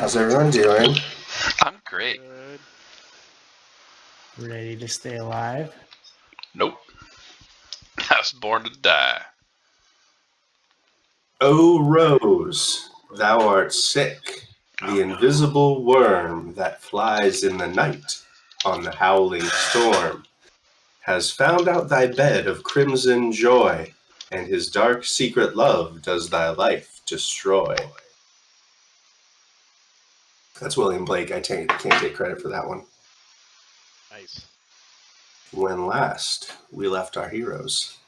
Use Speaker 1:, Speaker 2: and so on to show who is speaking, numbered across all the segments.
Speaker 1: How's everyone doing?
Speaker 2: I'm great.
Speaker 3: Good.
Speaker 4: Ready to stay alive?
Speaker 2: Nope. I was born to die.
Speaker 1: O Rose, thou art sick, the invisible worm that flies in the night on the howling storm, has found out thy bed of crimson joy, and his dark secret love does thy life destroy. That's William Blake. I can't take credit for that one.
Speaker 3: Nice.
Speaker 1: When last we left our heroes,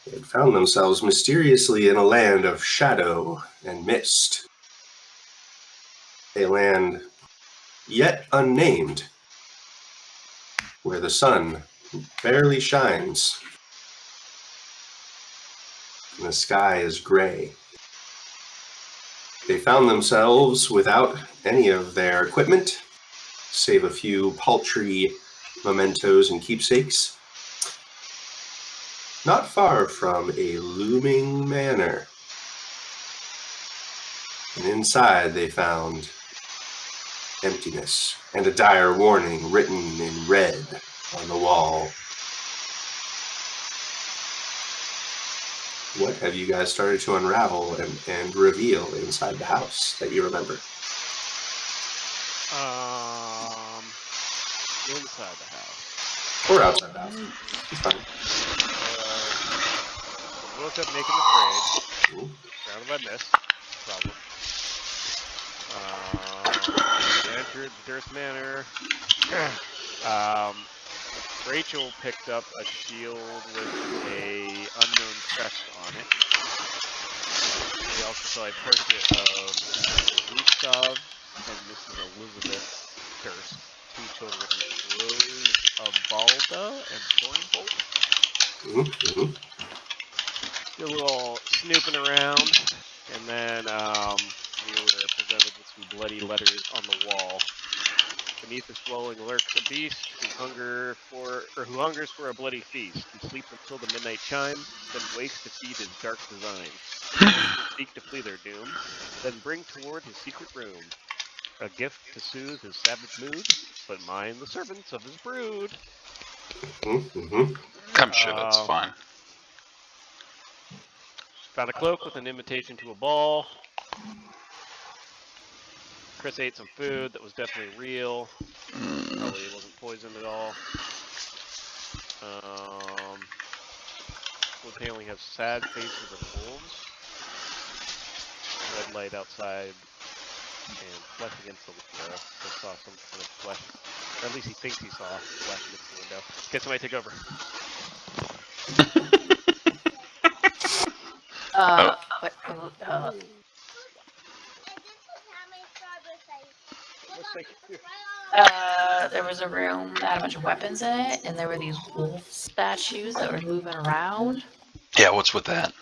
Speaker 1: they had found themselves mysteriously in a land of shadow and mist. A land yet unnamed, where the sun barely shines, and the sky is gray. They found themselves without any of their equipment, save a few paltry mementos and keepsakes, not far from a looming manor. And inside they found emptiness and a dire warning written in red on the wall. What have you guys started to unravel and reveal inside the house that you remember?
Speaker 3: Inside the house.
Speaker 1: Or outside the house. It's fine.
Speaker 3: Woke up naked and afraid. Surrounded by mist. Problem. Entered the Durst Manor. Rachel picked up a shield with a unknown crest on it. We also saw a portrait of Gustav and Mrs. Elizabeth Durst, two children, Rose Abalda and Thornbolt.
Speaker 1: Mm-hmm.
Speaker 3: Did a little snooping around, and then we were presented with some bloody letters on the wall. Beneath this dwelling lurks a beast who hungers for a bloody feast. He sleeps until the midnight chime, then wakes to feed his dark designs. Who seek to flee their doom, then bring toward his secret room a gift to soothe his savage mood, but mind the servants of his brood.
Speaker 1: Mm-hmm.
Speaker 2: I'm sure that's fine.
Speaker 3: Found a cloak with an invitation to a ball. Chris ate some food that was definitely real. Probably wasn't poisoned at all. Wood paneling has sad faces of wolves. Red light outside and flesh against the window. I saw some kind of flesh, or at least he thinks he saw flesh against the window. Okay, somebody take over.
Speaker 5: There was a room that had a bunch of weapons in it, and there were these wolf statues that were moving around.
Speaker 2: Yeah, what's with that?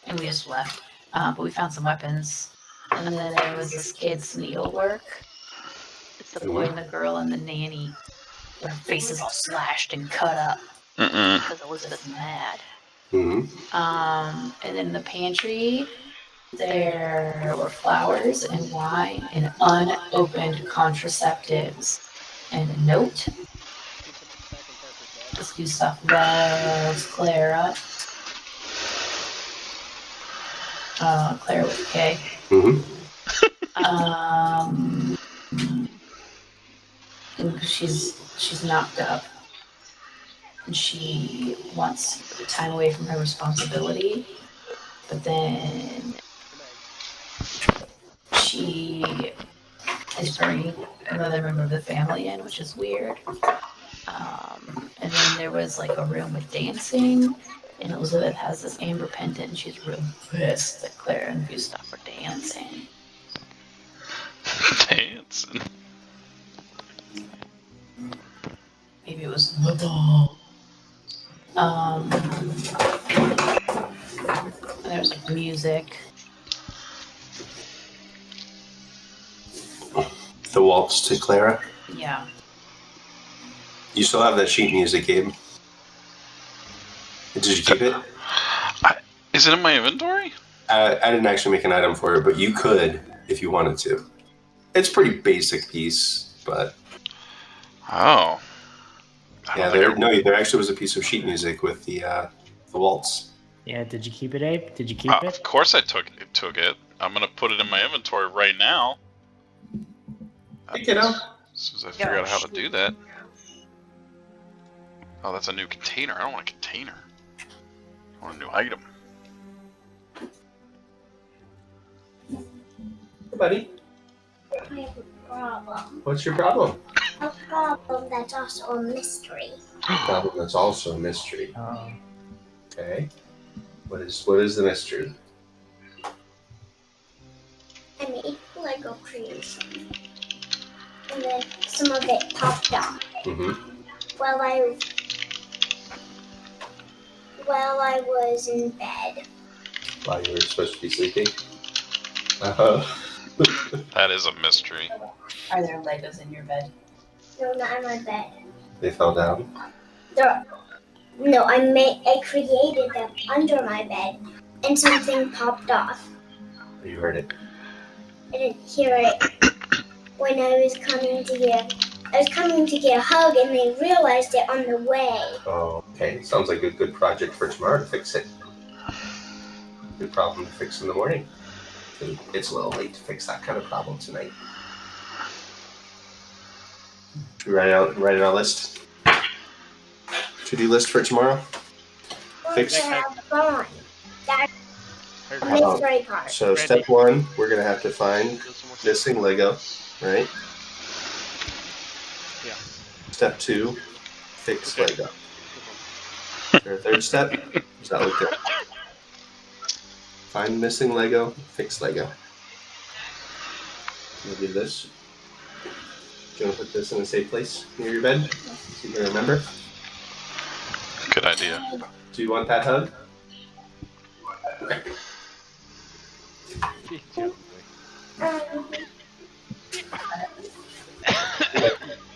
Speaker 5: And we just left. But we found some weapons. And then there was this kid's needlework. It's the boy and the girl and the nanny. Their faces all slashed and cut up. Because Elizabeth's mad. And in the pantry, there were flowers and wine and unopened contraceptives. And a note. This Gustav loves Clara. Clara with a K. And she's knocked up. And she wants time away from her responsibility. But then she is bringing another member of the family in, which is weird. And then there was like a room with dancing, and Elizabeth has this amber pendant, and she's real pissed that Claire and Gustav are dancing.
Speaker 2: Dancing?
Speaker 5: Maybe it was the doll. There's like music.
Speaker 1: The waltz to Clara?
Speaker 5: Yeah.
Speaker 1: You still have that sheet music, Gabe? Did you keep it?
Speaker 2: Is it in my inventory?
Speaker 1: I didn't actually make an item for it, but you could if you wanted to. It's a pretty basic piece, but
Speaker 2: Oh.
Speaker 1: yeah, there actually was a piece of sheet music with the waltz.
Speaker 4: Yeah, did you keep it, Abe? Did you keep it?
Speaker 2: Of course I took it. I'm gonna put it in my inventory right now.
Speaker 1: Pick it up.
Speaker 2: As soon as I figure out how to do that. Oh, that's a new container. I don't want a container. I want a new item.
Speaker 1: Hey, buddy.
Speaker 6: I have a problem.
Speaker 1: What's your problem?
Speaker 6: A problem that's also a mystery.
Speaker 1: Problem that's also a mystery.
Speaker 4: Oh.
Speaker 1: Okay. What is the mystery?
Speaker 6: I made Lego creation. And then some of it popped off.
Speaker 1: Mm-hmm.
Speaker 6: While I was in bed.
Speaker 1: While you were supposed to be sleeping? Uh-huh.
Speaker 2: That is a mystery.
Speaker 5: Are there Legos in your bed?
Speaker 6: No, not in my bed.
Speaker 1: They fell down.
Speaker 6: No, I created them under my bed, and something popped off.
Speaker 1: You heard it.
Speaker 6: I didn't hear it when I was coming to get. I was coming to get a hug, and they realized it on the way.
Speaker 1: Oh, okay. Sounds like a good project for tomorrow to fix it. Good problem to fix in the morning. It's a little late to fix that kind of problem tonight. Should we write it on a list? To-do list for tomorrow? Fix.
Speaker 6: Gone. That's the mystery part.
Speaker 1: So step one, we're gonna have to find missing Lego, right?
Speaker 3: Yeah.
Speaker 1: Step two, fix Lego. Is there a third step? Does that look good? Find missing Lego, fix Lego. We'll do this. Do you want to put this in a safe place near your bed so you can remember?
Speaker 2: Good idea.
Speaker 1: Do you want that hug?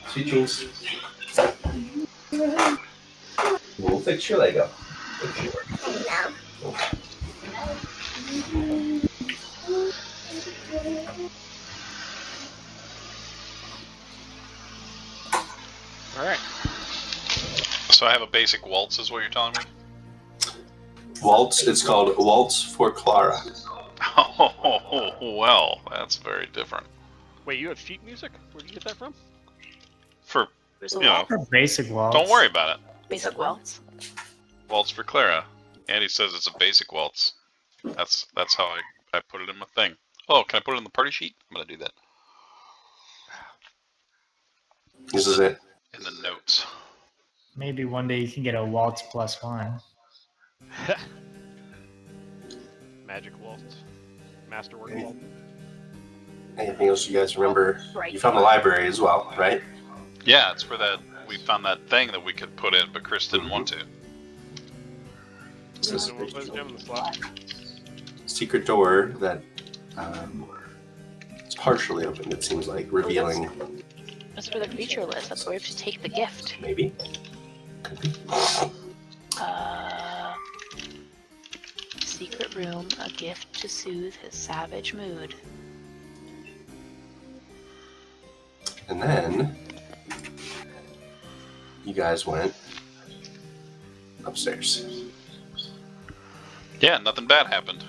Speaker 1: Sweet dreams. We'll fix your Lego.
Speaker 3: Alright.
Speaker 2: So I have a basic waltz, is what you're telling me?
Speaker 1: Waltz. It's called Waltz for Clara.
Speaker 2: Oh, well, that's very different.
Speaker 3: Wait, you have sheet music? Where'd you get that from?
Speaker 2: For,
Speaker 5: There's
Speaker 2: you know,
Speaker 4: For basic waltz.
Speaker 2: don't worry about it.
Speaker 5: Basic waltz.
Speaker 2: Waltz for Clara. Andy says it's a basic waltz. That's how I put it in my thing. Oh, can I put it in the party sheet? I'm gonna do that.
Speaker 1: This is it.
Speaker 2: In the notes.
Speaker 4: Maybe one day you can get a waltz +1.
Speaker 3: Magic waltz. Masterwork waltz.
Speaker 1: Anything else you guys remember? You found the library as well, right?
Speaker 2: Yeah, it's where we found that thing that we could put in, but Chris didn't want to.
Speaker 1: This is
Speaker 3: So we'll put them in the slot.
Speaker 1: secret door that it's partially opened, it seems like, revealing
Speaker 5: That's for the feature list. That's where we have to take the gift.
Speaker 1: maybe. Could be.
Speaker 5: Secret room, a gift to soothe his savage mood.
Speaker 1: And then you guys went upstairs.
Speaker 2: Yeah, nothing bad happened.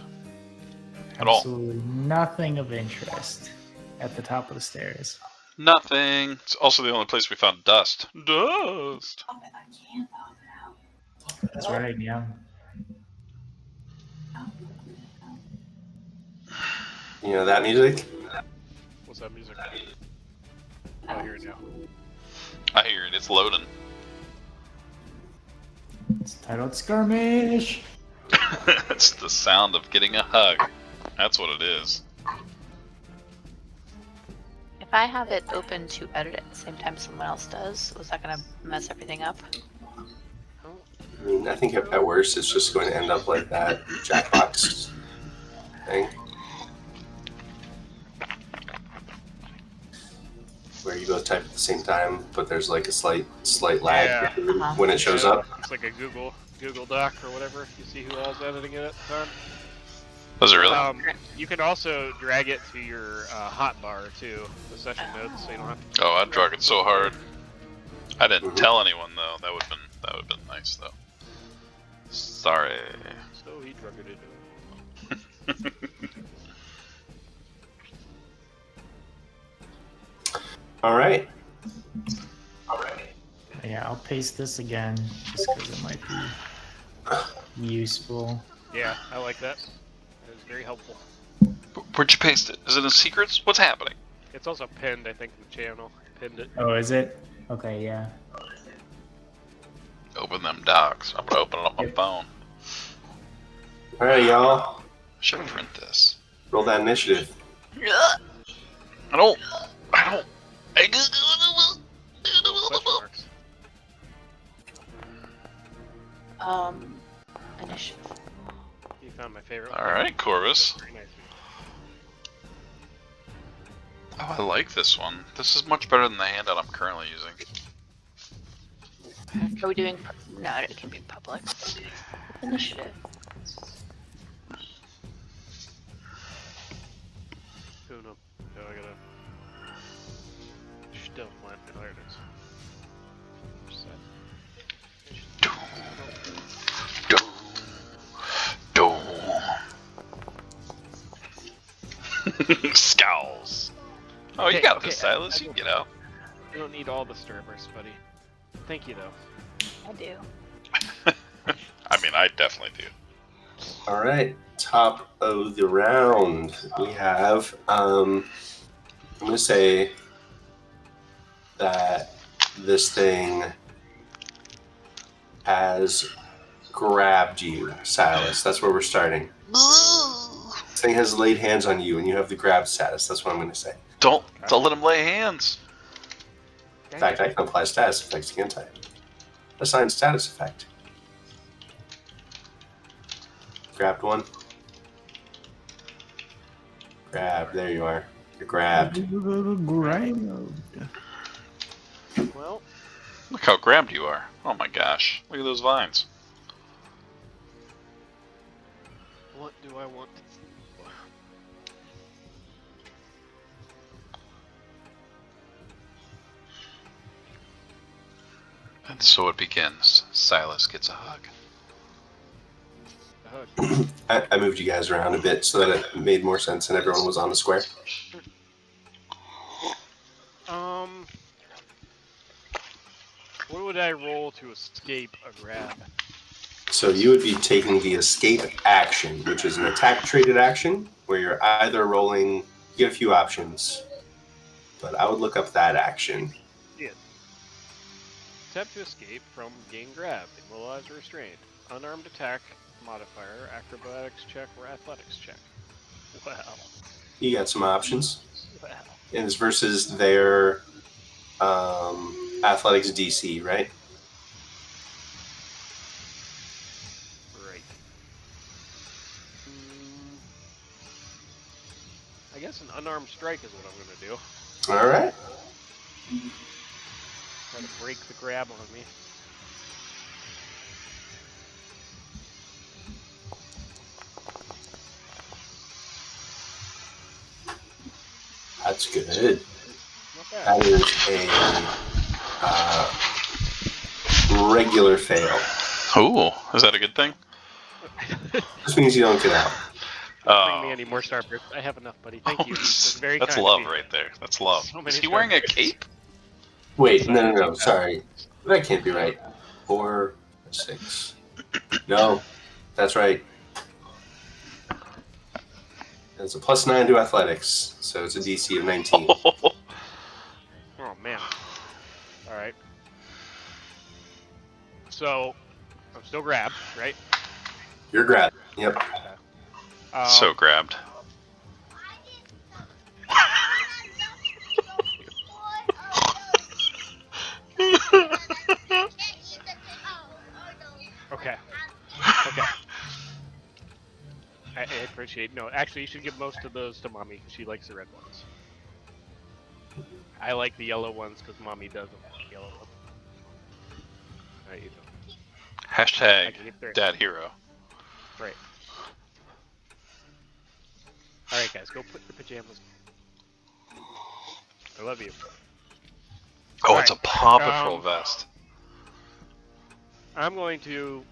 Speaker 2: At all.
Speaker 4: Absolutely nothing of interest at the top of the stairs.
Speaker 2: Nothing. It's also the only place we found dust. Dust!
Speaker 4: That's right, yeah.
Speaker 1: You know that music?
Speaker 3: What's that music? Oh, here it now.
Speaker 2: I hear it. It's loading.
Speaker 4: It's titled Skirmish.
Speaker 2: It's the sound of getting a hug. That's what it is.
Speaker 5: If I have it open to edit at the same time someone else does, was that gonna mess everything up?
Speaker 1: I mean, I think at worst it's just going to end up like that Jackbox thing. Where you both type at the same time, but there's like a slight lag
Speaker 3: Yeah.
Speaker 1: when it shows up.
Speaker 3: It's like a Google Doc or whatever. You see who all's editing it at the time.
Speaker 2: Was it really?
Speaker 3: You can also drag it to your hotbar too, the session notes, so you don't have to.
Speaker 2: Oh, I'd drag it so hard. I didn't tell anyone though. That would have been nice though. Sorry.
Speaker 3: So he drug it into.
Speaker 1: All right.
Speaker 4: Yeah, I'll paste this again just because it might be useful.
Speaker 3: Yeah, I like that. It was very helpful.
Speaker 2: Where'd you paste it? Is it in secrets? What's happening?
Speaker 3: It's also pinned, I think, in the channel. Pinned it.
Speaker 4: Oh, is it? Okay, yeah.
Speaker 2: Open them docs. I'm gonna open it up on my phone.
Speaker 1: All right, y'all.
Speaker 2: Should print this.
Speaker 1: Roll that initiative.
Speaker 2: I don't.
Speaker 3: Question marks.
Speaker 5: Initiative.
Speaker 3: You found my favorite one.
Speaker 2: All right, Corvus.
Speaker 3: Very nice.
Speaker 2: Oh, I like this one. This is much better than the handout I'm currently using.
Speaker 5: Are we doing? No, it can be public. Initiative.
Speaker 3: Oh no. No, I gotta. Still plant. No, there it is. Set.
Speaker 2: Scowls. Oh, you
Speaker 3: Okay,
Speaker 2: got
Speaker 3: okay,
Speaker 2: this, Silas. You can get out.
Speaker 3: You don't need all the strippers, buddy. Thank you, though.
Speaker 5: I do.
Speaker 2: I mean, I definitely do.
Speaker 1: All right. Top of the round, we have. I'm gonna say that this thing has grabbed you, Silas. That's where we're starting. This thing has laid hands on you, and you have the grab status. That's what I'm going to say.
Speaker 2: Don't let him lay hands.
Speaker 1: In fact, I can apply status effects, can't I? Assign status effect. Grabbed one. Grab. There you are. You're grabbed.
Speaker 3: Well,
Speaker 2: Look how grabbed you are. Oh my gosh. Look at those vines.
Speaker 3: what do I want to do?
Speaker 2: And so it begins. Silas gets a hug.
Speaker 1: I moved you guys around a bit so that it made more sense and everyone was on the square.
Speaker 3: What would I roll to escape a grab?
Speaker 1: So you would be taking the escape action, which is an attack traded action, where you're either rolling, you get a few options, but I would look up that action.
Speaker 3: Yeah. Attempt to escape from being grabbed, immobilized or restrained. Unarmed attack modifier, acrobatics check or athletics check. Wow.
Speaker 1: You got some options.
Speaker 3: Wow.
Speaker 1: And it's versus their athletics DC, right?
Speaker 3: Right. I guess an unarmed strike is what I'm going to do.
Speaker 1: All right.
Speaker 3: Try to break the grab on me.
Speaker 1: That's good.
Speaker 3: Not bad.
Speaker 1: That is a regular fail.
Speaker 2: Ooh, is that a good thing?
Speaker 1: This means you don't get out.
Speaker 3: Bring me any more starbursts. I have enough, buddy. Thank you. That's very
Speaker 2: That's
Speaker 3: kind
Speaker 2: love
Speaker 3: of you.
Speaker 2: right there. That's love.
Speaker 3: So
Speaker 2: Is
Speaker 3: many
Speaker 2: he wearing a
Speaker 3: Starbursts.
Speaker 2: cape?
Speaker 1: Wait, no. Sorry. That can't be right. 4, 6. No, that's right. It's a +9 to athletics, so it's a DC of 19.
Speaker 3: Oh man. All right. So I'm still grabbed, right?
Speaker 1: You're grabbed. Yep.
Speaker 2: So grabbed.
Speaker 3: Okay. I appreciate. No, actually, you should give most of those to mommy because she likes the red ones. I like the yellow ones because mommy doesn't like the yellow ones. Alright, you know. I
Speaker 2: Hashtag
Speaker 3: can get there.
Speaker 2: dad hero.
Speaker 3: Right. Alright, guys, go put your pajamas. I love you.
Speaker 2: Oh, it's a
Speaker 3: Alright,
Speaker 2: Paw Patrol vest.
Speaker 3: I'm going to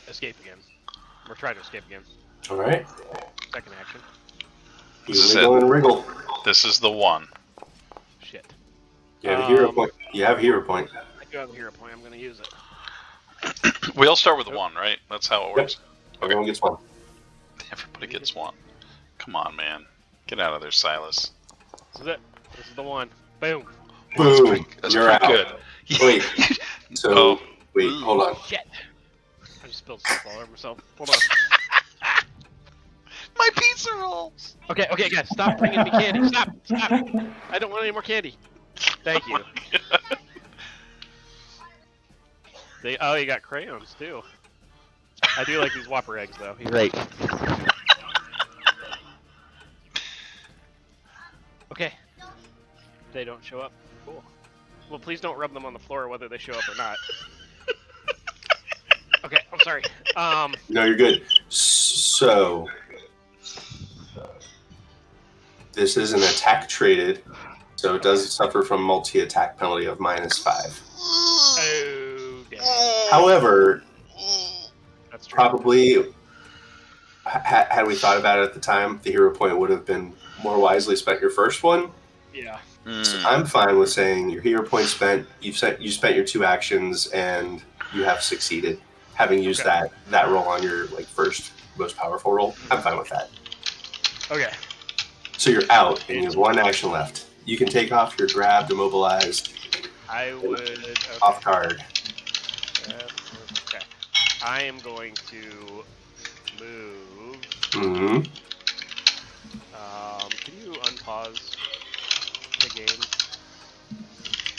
Speaker 3: escape again. Or try to escape again.
Speaker 1: All right.
Speaker 3: Second action.
Speaker 1: You
Speaker 2: This is
Speaker 1: wiggle
Speaker 2: it.
Speaker 1: and wriggle.
Speaker 2: This is the one.
Speaker 3: Shit.
Speaker 1: You have a hero point. You have a hero point.
Speaker 3: I do have a hero point. I'm going to use it.
Speaker 2: We all start with one, right? That's how it works.
Speaker 1: Everyone gets one.
Speaker 2: Everybody gets one. Come on, man. Get out of there, Silas.
Speaker 3: This is it. This is the one. Boom.
Speaker 1: Boom.
Speaker 2: That's
Speaker 1: You're
Speaker 2: pretty
Speaker 1: out.
Speaker 2: good.
Speaker 1: Wait. So,
Speaker 2: Oh.
Speaker 1: wait, hold on.
Speaker 3: Shit. I just spilled soup all over myself. Hold on.
Speaker 2: My pizza rolls!
Speaker 3: Okay, guys, stop bringing me candy. Stop. I don't want any more candy. Thank you. Oh, you got crayons, too. I do like these Whopper eggs, though. Great. Okay. They don't show up. Cool. Well, please don't rub them on the floor whether they show up or not. Okay, I'm sorry.
Speaker 1: No, you're good. So, this is an attack traded, so it does suffer from multi-attack penalty of -5.
Speaker 3: Oh, damn.
Speaker 1: However,
Speaker 3: That's true.
Speaker 1: probably, had we thought about it at the time, the hero point would have been more wisely spent your first one.
Speaker 3: Yeah.
Speaker 1: So I'm fine with saying your hero point spent. You spent your 2 actions, and you have succeeded, having used that roll on your first most powerful roll. I'm fine with that.
Speaker 3: Okay.
Speaker 1: So you're out, and you have 1 action left. You can take off your grabbed, immobilized,
Speaker 3: I would. Okay.
Speaker 1: off card.
Speaker 3: Okay. I am going to move.
Speaker 1: Mm-hmm.
Speaker 3: Can you unpause the game?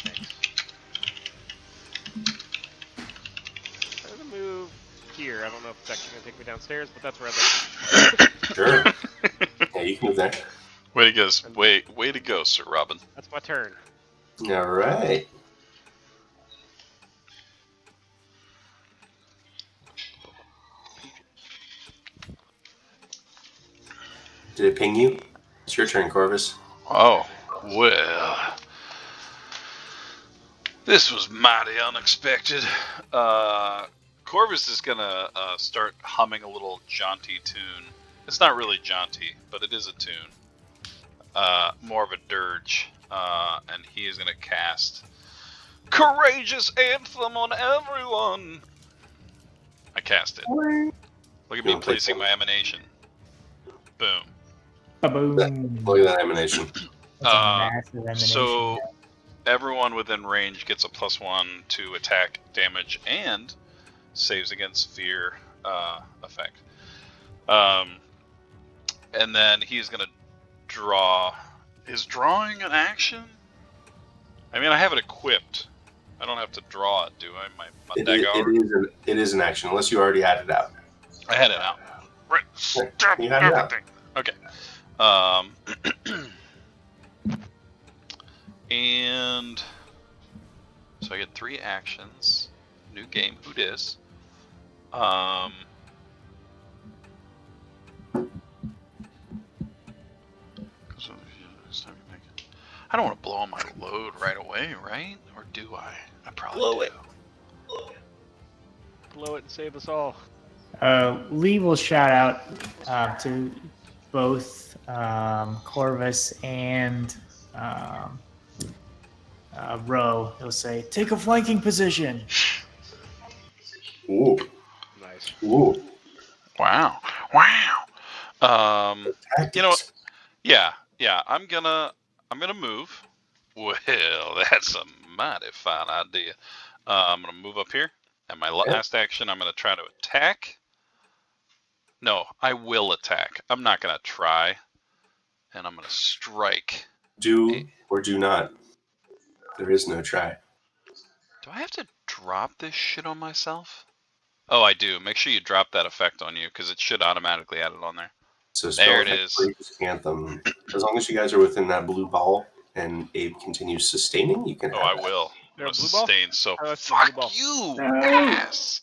Speaker 3: Thanks. I'm gonna move here. I don't know if it's actually gonna take me downstairs, but that's where I'd like to.
Speaker 1: Sure. Yeah, you can move there.
Speaker 2: Way to go, Sir Robin.
Speaker 3: That's my turn.
Speaker 1: All right. Did it ping you? It's your turn, Corvus.
Speaker 2: Oh, well. This was mighty unexpected. Corvus is gonna start humming a little jaunty tune. It's not really jaunty, but it is a tune. More of a dirge. And he is gonna cast Courageous Anthem on everyone. I cast it. Look at me placing my emanation. Boom.
Speaker 4: Ba-boom.
Speaker 1: Look at that emanation.
Speaker 4: That's a massive emanation.
Speaker 2: So everyone within range gets a +1 to attack, damage, and saves against fear effect. And then he's gonna draw. Is drawing an action? I mean, I have it equipped. I don't have to draw it, do I? My
Speaker 1: It is an action, unless you already had it out.
Speaker 2: I had it out. Right. Stop
Speaker 1: You had it out.
Speaker 2: everything. Okay. And so I get 3 actions. New game. Who dis? I don't want to blow on my load right away, right? Or do I? I probably do.
Speaker 3: Blow it and save us all.
Speaker 4: Lee will shout out to both Corvus and Roe. He'll say, "Take a flanking position."
Speaker 1: Ooh.
Speaker 3: Nice.
Speaker 1: Ooh.
Speaker 2: Wow. You know what? Yeah. I'm gonna move. Well, that's a mighty fine idea. I'm gonna move up here, and my last action, I'm gonna try to attack. No, I will attack. I'm not gonna try, and I'm gonna strike.
Speaker 1: Do or do not. There is no try.
Speaker 2: Do I have to drop this shit on myself? Oh, I do. Make sure you drop that effect on you, because it should automatically add it on there.
Speaker 1: So
Speaker 2: There it is.
Speaker 1: Anthem. As long as you guys are within that blue ball and Abe continues sustaining, you can.
Speaker 2: Oh, I will.
Speaker 3: There
Speaker 2: I'm
Speaker 3: a blue ball?
Speaker 2: sustain. So
Speaker 3: Oh, that's the blue
Speaker 2: fuck
Speaker 3: ball.
Speaker 2: you,
Speaker 4: No.
Speaker 2: ass.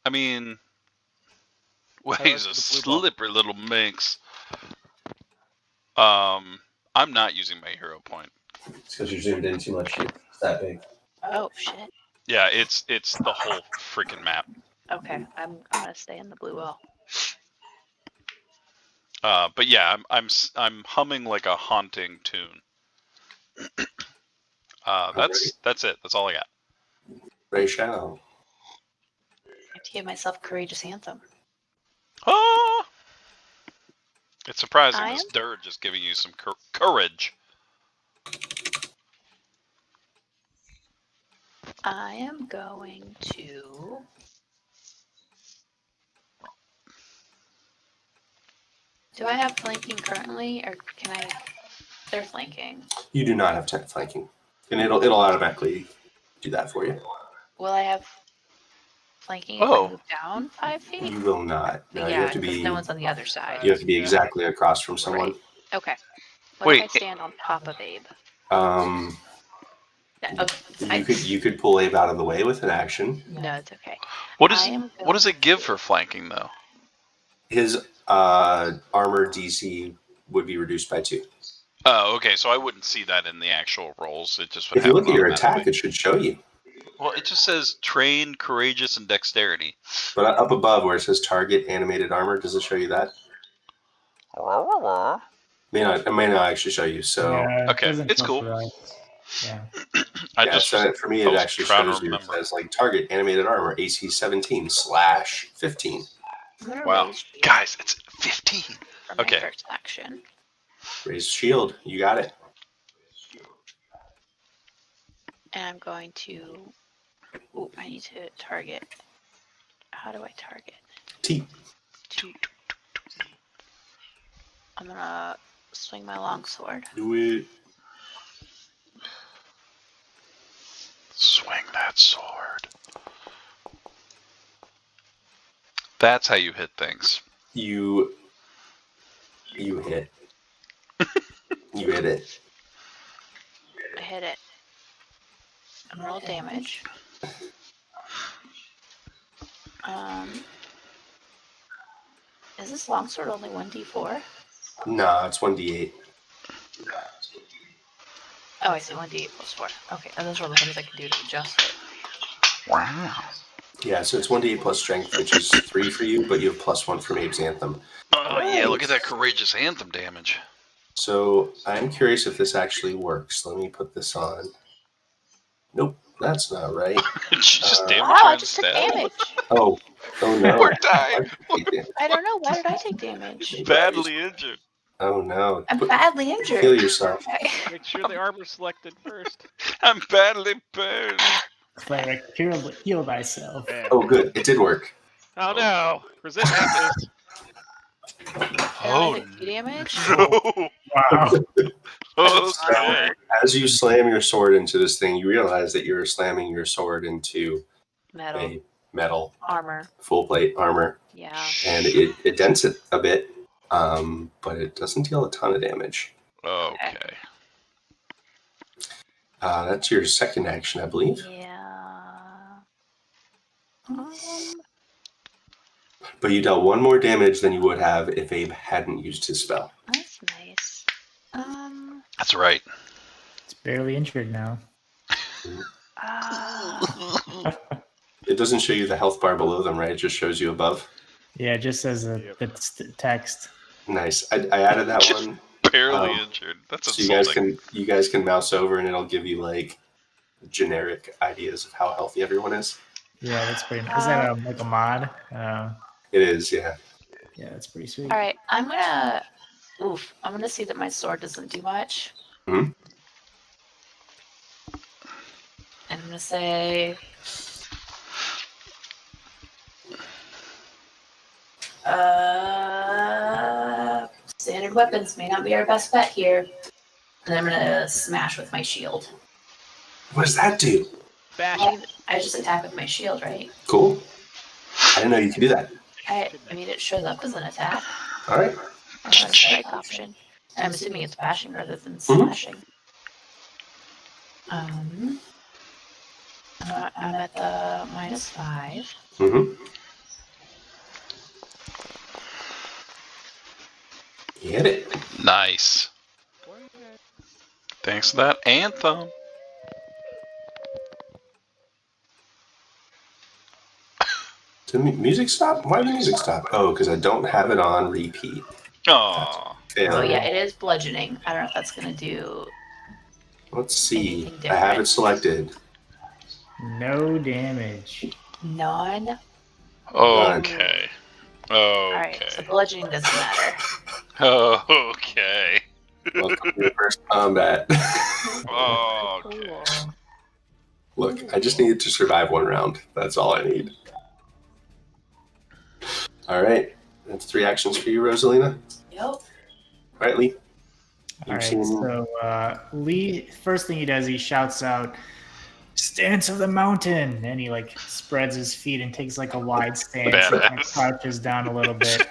Speaker 2: I mean, He's a
Speaker 3: the blue ball.
Speaker 2: slippery little minx. I'm not using my hero point.
Speaker 1: It's because you're zoomed in too much. It's that big.
Speaker 5: Oh shit.
Speaker 2: Yeah, it's the whole freaking map.
Speaker 5: Okay, I'm gonna stay in the blue wall.
Speaker 2: But yeah, I'm humming like a haunting tune. That's it. That's all I got.
Speaker 1: Rachel.
Speaker 5: I have to give myself courageous anthem.
Speaker 2: Ah! It's surprising
Speaker 5: I
Speaker 2: this
Speaker 5: am-
Speaker 2: dirge is giving you some courage.
Speaker 5: I am going to. Do I have flanking currently, or can I? They're flanking.
Speaker 1: You do not have tech flanking, and it'll automatically do that for you.
Speaker 5: Will I have flanking if
Speaker 2: Oh.
Speaker 5: I move down 5 feet?
Speaker 1: You will not. No, you
Speaker 5: Yeah,
Speaker 1: have to
Speaker 5: because
Speaker 1: be.
Speaker 5: no one's on the other side.
Speaker 1: You have to be
Speaker 3: Yeah.
Speaker 1: exactly across from someone.
Speaker 5: Right. Okay. What
Speaker 2: Wait,
Speaker 5: if I stand on top of Abe?
Speaker 1: You could pull Abe out of the way with an action.
Speaker 5: No, it's okay.
Speaker 2: What
Speaker 5: I
Speaker 2: does it give for flanking though?
Speaker 1: His armor DC would be reduced by 2.
Speaker 2: Oh, okay. So I wouldn't see that in the actual rolls. It just would
Speaker 1: If you
Speaker 2: happen
Speaker 1: look at your
Speaker 2: automatically.
Speaker 1: attack, it should show you.
Speaker 2: Well, it just says trained, courageous, and dexterity.
Speaker 1: But up above where it says target animated armor, does it show you that? It may not actually show you. So
Speaker 4: Yeah,
Speaker 2: Okay,
Speaker 4: doesn't
Speaker 2: it's
Speaker 4: show
Speaker 2: cool.
Speaker 4: for us. Yeah.
Speaker 1: for me, it actually shows you. It says like target animated armor AC 17/15.
Speaker 2: Wow, guys, it's 15.
Speaker 5: For
Speaker 2: Okay.
Speaker 5: my first action.
Speaker 1: Raise shield. You got it.
Speaker 5: And I'm going to. Ooh, I need to target. How do I target?
Speaker 1: T.
Speaker 5: I'm gonna swing my longsword.
Speaker 1: Do it.
Speaker 2: Swing that sword. That's how you hit things.
Speaker 1: You hit. You hit it.
Speaker 5: I hit it. And roll damage. Is this longsword only 1d4?
Speaker 1: No, it's 1d8.
Speaker 5: Oh, I see 1d8 plus 4. Okay, and those are the things I can do to adjust it.
Speaker 2: Wow.
Speaker 1: Yeah, so it's 1d8 plus strength, which is 3 for you, but you have +1 from Abe's Anthem.
Speaker 2: Oh yeah, look at that courageous anthem damage.
Speaker 1: So I'm curious if this actually works. Let me put this on. Nope, that's not right.
Speaker 2: She just damage
Speaker 5: Wow,
Speaker 2: her
Speaker 5: I just took
Speaker 2: instead.
Speaker 5: damage.
Speaker 1: Oh no.
Speaker 2: We're dying.
Speaker 5: I don't know. Why did I take damage?
Speaker 2: Badly injured.
Speaker 1: Oh no.
Speaker 5: I'm badly injured.
Speaker 1: Heal yourself.
Speaker 3: Make sure the armor's selected first.
Speaker 2: I'm badly burned.
Speaker 4: Cleric, heal thyself.
Speaker 3: Man.
Speaker 1: Oh good, it did work.
Speaker 3: Oh no! Resist this.
Speaker 2: Oh,
Speaker 5: I took 2 damage.
Speaker 2: No.
Speaker 4: Wow.
Speaker 2: Okay.
Speaker 1: As you slam your sword into this thing, you realize that you're slamming your sword into
Speaker 5: Metal
Speaker 1: a metal
Speaker 5: armor.
Speaker 1: full plate armor,
Speaker 5: Yeah.
Speaker 1: and it dents it a bit, but it doesn't deal a ton of damage.
Speaker 2: Okay.
Speaker 1: That's your second action, I believe.
Speaker 5: Yeah.
Speaker 1: But you dealt 1 more damage than you would have if Abe hadn't used his spell.
Speaker 5: That's nice.
Speaker 2: That's right.
Speaker 4: It's barely injured now.
Speaker 1: It doesn't show you the health bar below them, right? It just shows you above.
Speaker 4: Yeah, it just says the text.
Speaker 1: Nice. I added that one.
Speaker 2: Barely injured. That's
Speaker 1: So
Speaker 2: insulting.
Speaker 1: you guys can mouse over and it'll give you like generic ideas of how healthy everyone is.
Speaker 4: Yeah, that's pretty nice. Is that like a mod?
Speaker 1: It is, yeah.
Speaker 4: Yeah, that's pretty sweet.
Speaker 5: All right, I'm gonna see that my sword doesn't do much.
Speaker 1: Mhm.
Speaker 5: And I'm gonna say, standard weapons may not be our best bet here. And I'm gonna smash with my shield.
Speaker 1: What does that do?
Speaker 3: Bash.
Speaker 5: I just attack with my shield, right?
Speaker 1: Cool. I didn't know you could do that.
Speaker 5: I mean, it shows up as an attack.
Speaker 1: All right.
Speaker 5: That's the strike option. I'm assuming it's bashing rather than slashing. I'm at the -5.
Speaker 1: Mm-hmm. You hit it.
Speaker 2: Nice. Thanks for that anthem.
Speaker 1: Did the music stop? Why did the music stop? Oh, because I don't have it on repeat.
Speaker 2: Aww.
Speaker 5: Oh yeah, it is bludgeoning. I don't know if that's gonna do.
Speaker 1: Let's see.
Speaker 5: Anything
Speaker 1: I have it
Speaker 5: different?
Speaker 1: selected.
Speaker 4: No damage.
Speaker 5: None.
Speaker 2: Okay.
Speaker 5: All right, so
Speaker 2: Okay.
Speaker 5: bludgeoning doesn't matter.
Speaker 2: Okay.
Speaker 1: Welcome to your first combat.
Speaker 2: Okay.
Speaker 5: Cool.
Speaker 1: Look, I just needed to survive one round. That's all I need. All right. That's 3 actions for you, Rosalina.
Speaker 5: Yep.
Speaker 1: All right, Lee.
Speaker 4: All right, so Lee, first thing he does, he shouts out, "Stance of the mountain!" And he like spreads his feet and takes like a wide stance and kind of
Speaker 2: Badass.
Speaker 4: crouches down a little bit.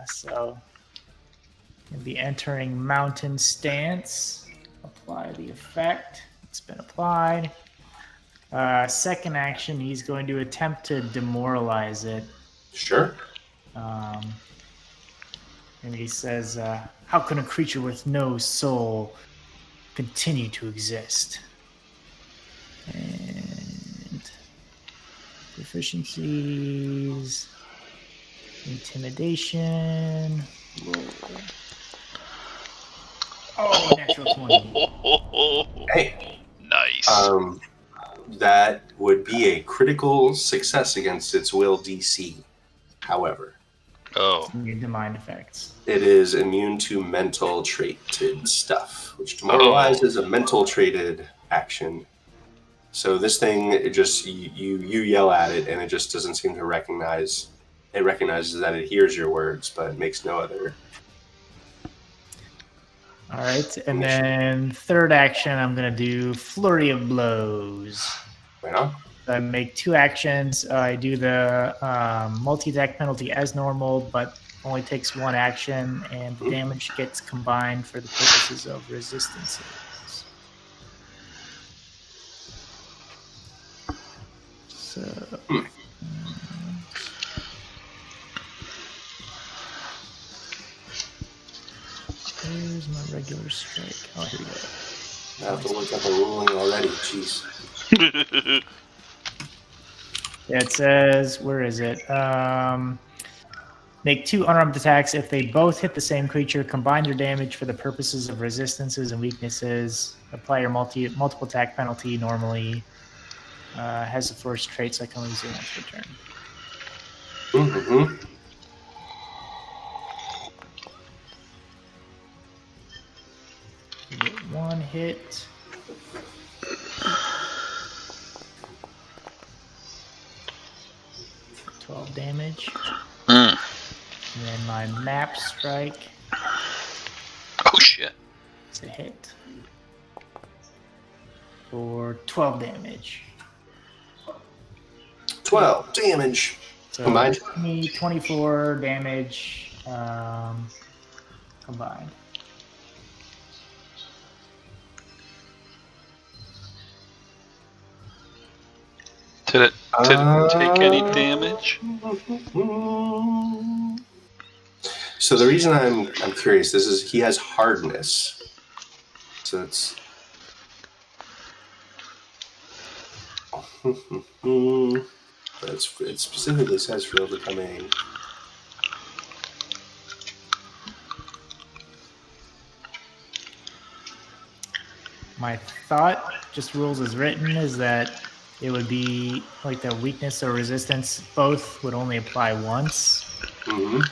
Speaker 4: So he'll be entering mountain stance. Apply the effect. It's been applied. Second action, he's going to attempt to demoralize it.
Speaker 1: Sure.
Speaker 4: And he says, "How can a creature with no soul continue to exist?" And proficiencies, intimidation. Roll. Oh, natural 20.
Speaker 1: Hey.
Speaker 2: Nice.
Speaker 1: That would be a critical success against its will DC. However,
Speaker 4: Immune to mind effects.
Speaker 1: it is immune to mental traded stuff, which demoralizes a mental traded action. So this thing, it just you yell at it, and it just doesn't seem to recognize. It recognizes that it hears your words, but it makes no other.
Speaker 4: All right, and then third action, I'm gonna do flurry of blows.
Speaker 1: Right on.
Speaker 4: I make 2 actions. I do the multi-attack penalty as normal, but only takes 1 action, and the damage gets combined for the purposes of resistances. So, here's my regular strike. Oh, here we go.
Speaker 1: I have to look up a ruling already. Jeez.
Speaker 4: Yeah, it says, where is it? Make 2 unarmed attacks. If they both hit the same creature, combine your damage for the purposes of resistances and weaknesses. Apply your multiple attack penalty normally. Has the force trait, so I can only use it once per turn.
Speaker 1: Mm-hmm.
Speaker 4: You get 1 hit. For 12 damage. And then my map strike.
Speaker 2: Oh shit.
Speaker 4: It's a hit. For 12 damage.
Speaker 1: 12 damage.
Speaker 4: So
Speaker 1: Combined?
Speaker 4: 24 damage combined.
Speaker 2: Did it take any damage?
Speaker 1: So the reason I'm curious, this is he has hardness. So it's it specifically says for overcoming.
Speaker 4: My thought, just rules as written, is that it would be like the weakness or resistance both would only apply once.
Speaker 1: Mm-hmm.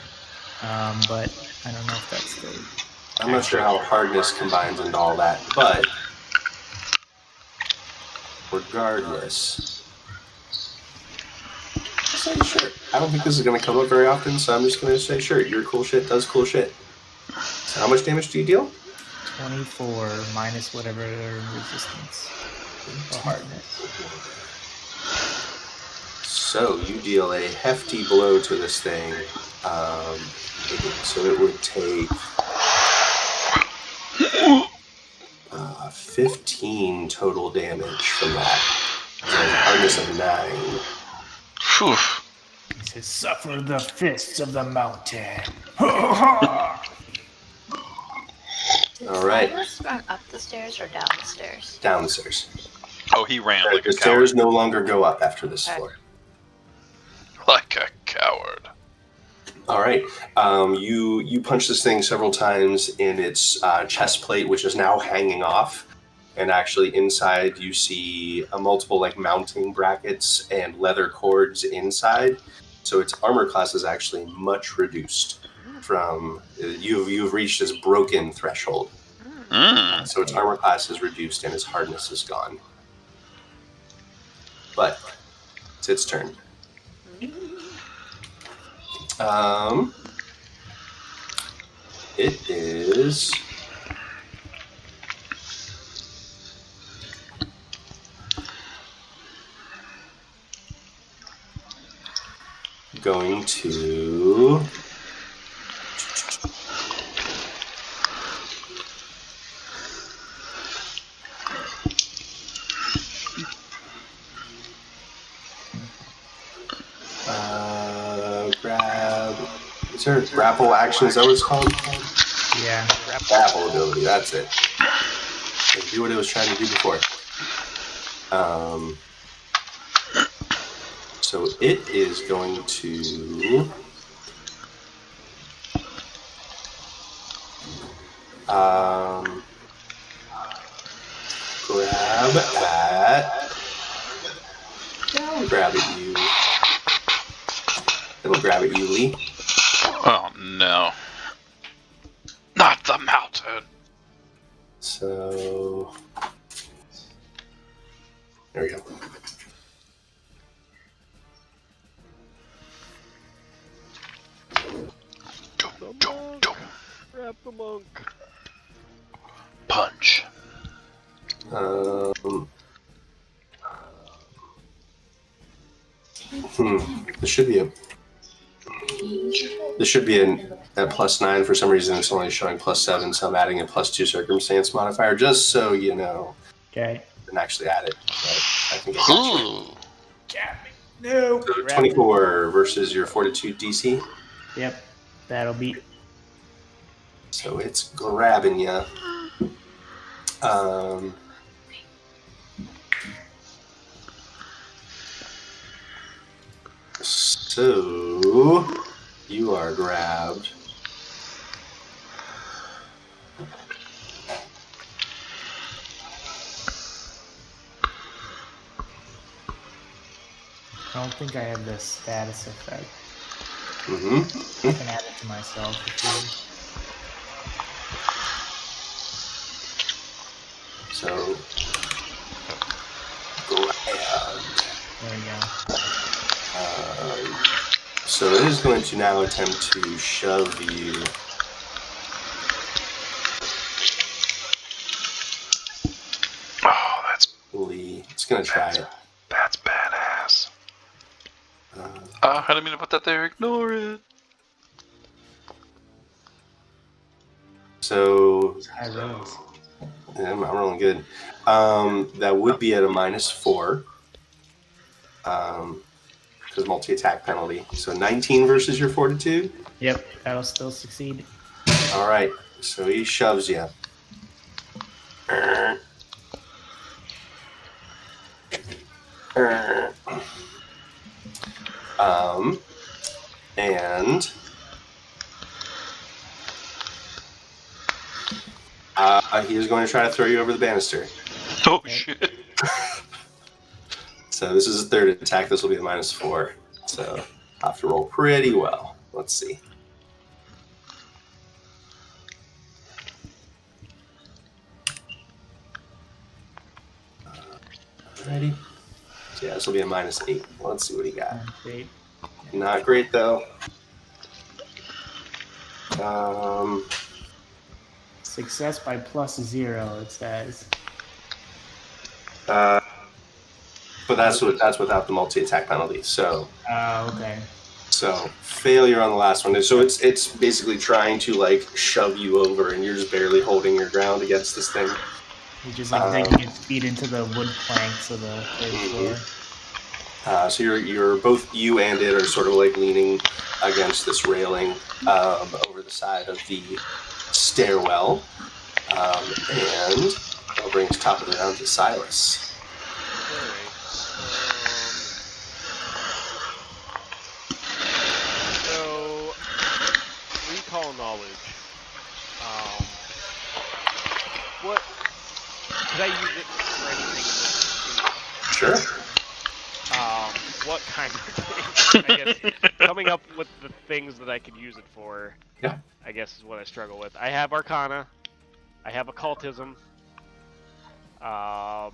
Speaker 4: But I don't know if that's the.
Speaker 1: I'm not sure how hardness combines into all that, but regardless, say sure. I don't think this is going to come up very often, so I'm just going to say sure. Your cool shit does cool shit. So how much damage do you deal?
Speaker 4: 24 minus whatever resistance or hardness.
Speaker 1: So you deal a hefty blow to this thing. So it would take 15 total damage from that. So hardness of 9.
Speaker 2: Whew.
Speaker 4: to suffer the fists of the mountain.
Speaker 1: All right.
Speaker 5: Silas going up the stairs or down the stairs?
Speaker 1: Down the stairs.
Speaker 2: Oh, he ran like
Speaker 1: The
Speaker 2: a
Speaker 1: stairs
Speaker 2: coward.
Speaker 1: no longer go up after this
Speaker 5: Okay.
Speaker 1: floor.
Speaker 2: Like a coward.
Speaker 1: All right. You punch this thing several times in its chest plate, which is now hanging off. And actually inside you see multiple like mounting brackets and leather cords inside. So its armor class is actually much reduced from you've reached its broken threshold.
Speaker 2: Mm.
Speaker 1: So its armor class is reduced and its hardness is gone. But it's its turn. It is going to grab. Is there a grapple action? Is that what it's called?
Speaker 4: Yeah.
Speaker 1: Grapple ability. That's it. Let's do what it was trying to do before. So it is going to grab at. It'll grab at you. It'll grab at you, Lee.
Speaker 2: Oh no. Not the mountain.
Speaker 1: So there we go.
Speaker 2: Dum.
Speaker 3: Grab the monk.
Speaker 2: Punch.
Speaker 1: This should be at +9 for some reason. It's only showing +7, so I'm adding a +2 circumstance modifier just so you know.
Speaker 4: Okay.
Speaker 1: And actually add it. But I think I got you.
Speaker 2: Ooh.
Speaker 4: No.
Speaker 1: So 24 versus your Fortitude DC.
Speaker 4: Yep. That'll beat.
Speaker 1: So it's grabbing you. So you are grabbed.
Speaker 4: I don't think I have the status effect.
Speaker 1: Mm-hmm.
Speaker 4: I can add it to myself if you.
Speaker 1: So grabbed.
Speaker 4: There we go.
Speaker 1: So it is going to now attempt to shove you.
Speaker 2: Oh, that's
Speaker 1: Lee. It's going to try it.
Speaker 2: That's badass. I didn't mean to put that there. Ignore it.
Speaker 1: So
Speaker 4: I rolls.
Speaker 1: yeah, I'm rolling good. That would be at a -4. Because multi-attack penalty. So 19 versus your Fortitude.
Speaker 4: Yep, that'll still succeed.
Speaker 1: All right. So he shoves you. And he is going to try to throw you over the banister.
Speaker 2: Oh shit.
Speaker 1: So this is a third attack. This will be a -4. So I have to roll pretty well. Let's see. Ready? So yeah, this will be a -8. Let's see what he got.
Speaker 4: Great.
Speaker 1: Not great though.
Speaker 4: Success by +0, it says.
Speaker 1: But that's without the multi-attack penalty. So
Speaker 4: Okay.
Speaker 1: failure on the last one. So it's basically trying to like shove you over, and you're just barely holding your ground against this thing.
Speaker 4: He's just like digging his feet into the wood planks of the third floor.
Speaker 1: So you're both, you and it are sort of like leaning against this railing over the side of the stairwell. And I'll bring us top of the round to Silas.
Speaker 3: Alright. So, recall knowledge. What could I use it for anything in this?
Speaker 1: Sure.
Speaker 3: What kind of things? I guess coming up with the things that I could use it for.
Speaker 1: Yeah.
Speaker 3: I guess is what I struggle with. I have Arcana. I have Occultism. Can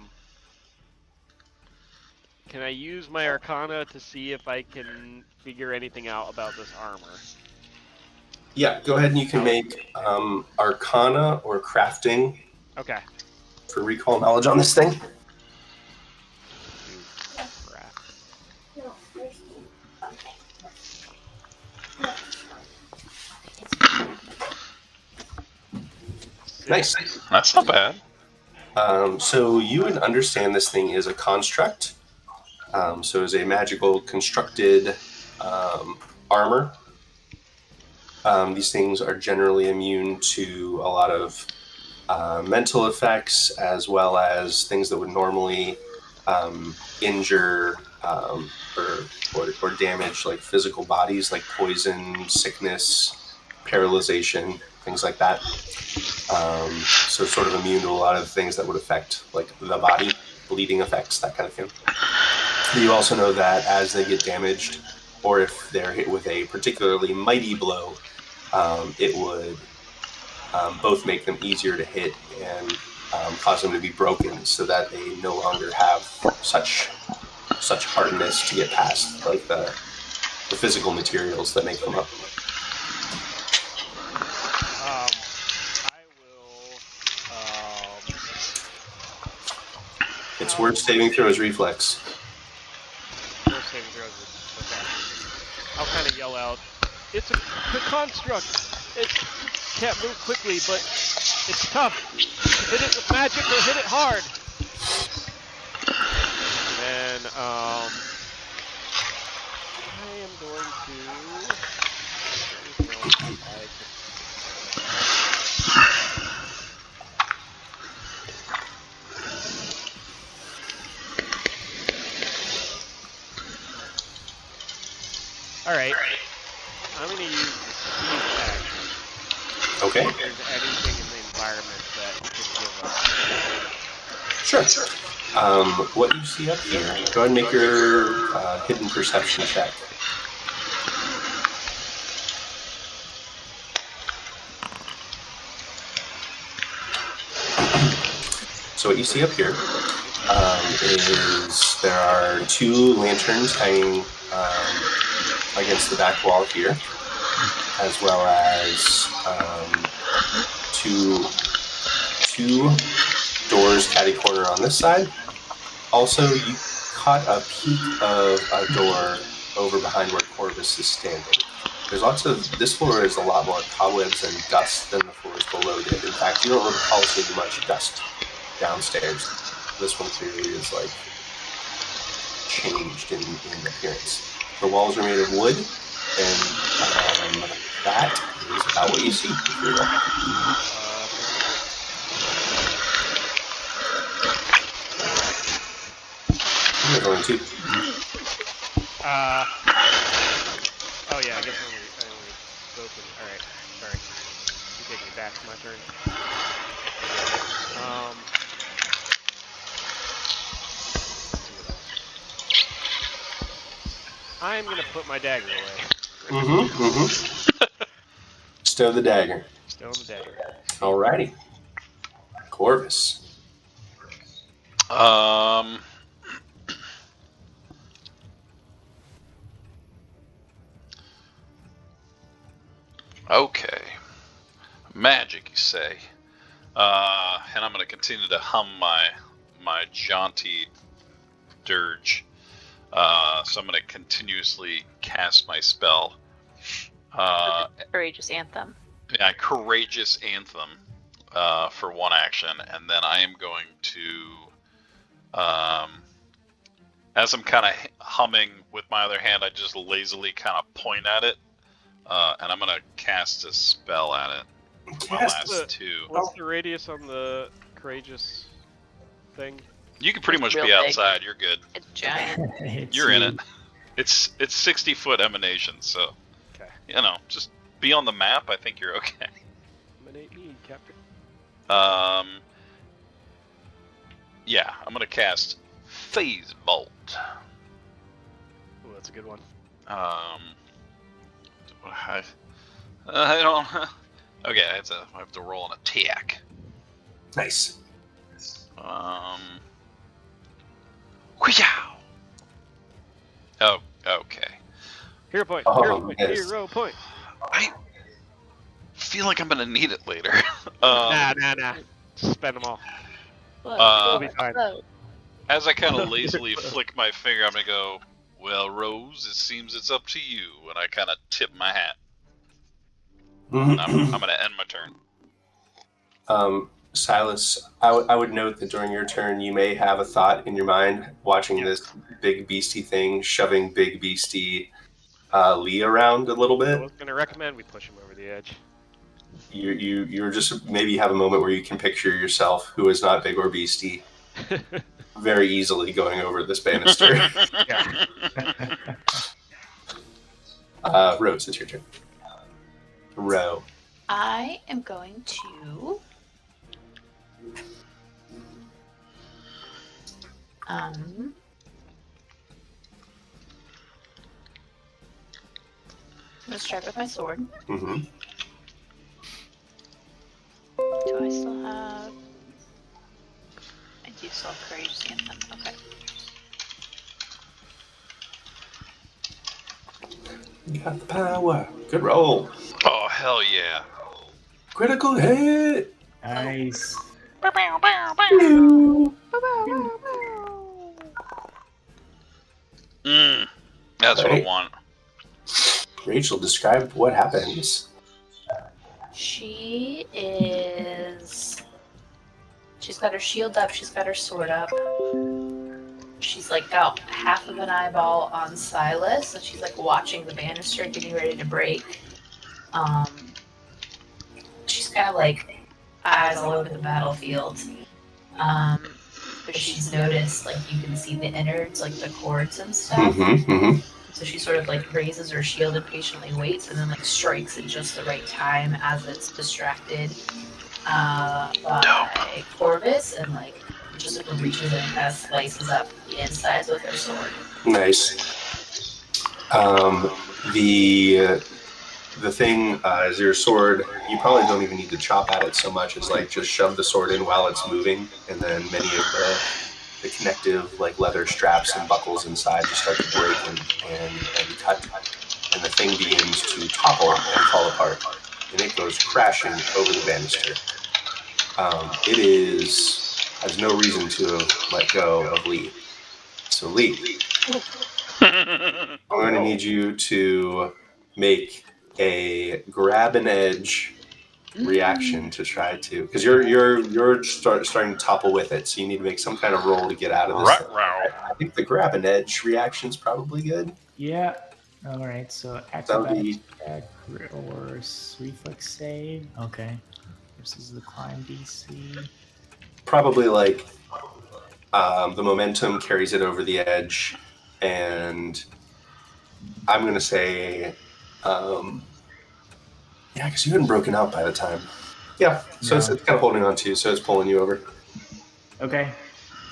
Speaker 3: I use my Arcana to see if I can figure anything out about this armor?
Speaker 1: Yeah, go ahead and you can make Arcana or Crafting
Speaker 3: Okay.
Speaker 1: for recall knowledge on this thing.
Speaker 3: Craft.
Speaker 6: No, there's
Speaker 1: Nice.
Speaker 2: That's not bad.
Speaker 1: So you would understand this thing is a construct. So it's a magical constructed armor. These things are generally immune to a lot of mental effects, as well as things that would normally injure or damage like physical bodies, like poison, sickness, paralyzation, things like that. So sort of immune to a lot of things that would affect like the body, bleeding effects, that kind of thing. You also know that as they get damaged, or if they're hit with a particularly mighty blow, it would both make them easier to hit and cause them to be broken, so that they no longer have such hardness to get past like the physical materials that make them up.
Speaker 3: I will.
Speaker 1: Its worth saving throw is reflex.
Speaker 3: Worth saving throws. Okay. I'll kind of yell out. It's a construct. It can't move quickly, but it's tough. Hit it with magic or hit it hard. And then I am going to. All right. I'm going to use the speed action.
Speaker 1: Okay.
Speaker 3: If there's anything in the environment that could give us.
Speaker 1: Sure. What you see up here, go ahead and make your hidden perception check. So what you see up here is there are two lanterns hanging against the back wall here, as well as two doors catty corner on this side. Also, you caught a peek of a door over behind where Corvus is standing. There's this floor is a lot more cobwebs and dust than the floors below did. In fact, you don't recall seeing much dust downstairs. This one clearly is like changed in appearance. The walls are made of wood, and that is about what you see. I'm going to.
Speaker 3: Oh yeah, I guess I only spoken. Alright, sorry. You take me back to my turn. I'm gonna put my dagger away.
Speaker 1: Stow the dagger.
Speaker 3: Stow the dagger.
Speaker 1: Alrighty. Corvus.
Speaker 2: Okay. Magic, you say. And I'm going to continue to hum my jaunty dirge. So I'm going to continuously cast my spell.
Speaker 5: Courageous Anthem.
Speaker 2: Yeah, Courageous Anthem for one action, and then I am going to As I'm kind of humming with my other hand, I just lazily kind of point at it, and I'm gonna cast a spell at it. My
Speaker 1: Cast
Speaker 2: last two.
Speaker 3: What's the radius on the courageous thing?
Speaker 2: You can pretty
Speaker 5: It's
Speaker 2: much
Speaker 5: real
Speaker 2: be
Speaker 5: big.
Speaker 2: outside. You're good.
Speaker 5: It's giant.
Speaker 4: It's
Speaker 2: You're in
Speaker 4: you.
Speaker 2: it. It's 60-foot emanation, so
Speaker 3: Okay.
Speaker 2: just be on the map. I think you're okay.
Speaker 3: Eliminate me, Captain.
Speaker 2: Yeah, I'm gonna cast Phase Bolt.
Speaker 3: Oh, that's a good one.
Speaker 2: I don't. Okay, I have to roll an attack.
Speaker 1: Nice.
Speaker 2: Wheeyow! Oh, okay.
Speaker 3: Hero point.
Speaker 1: Oh,
Speaker 3: Hero point.
Speaker 1: yes.
Speaker 3: Hero point.
Speaker 2: I feel like I'm gonna need it later.
Speaker 3: Nah. Just spend them all. We'll be fine.
Speaker 2: As I kind of lazily flick my finger, I'm gonna go, well, Rose, it seems it's up to you. And I kind of tip my hat. I'm gonna end my turn.
Speaker 1: Silas, I would note that during your turn, you may have a thought in your mind watching this big beastie thing shoving big beastie Lee around a little
Speaker 3: I
Speaker 1: bit.
Speaker 3: was going to recommend we push him over the edge.
Speaker 1: You're just maybe have a moment where you can picture yourself, who is not big or beastie, very easily going over this banister.
Speaker 3: Yeah.
Speaker 1: Rose, it's your turn. Ro.
Speaker 5: I am going to I'm gonna strike with my sword.
Speaker 1: Mm-hmm.
Speaker 5: Do I still have? I do still have courage scan them. Okay.
Speaker 1: You got the power. Good roll.
Speaker 2: Oh, hell yeah.
Speaker 1: Critical hit.
Speaker 4: Nice.
Speaker 2: That's what I
Speaker 1: Right.
Speaker 2: want.
Speaker 1: Rachel, describe what happens.
Speaker 5: She's got her shield up, she's got her sword up. She's like got half of an eyeball on Silas, and she's like watching the banister getting ready to break. She's kind of like eyes all over the battlefield. But she's noticed like you can see the innards, like the cords and stuff. So she sort of like raises her shield and patiently waits, and then like strikes at just the right time as it's distracted by Corvus, and like just like reaches in and kind of slices up the insides with her sword.
Speaker 1: Nice. The thing is your sword. You probably don't even need to chop at it so much as like just shove the sword in while it's moving, and then many of the connective like leather straps and buckles inside just start to break and cut, and the thing begins to topple and fall apart, and it goes crashing over the banister. It has no reason to have let go of Lee. So Lee, I'm going to need you to make a grab an edge reaction to try to, because you're starting to topple with it, so you need to make some kind of roll to get out of this. I think the grab an edge reaction is probably good.
Speaker 4: Yeah. All right. So acrobatics check or reflex save. Okay. Versus the climb DC.
Speaker 1: Probably like the momentum carries it over the edge, and I'm going to say, because you hadn't broken out by the time. Yeah, so
Speaker 4: No.
Speaker 1: it's kind of holding on to you, so it's pulling you over.
Speaker 4: Okay.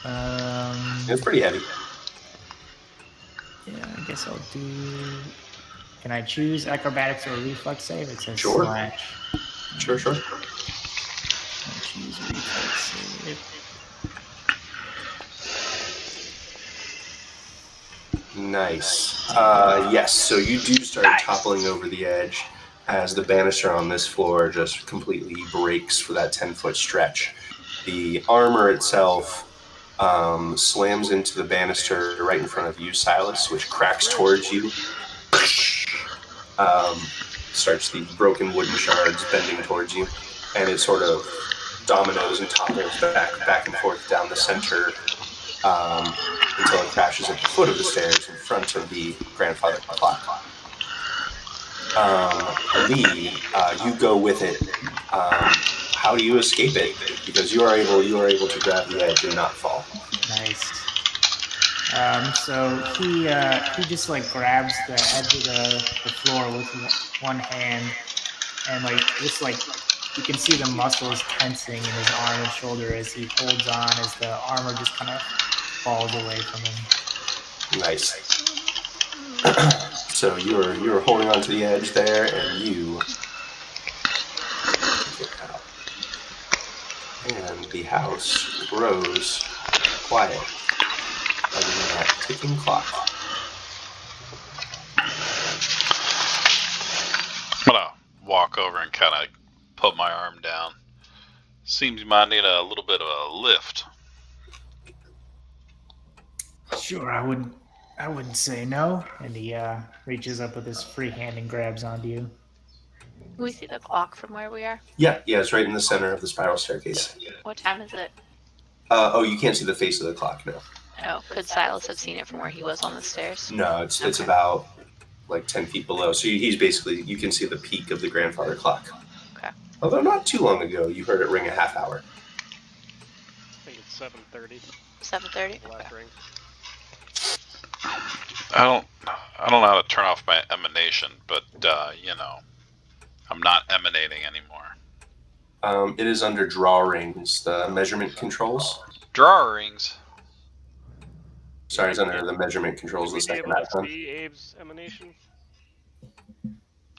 Speaker 1: It's pretty heavy.
Speaker 4: Yeah, I guess I'll do. Can I choose acrobatics or reflex save? It says
Speaker 1: Sure.
Speaker 4: slash.
Speaker 1: Sure.
Speaker 4: I'll choose reflex save.
Speaker 1: Nice. Yes, so you do start toppling over the edge as the banister on this floor just completely breaks for that 10-foot stretch. The armor itself slams into the banister right in front of you, Silas, which cracks towards you. Starts these broken wooden shards bending towards you, and it sort of dominoes and topples back and forth down the center until it crashes at the foot of the stairs in front of the grandfather clock. Lee, you go with it. How do you escape it? Because you are able to grab the edge and not fall.
Speaker 4: Nice. So he just like grabs the edge of the floor with one hand, and like just like you can see the muscles tensing in his arm and shoulder as he holds on as the armor just kind of falls away from him.
Speaker 1: Nice. So you're holding onto the edge there, and you get out. And the house grows quiet under that ticking clock.
Speaker 2: I'm gonna walk over and kind of put my arm down. Seems you might need a little bit of a lift.
Speaker 4: Sure, I wouldn't say no. And he reaches up with his free hand and grabs onto you.
Speaker 5: Do we see the clock from where we are?
Speaker 1: Yeah, it's right in the center of the spiral staircase.
Speaker 5: What time is it?
Speaker 1: You can't see the face of the clock, no.
Speaker 5: Oh, could Silas have seen it from where he was on the stairs?
Speaker 1: No, it's
Speaker 5: Okay.
Speaker 1: about like 10 feet below. So he's basically, you can see the peak of the grandfather clock.
Speaker 5: Okay.
Speaker 1: Although not too long ago, you heard it ring a half hour.
Speaker 3: I think it's 7:30.
Speaker 5: 7:30.
Speaker 3: The last ring.
Speaker 2: I don't know how to turn off my emanation, but I'm not emanating anymore.
Speaker 1: It is under drawings, the measurement controls.
Speaker 2: Drawings.
Speaker 1: Sorry, it's under the measurement controls,
Speaker 3: Would
Speaker 1: the
Speaker 3: we be
Speaker 1: second
Speaker 3: able to
Speaker 1: icon.
Speaker 3: see Abe's emanation?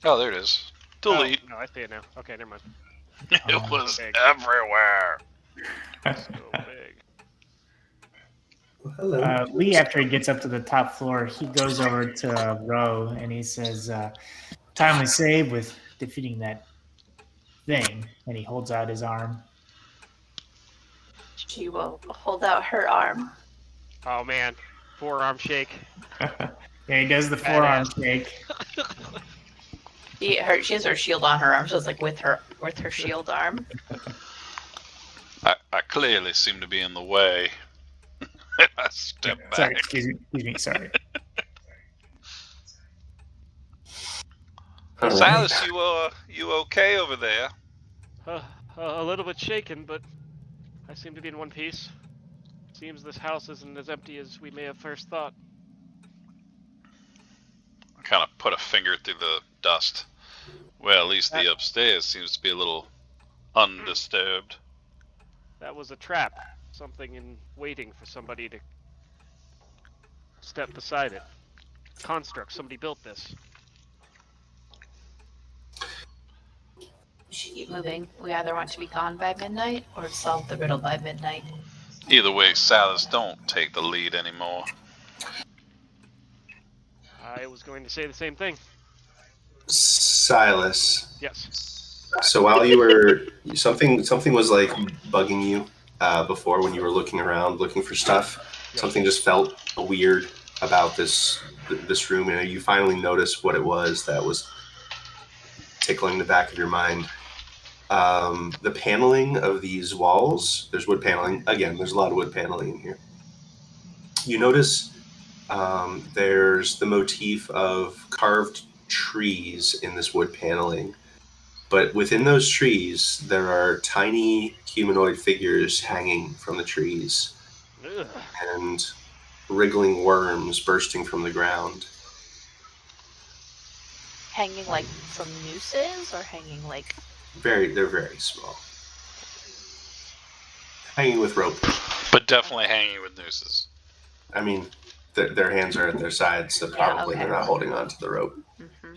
Speaker 2: Oh, there it is. Delete.
Speaker 3: Oh, no, I see it now. Okay, never mind.
Speaker 2: It was
Speaker 3: big.
Speaker 2: everywhere.
Speaker 3: So big.
Speaker 1: Well, hello.
Speaker 4: Lee, after he gets up to the top floor, he goes over to Ro and he says, timely save with defeating that thing. And he holds out his arm.
Speaker 5: She will hold out her arm.
Speaker 3: Oh man, forearm shake.
Speaker 4: Yeah, he does the forearm shake.
Speaker 5: She has her shield on her arm, so it's like with her shield arm.
Speaker 2: I clearly seem to be in the way. I step back.
Speaker 4: Sorry, excuse me, sorry.
Speaker 1: All right.
Speaker 2: Silas, you okay over there?
Speaker 3: A little bit shaken, but I seem to be in one piece. Seems this house isn't as empty as we may have first thought.
Speaker 2: I kind of put a finger through the dust. Well, at least the upstairs seems to be a little undisturbed.
Speaker 3: That was a trap. Something in waiting for somebody to step beside it. Construct. Somebody built this.
Speaker 5: We should keep moving. We either want to be gone by midnight or solve the riddle by midnight.
Speaker 2: Either way, Silas, don't take the lead anymore.
Speaker 3: I was going to say the same thing.
Speaker 1: Silas.
Speaker 3: Yes.
Speaker 1: So while you were something was like bugging you before when you were looking around looking for stuff.
Speaker 3: Yep.
Speaker 1: Something just felt weird about this room, and you finally noticed what it was that was tickling the back of your mind. The paneling of these walls, there's wood paneling. Again, there's a lot of wood paneling in here. You notice there's the motif of carved trees in this wood paneling. But within those trees, there are tiny humanoid figures hanging from the trees.
Speaker 3: Ugh.
Speaker 1: And wriggling worms bursting from the ground.
Speaker 5: Hanging like from nooses or hanging like...
Speaker 1: They're very small. Hanging with rope.
Speaker 2: But definitely hanging with nooses.
Speaker 1: I mean, their hands are at their sides, so probably
Speaker 5: okay.
Speaker 1: they're not holding on to the rope.
Speaker 5: Mm-hmm.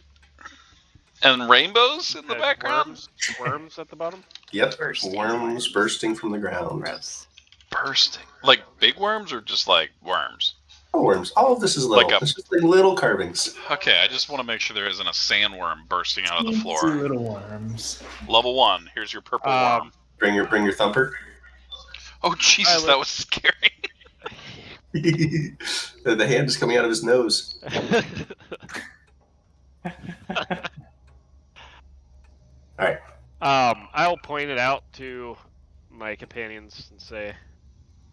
Speaker 2: And rainbows in the
Speaker 3: There's
Speaker 2: background?
Speaker 3: Worms at the bottom?
Speaker 1: Yep,
Speaker 5: Bursting
Speaker 1: worms bursting from the ground.
Speaker 5: Gross.
Speaker 2: Bursting. Like big worms or just like worms?
Speaker 1: Oh, worms. All of this is little. It's just like little carvings.
Speaker 2: Okay, I just want to make sure there isn't a sandworm bursting out of the
Speaker 4: Teensy
Speaker 2: floor.
Speaker 4: little worms.
Speaker 2: Level 1, here's your purple worm.
Speaker 1: Bring your thumper.
Speaker 2: Oh, Jesus, that was scary.
Speaker 1: The hand is coming out of his nose. All right.
Speaker 3: I'll point it out to my companions and say,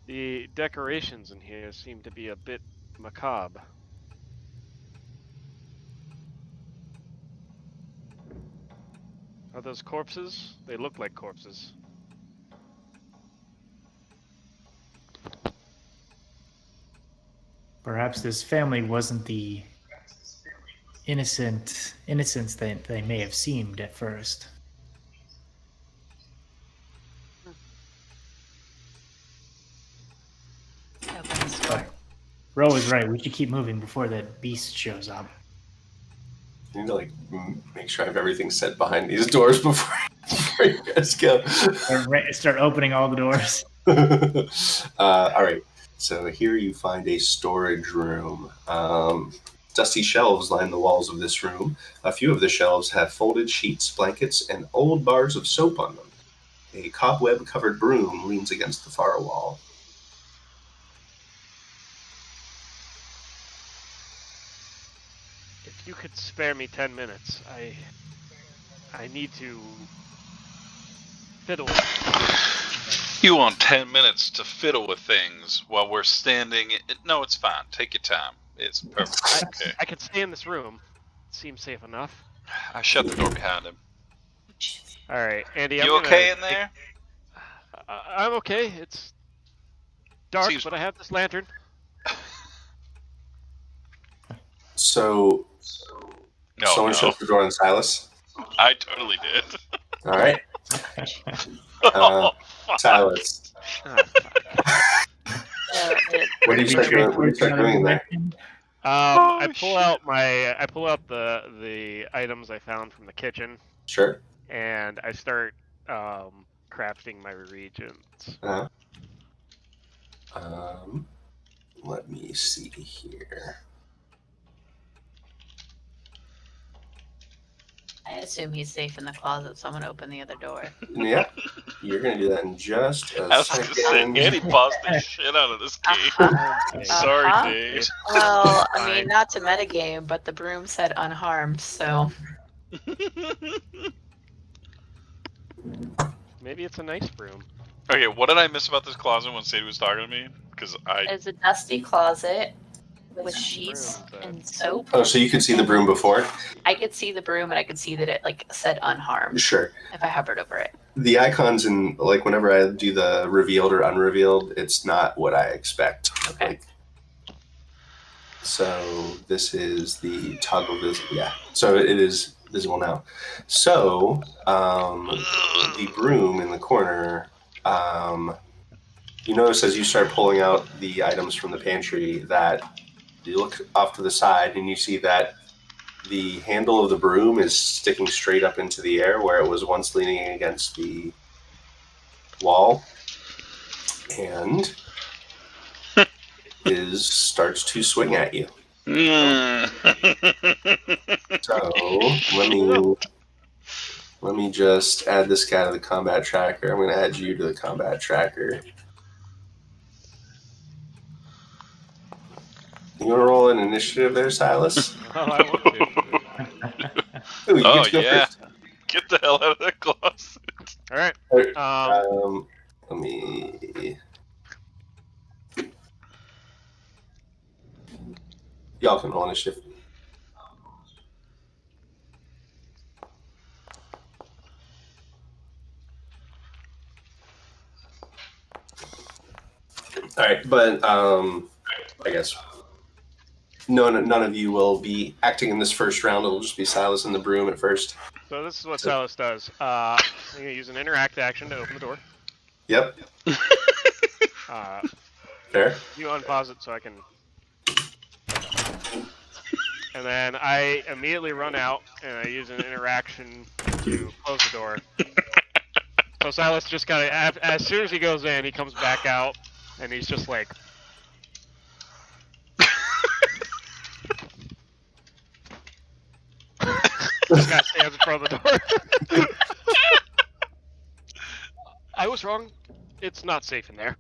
Speaker 3: The decorations in here seem to be a bit macabre. Are those corpses? They look like corpses.
Speaker 4: Perhaps this family wasn't the innocence that they may have seemed at first.
Speaker 5: Open this door.
Speaker 4: Ro is right. We should keep moving before that beast shows up.
Speaker 1: I need to like make sure I have everything set behind these doors before you guys go.
Speaker 4: Start opening all the doors.
Speaker 1: All right. So here you find a storage room. Dusty shelves line the walls of this room. A few of the shelves have folded sheets, blankets, and old bars of soap on them. A cobweb-covered broom leans against the far wall.
Speaker 3: If you could spare me 10 minutes, I need to fiddle.
Speaker 2: You want 10 minutes to fiddle with things while we're standing? No, it's fine. Take your time. It's perfect. Okay.
Speaker 3: I could stay in this room. It seems safe enough.
Speaker 2: I shut the door behind him.
Speaker 3: All right, Andy.
Speaker 2: You okay in there?
Speaker 3: I'm okay. It's dark,
Speaker 2: Seems-
Speaker 3: but I have this lantern.
Speaker 1: So,
Speaker 2: No,
Speaker 1: someone
Speaker 2: no.
Speaker 1: shuts the door on Silas.
Speaker 2: I totally did.
Speaker 1: All right.
Speaker 2: Oh, fuck.
Speaker 1: Silas,
Speaker 3: Ah, fuck.
Speaker 1: what do you start doing? What do you start doing in there?
Speaker 3: I pull out the items I found from the kitchen,
Speaker 1: Sure.
Speaker 3: and I start crafting my reagents.
Speaker 1: Uh-huh. Let me see here.
Speaker 5: I assume he's safe in the closet. Someone open the other door.
Speaker 1: Yeah, you're gonna do that in just a
Speaker 2: I was gonna say,
Speaker 1: second.
Speaker 2: Andy paused the shit out of this game.
Speaker 3: Okay.
Speaker 2: Sorry,
Speaker 5: Uh-huh.
Speaker 2: Dave.
Speaker 5: Well, I
Speaker 3: Fine.
Speaker 5: mean, not to metagame, but the broom said unharmed, so
Speaker 3: Maybe it's a nice broom.
Speaker 2: Okay, what did I miss about this closet when Sadie was talking to me? Because
Speaker 5: there's a dusty closet with
Speaker 3: Broom,
Speaker 5: sheets
Speaker 3: but-
Speaker 5: and soap.
Speaker 1: Oh, so you could see the broom before?
Speaker 5: I could see the broom, and I could see that it like said unharmed
Speaker 1: Sure.
Speaker 5: if I hovered over it.
Speaker 1: The icons in like whenever I do the revealed or unrevealed, it's not what I expect.
Speaker 5: Okay.
Speaker 1: Like, so this is the toggle visible. Yeah. So it is visible now. So the broom in the corner. You notice as you start pulling out the items from the pantry that you look off to the side and you see that the handle of the broom is sticking straight up into the air where it was once leaning against the wall, and starts to swing at you. So let me just add this guy to the combat tracker. I'm going to add you to the combat tracker. You want to roll an initiative there, Silas?
Speaker 3: Oh, I want to.
Speaker 1: Ooh, you
Speaker 2: Oh,
Speaker 1: get to go
Speaker 2: yeah.
Speaker 1: first.
Speaker 2: Get the hell out of that closet.
Speaker 3: All right.
Speaker 1: Let me. Y'all can roll initiative. All right, but I guess none of you will be acting in this first round. It'll just be Silas and the broom at first.
Speaker 3: So this is what Silas does. I'm gonna use an interact action to open the door.
Speaker 1: Yep, fair.
Speaker 3: You unpause it so I can. And then I immediately run out and I use an interaction to close the door. So Silas just kind of, as soon as he goes in, he comes back out and he's just like. This guy stands in front of the door. I was wrong. It's not safe in there.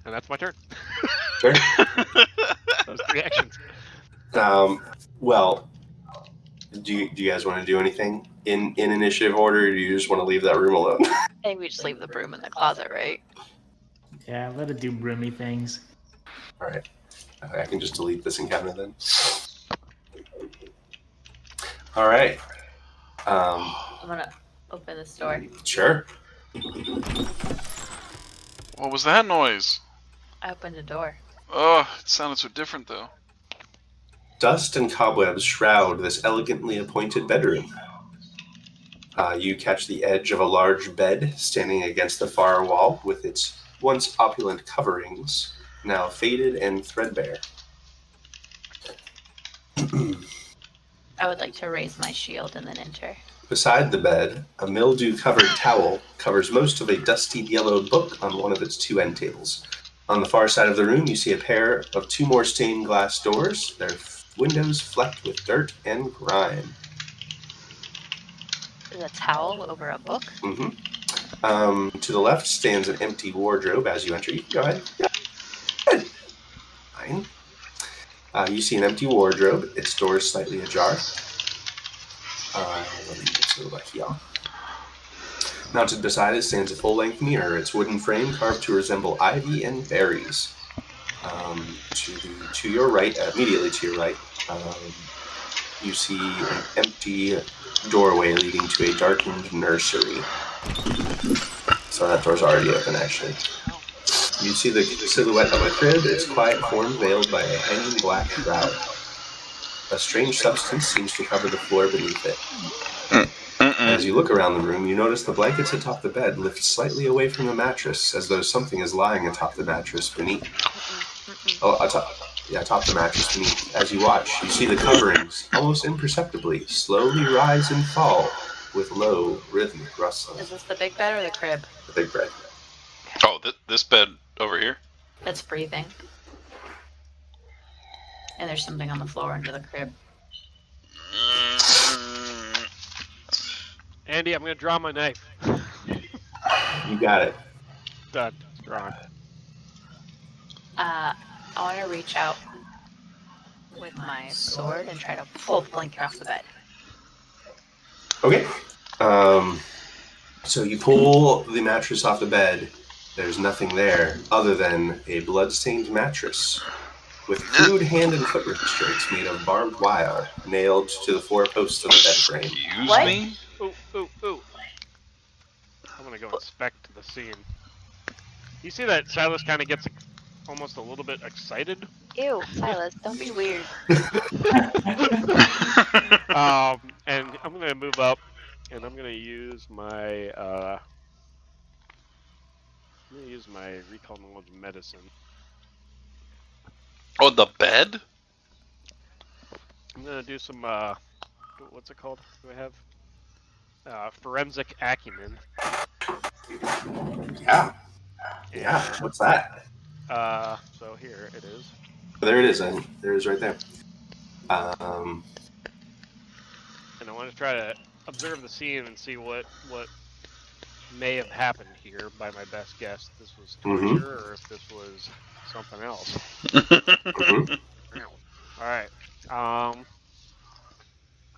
Speaker 3: And that's my turn.
Speaker 1: Sure.
Speaker 3: Those 3 actions.
Speaker 1: Well, Do you guys want to do anything in initiative order, or do you just want to leave that room alone?
Speaker 5: I think we just leave the broom in the closet, right?
Speaker 4: Yeah, let it do broomy things.
Speaker 1: All right. Okay, I can just delete this encounter then. All right.
Speaker 5: I'm gonna open this door.
Speaker 1: Sure.
Speaker 2: What was that noise?
Speaker 5: I opened a door.
Speaker 2: Oh, it sounded so different though.
Speaker 1: Dust and cobwebs shroud this elegantly appointed bedroom. You catch the edge of a large bed standing against the far wall with its once opulent coverings, now faded and threadbare.
Speaker 5: I would like to raise my shield and then enter.
Speaker 1: Beside the bed, a mildew-covered towel covers most of a dusty yellowed book on one of its two end tables. On the far side of the room, you see a pair of two more stained glass doors, their windows flecked with dirt and grime.
Speaker 5: There's a towel over a book.
Speaker 1: To the left stands an empty wardrobe as you enter. You can go ahead. Yeah. Fine. You see an empty wardrobe. Its door is slightly ajar. Let me get to the left here. Mounted beside it stands a full-length mirror, its wooden frame carved to resemble ivy and berries. To your right, immediately to your right, you see an empty doorway leading to a darkened nursery. So that door's already open, actually. You see the silhouette of a crib, its quiet form veiled by a hanging black shroud. A strange substance seems to cover the floor beneath it. As you look around the room, you notice the blankets atop the bed lift slightly away from the mattress, as though something is lying atop the mattress beneath. Atop the mattress beneath. As you watch, you see the coverings, almost imperceptibly, slowly rise and fall with low, rhythmic rustling.
Speaker 5: Is this the big bed or the crib?
Speaker 1: The big bed.
Speaker 2: Oh, this bed over here?
Speaker 5: That's breathing. And there's something on the floor under the crib.
Speaker 3: Andy, I'm gonna draw my knife.
Speaker 1: You got it.
Speaker 3: Done. It's drawn.
Speaker 5: I want to reach out with my sword and try to pull the blanket off the bed.
Speaker 1: Okay. So you pull the mattress off the bed. There's nothing there other than a blood-stained mattress with crude hand and foot restraints made of barbed wire nailed to the four posts of the bed frame.
Speaker 2: Excuse
Speaker 5: What?
Speaker 2: me?
Speaker 3: Ooh. I'm gonna go inspect the scene. You see that Silas kind of gets almost a little bit excited?
Speaker 5: Ew, Silas, don't be weird.
Speaker 3: And I'm gonna move up, and I'm gonna use my recall knowledge medicine.
Speaker 2: Oh, the bed?
Speaker 3: I'm gonna do some what's it called? Do I have forensic acumen?
Speaker 1: Yeah. What's that?
Speaker 3: So here it is.
Speaker 1: There it is. There it is right there.
Speaker 3: And I want to try to observe the scene and see what may have happened here. By my best guess, this was torture, or if this was something else. All right.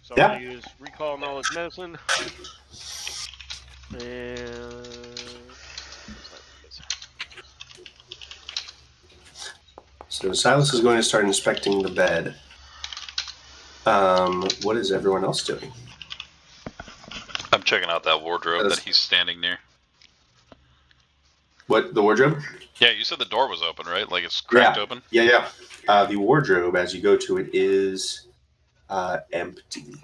Speaker 3: So I'm gonna use recall knowledge medicine, and
Speaker 1: So Silas is going to start inspecting the bed. What is everyone else doing?
Speaker 2: I'm checking out that wardrobe that he's standing near.
Speaker 1: What, the wardrobe?
Speaker 2: Yeah, you said the door was open, right? Like it's cracked open?
Speaker 1: Yeah. The wardrobe, as you go to it, is empty.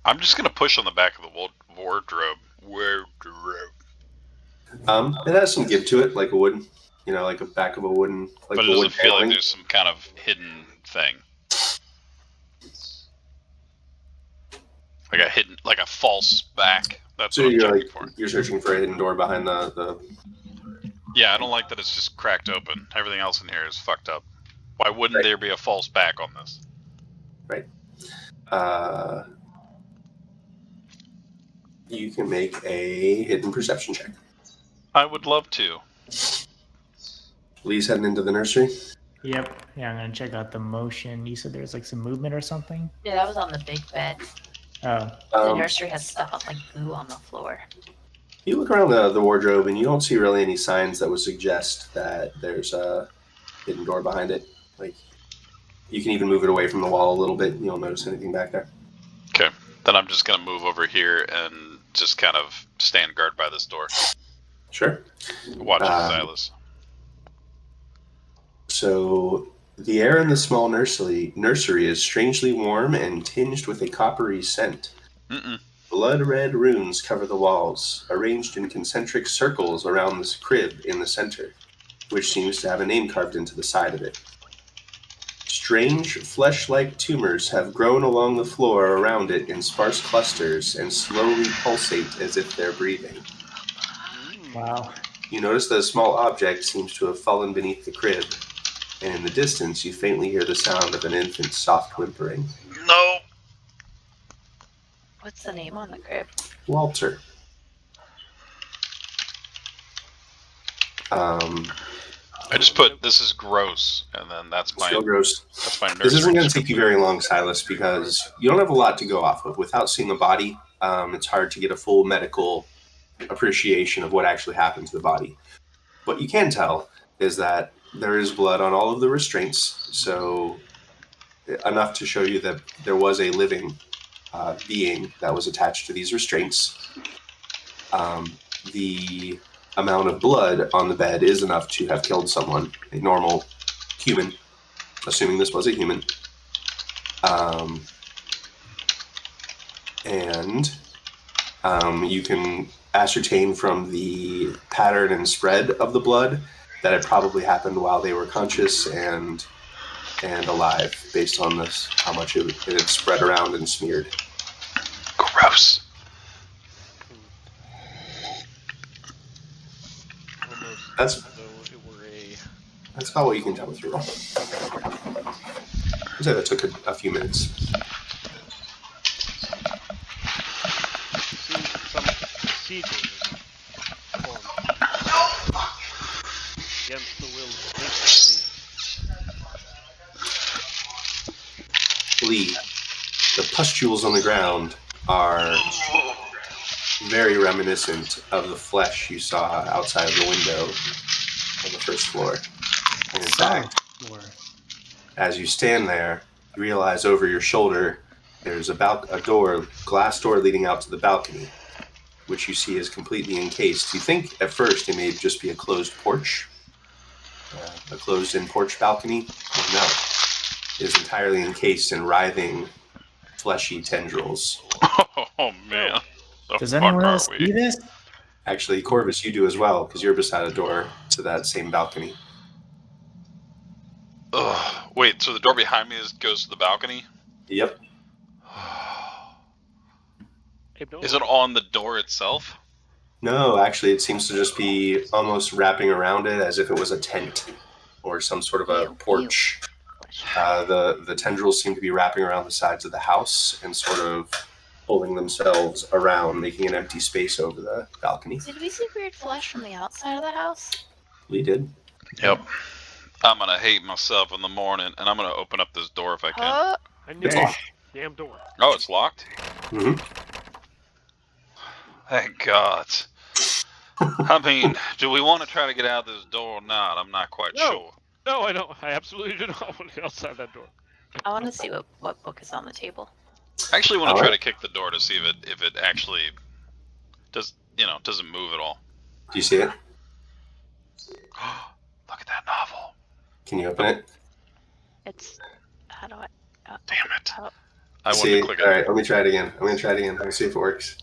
Speaker 2: I'm just going to push on the back of the wardrobe.
Speaker 1: It has some give to it, like a wooden, like a back of a wooden. Like
Speaker 2: but it doesn't feel like there's some kind of hidden thing. Like a false back. That's what I'm checking for.
Speaker 1: You're searching for a hidden door behind the.
Speaker 2: Yeah, I don't like that it's just cracked open. Everything else in here is fucked up. Why wouldn't there be a false back on this?
Speaker 1: Right. You can make a hidden perception check.
Speaker 2: I would love to.
Speaker 1: Lee's heading into the nursery.
Speaker 4: Yep. Yeah, I'm gonna check out the motion. You said there's like some movement or something?
Speaker 5: Yeah, that was on the big bed.
Speaker 4: Oh.
Speaker 5: The nursery has stuff on like goo on the floor.
Speaker 1: You look around the wardrobe and you don't see really any signs that would suggest that there's a hidden door behind it. Like, you can even move it away from the wall a little bit and you don't notice anything back there.
Speaker 2: Okay. Then I'm just going to move over here and just kind of stand guard by this door.
Speaker 1: Sure.
Speaker 2: Watching Silas.
Speaker 1: So the air in the small nursery is strangely warm and tinged with a coppery scent.
Speaker 2: Mm-mm.
Speaker 1: Blood-red runes cover the walls, arranged in concentric circles around this crib in the center, which seems to have a name carved into the side of it. Strange, flesh-like tumors have grown along the floor around it in sparse clusters and slowly pulsate as if they're breathing.
Speaker 4: Wow.
Speaker 1: You notice that a small object seems to have fallen beneath the crib, and in the distance you faintly hear the sound of an infant's soft whimpering.
Speaker 2: No!
Speaker 5: What's the name on the crib?
Speaker 1: Walter.
Speaker 2: I just put, this is gross, and then that's my...
Speaker 1: Still gross.
Speaker 2: That's my nursery.
Speaker 1: This isn't going to take you very long, Silas, because you don't have a lot to go off of. Without seeing the body, it's hard to get a full medical appreciation of what actually happened to the body. What you can tell is that there is blood on all of the restraints, so enough to show you that there was a living being that was attached to these restraints. The amount of blood on the bed is enough to have killed someone, a normal human, assuming this was a human. You can ascertain from the pattern and spread of the blood that it probably happened while they were conscious and alive, based on this, how much it had spread around and smeared.
Speaker 2: Gross.
Speaker 1: That's
Speaker 3: Though it were a
Speaker 1: That's about what you can tell with your roll. I'd say that took a few minutes.
Speaker 3: seems some procedure was formed against the will of the
Speaker 1: Lee, the pustules on the ground are very reminiscent of the flesh you saw outside of the window on the first floor. And in fact, as you stand there, you realize over your shoulder there's a glass door leading out to the balcony, which you see is completely encased. You think at first it may just be a closed porch, a closed-in porch balcony. No, it is entirely encased in writhing, fleshy tendrils.
Speaker 2: Oh, man.
Speaker 4: Does anyone else see this?
Speaker 1: Actually, Corvus, you do as well, because you're beside a door to that same balcony.
Speaker 2: Ugh. Wait, so the door behind me goes to the balcony?
Speaker 1: Yep.
Speaker 2: Is it on the door itself?
Speaker 1: No, actually, it seems to just be almost wrapping around it as if it was a tent or some sort of a porch. The tendrils seem to be wrapping around the sides of the house and sort of pulling themselves around, making an empty space over the balcony.
Speaker 5: Did we see weird flesh from the outside of the house?
Speaker 1: We did.
Speaker 2: Yep. I'm gonna hate myself in the morning, and I'm gonna open up this door if I can.
Speaker 3: I knew
Speaker 1: It's
Speaker 3: it.
Speaker 1: locked.
Speaker 3: Damn door.
Speaker 2: Oh, it's locked?
Speaker 1: Mm-hmm.
Speaker 2: Thank God. I mean, do we want to try to get out this door or not? I'm not quite sure.
Speaker 3: No, I don't. I absolutely do not want to get outside that door.
Speaker 5: I want to see what book is on the table.
Speaker 2: I actually want to
Speaker 1: All
Speaker 2: try
Speaker 1: right.
Speaker 2: to kick the door to see if it actually doesn't move at all.
Speaker 1: Do you see it?
Speaker 2: Look at that novel.
Speaker 1: Can you open it?
Speaker 5: It's how do I?
Speaker 2: Damn it.
Speaker 5: Oh,
Speaker 2: I want
Speaker 1: See,
Speaker 2: to click
Speaker 1: all
Speaker 2: it.
Speaker 1: right, let me try it again. I'm going to try it again. I'm going to see if it works.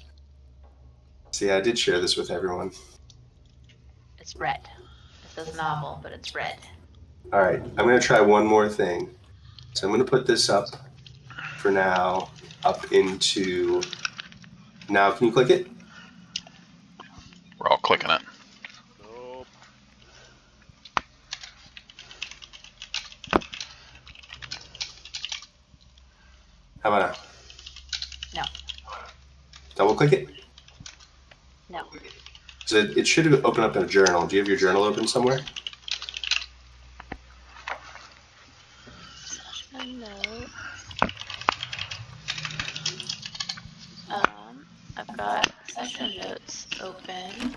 Speaker 1: See, I did share this with everyone.
Speaker 5: it's red. It says novel, but it's red.
Speaker 1: All right, I'm going to try one more thing. So I'm going to put this up for now, up into... Now, can you click it?
Speaker 2: We're all clicking it.
Speaker 3: Nope.
Speaker 1: How about now?
Speaker 5: No.
Speaker 1: Double click it?
Speaker 5: No.
Speaker 1: So it should open up in a journal. Do you have your journal open somewhere?
Speaker 5: I've got session notes open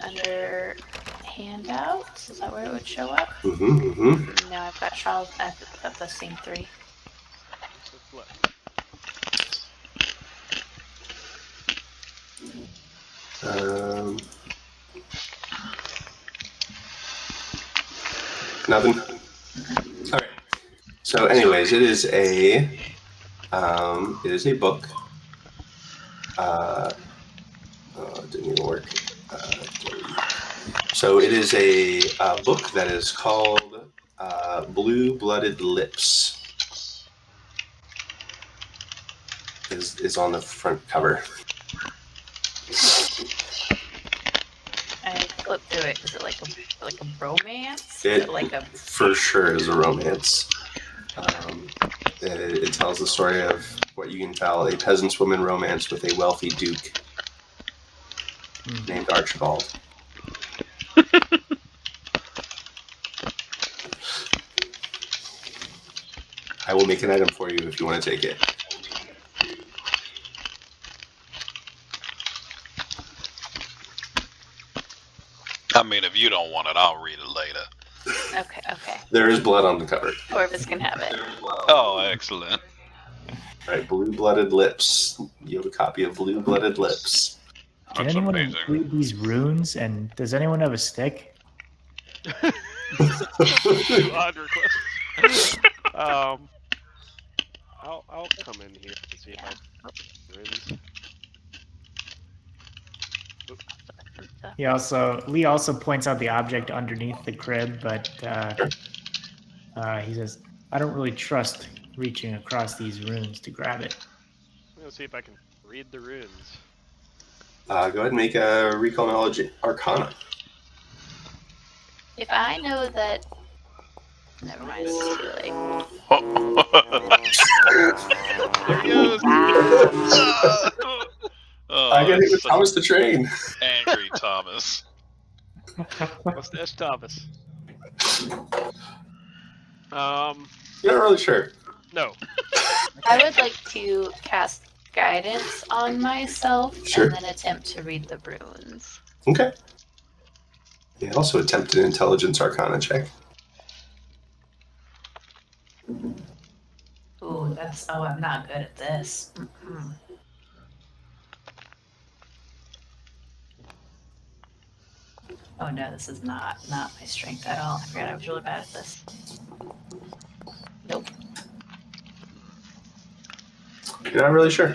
Speaker 5: under handouts. Is that where it would show up? No, I've got Charles. I've got the same 3.
Speaker 3: So left.
Speaker 1: Nothing. All right. So, anyways, it is a book. It didn't even work. So it is a book that is called Blue-Blooded Lips. Is on the front cover.
Speaker 5: I flipped through it. Is it like a romance?
Speaker 1: It
Speaker 5: Like a
Speaker 1: for sure is a romance. It tells the story of what you can tell a peasant's woman romance with a wealthy duke named Archibald. I will make an item for you if you want to take it.
Speaker 2: I mean, if you don't want it, I'll read it later.
Speaker 5: Okay.
Speaker 1: There is blood on the cover.
Speaker 5: Corvus can have it.
Speaker 2: Oh, excellent.
Speaker 1: All right, Blue-Blooded Lips. You have a copy of Blue-Blooded Lips.
Speaker 4: Can
Speaker 2: That's
Speaker 4: anyone
Speaker 2: amazing.
Speaker 4: read these runes? And does anyone have a stick?
Speaker 3: Odd request. I'll come in here to see how runes.
Speaker 4: Lee also points out the object underneath the crib, but he says, "I don't really trust reaching across these runes to grab it."
Speaker 3: I'm gonna see if I can read the runes.
Speaker 1: Go ahead and make a recall knowledge arcana.
Speaker 5: If I know that. Never mind. It's too late.
Speaker 3: There he goes.
Speaker 1: I gotta get Thomas the Train.
Speaker 2: Angry Thomas.
Speaker 3: Mustache Thomas.
Speaker 1: You're not really sure.
Speaker 3: No.
Speaker 5: I would like to cast guidance on myself
Speaker 1: Sure.
Speaker 5: and then attempt to read the runes.
Speaker 1: Okay. Yeah, also attempt an intelligence arcana check.
Speaker 5: Ooh, I'm not good at this. Oh no, this is not my strength at all. I forgot I was really bad at this. Nope.
Speaker 1: You're not really sure.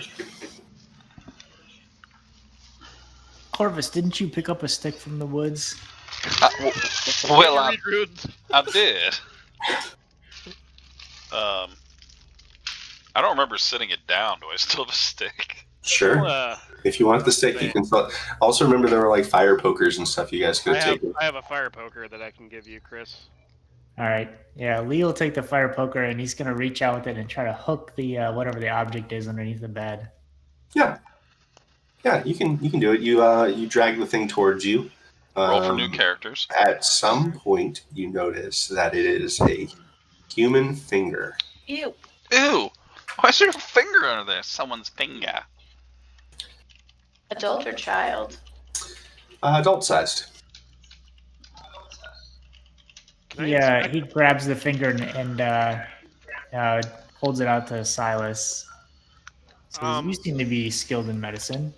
Speaker 4: Corvus, didn't you pick up a stick from the woods?
Speaker 2: Well, I
Speaker 3: Read runes.
Speaker 2: did. I don't remember sitting it down. Do I still have a stick?
Speaker 1: Sure. If you want the stick, you can. Also, remember there were like fire pokers and stuff you guys could have taken.
Speaker 3: I have a fire poker that I can give you, Chris.
Speaker 4: All right. Yeah, Lee will take the fire poker and he's gonna reach out with it and try to hook the whatever the object is underneath the bed.
Speaker 1: Yeah, you can do it. You drag the thing towards you.
Speaker 2: Roll for new characters.
Speaker 1: At some point, you notice that it is a human finger.
Speaker 5: Ew.
Speaker 2: Ew! Why is there a finger under there? Someone's finger.
Speaker 5: Adult or child?
Speaker 1: Adult-sized.
Speaker 4: Yeah, he grabs the finger and holds it out to Silas. So you seem to be skilled in medicine.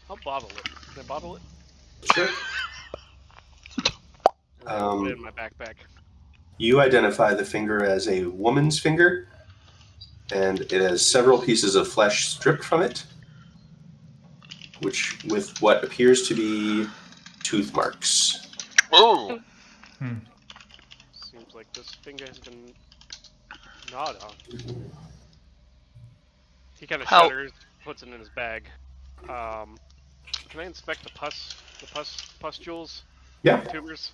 Speaker 3: I'll bottle it. Can I bottle it?
Speaker 1: Sure.
Speaker 3: Put it in my backpack.
Speaker 1: You identify the finger as a woman's finger, and it has several pieces of flesh stripped from it, which with what appears to be tooth marks.
Speaker 2: Oh!
Speaker 3: Seems like this finger has been gnawed on. He kind of shudders, puts it in his bag. Can I inspect the pustules?
Speaker 1: Yeah.
Speaker 3: Tumors?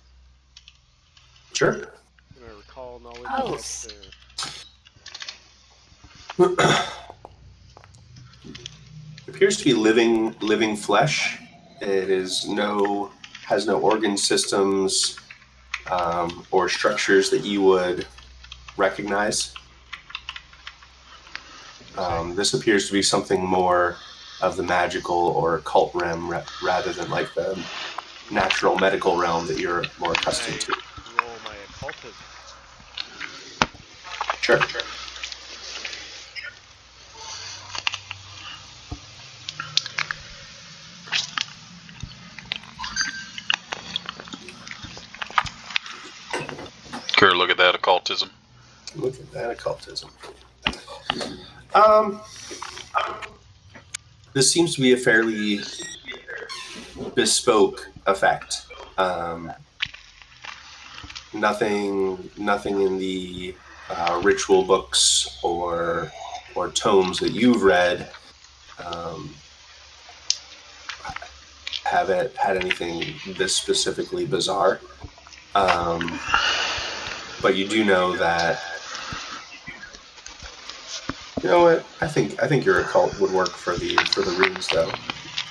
Speaker 1: Sure.
Speaker 3: I'm gonna recall knowledge.
Speaker 5: Oh.
Speaker 1: Appears to be living flesh. It has no organ systems or structures that you would recognize. This appears to be something more the magical or occult realm rather than like the natural medical realm that you're more accustomed to.
Speaker 3: Roll my occultism.
Speaker 1: Sure.
Speaker 2: Sure, look at that occultism.
Speaker 1: Look at that occultism. This seems to be a fairly bespoke effect. Nothing in the ritual books or tomes that you've read haven't had anything this specifically bizarre. But you do know that. You know what? I think your occult would work for the runes, though.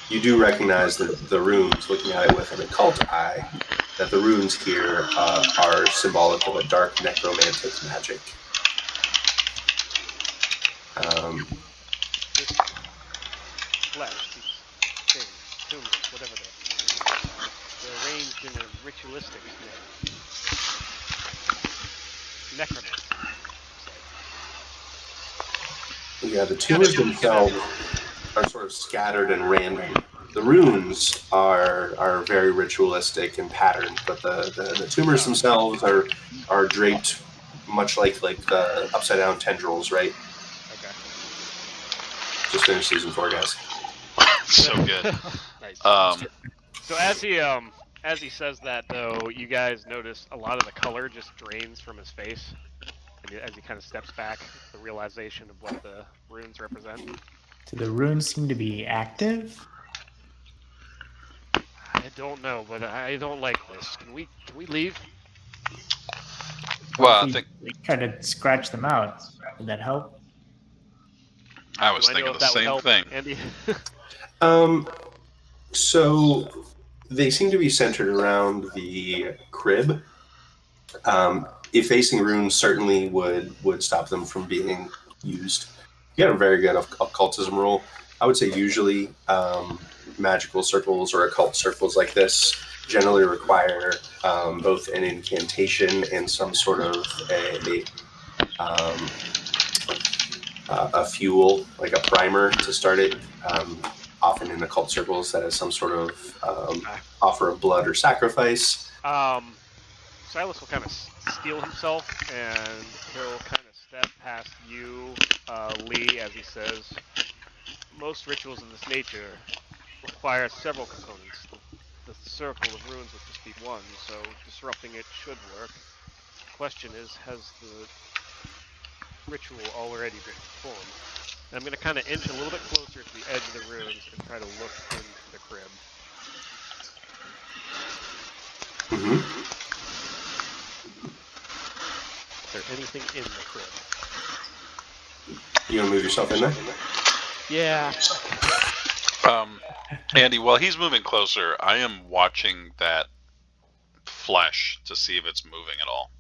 Speaker 1: You do recognize the runes, looking at it with an occult eye, that the runes here are symbolic of a dark necromantic magic.
Speaker 3: This flesh, these things, tumors, whatever they're arranged in a ritualistic manner. Necromancy.
Speaker 1: Yeah, the tumors themselves are sort of scattered and random. The runes are very ritualistic and patterned, but the tumors themselves are draped much like the upside down tendrils, right?
Speaker 3: Okay.
Speaker 1: Just finished season 4, guys.
Speaker 2: So good.
Speaker 3: Nice. So as he says that, though, you guys notice a lot of the color just drains from his face, and as he kind of steps back, the realization of what the runes represent.
Speaker 4: Do the runes seem to be active?
Speaker 3: I don't know, but I don't like this. Can we leave?
Speaker 2: Well,
Speaker 4: If
Speaker 2: I think
Speaker 4: we try to scratch them out, would that help?
Speaker 2: I was
Speaker 3: Do I know
Speaker 2: thinking
Speaker 3: if
Speaker 2: the
Speaker 3: that would
Speaker 2: same
Speaker 3: help,
Speaker 2: thing.
Speaker 3: Andy?
Speaker 1: So they seem to be centered around the crib. Effacing runes certainly would stop them from being used. You got a very good occultism roll. I would say usually magical circles or occult circles like this generally require both an incantation and some sort of a fuel, like a primer to start it. Often in occult circles, that is some sort of offer of blood or sacrifice.
Speaker 3: Silas will kind of steel himself, and he'll kind of step past you, Lee, as he says, most rituals of this nature require several components. The circle of runes would just be one, so disrupting it should work. The question is, has the ritual already been performed? And I'm going to kind of inch a little bit closer to the edge of the runes and try to look into the crib.
Speaker 1: Mm-hmm.
Speaker 3: Is there anything in the crib?
Speaker 1: You want to move yourself in there?
Speaker 3: Yeah.
Speaker 2: Andy, while he's moving closer, I am watching that flesh to see if it's moving at all.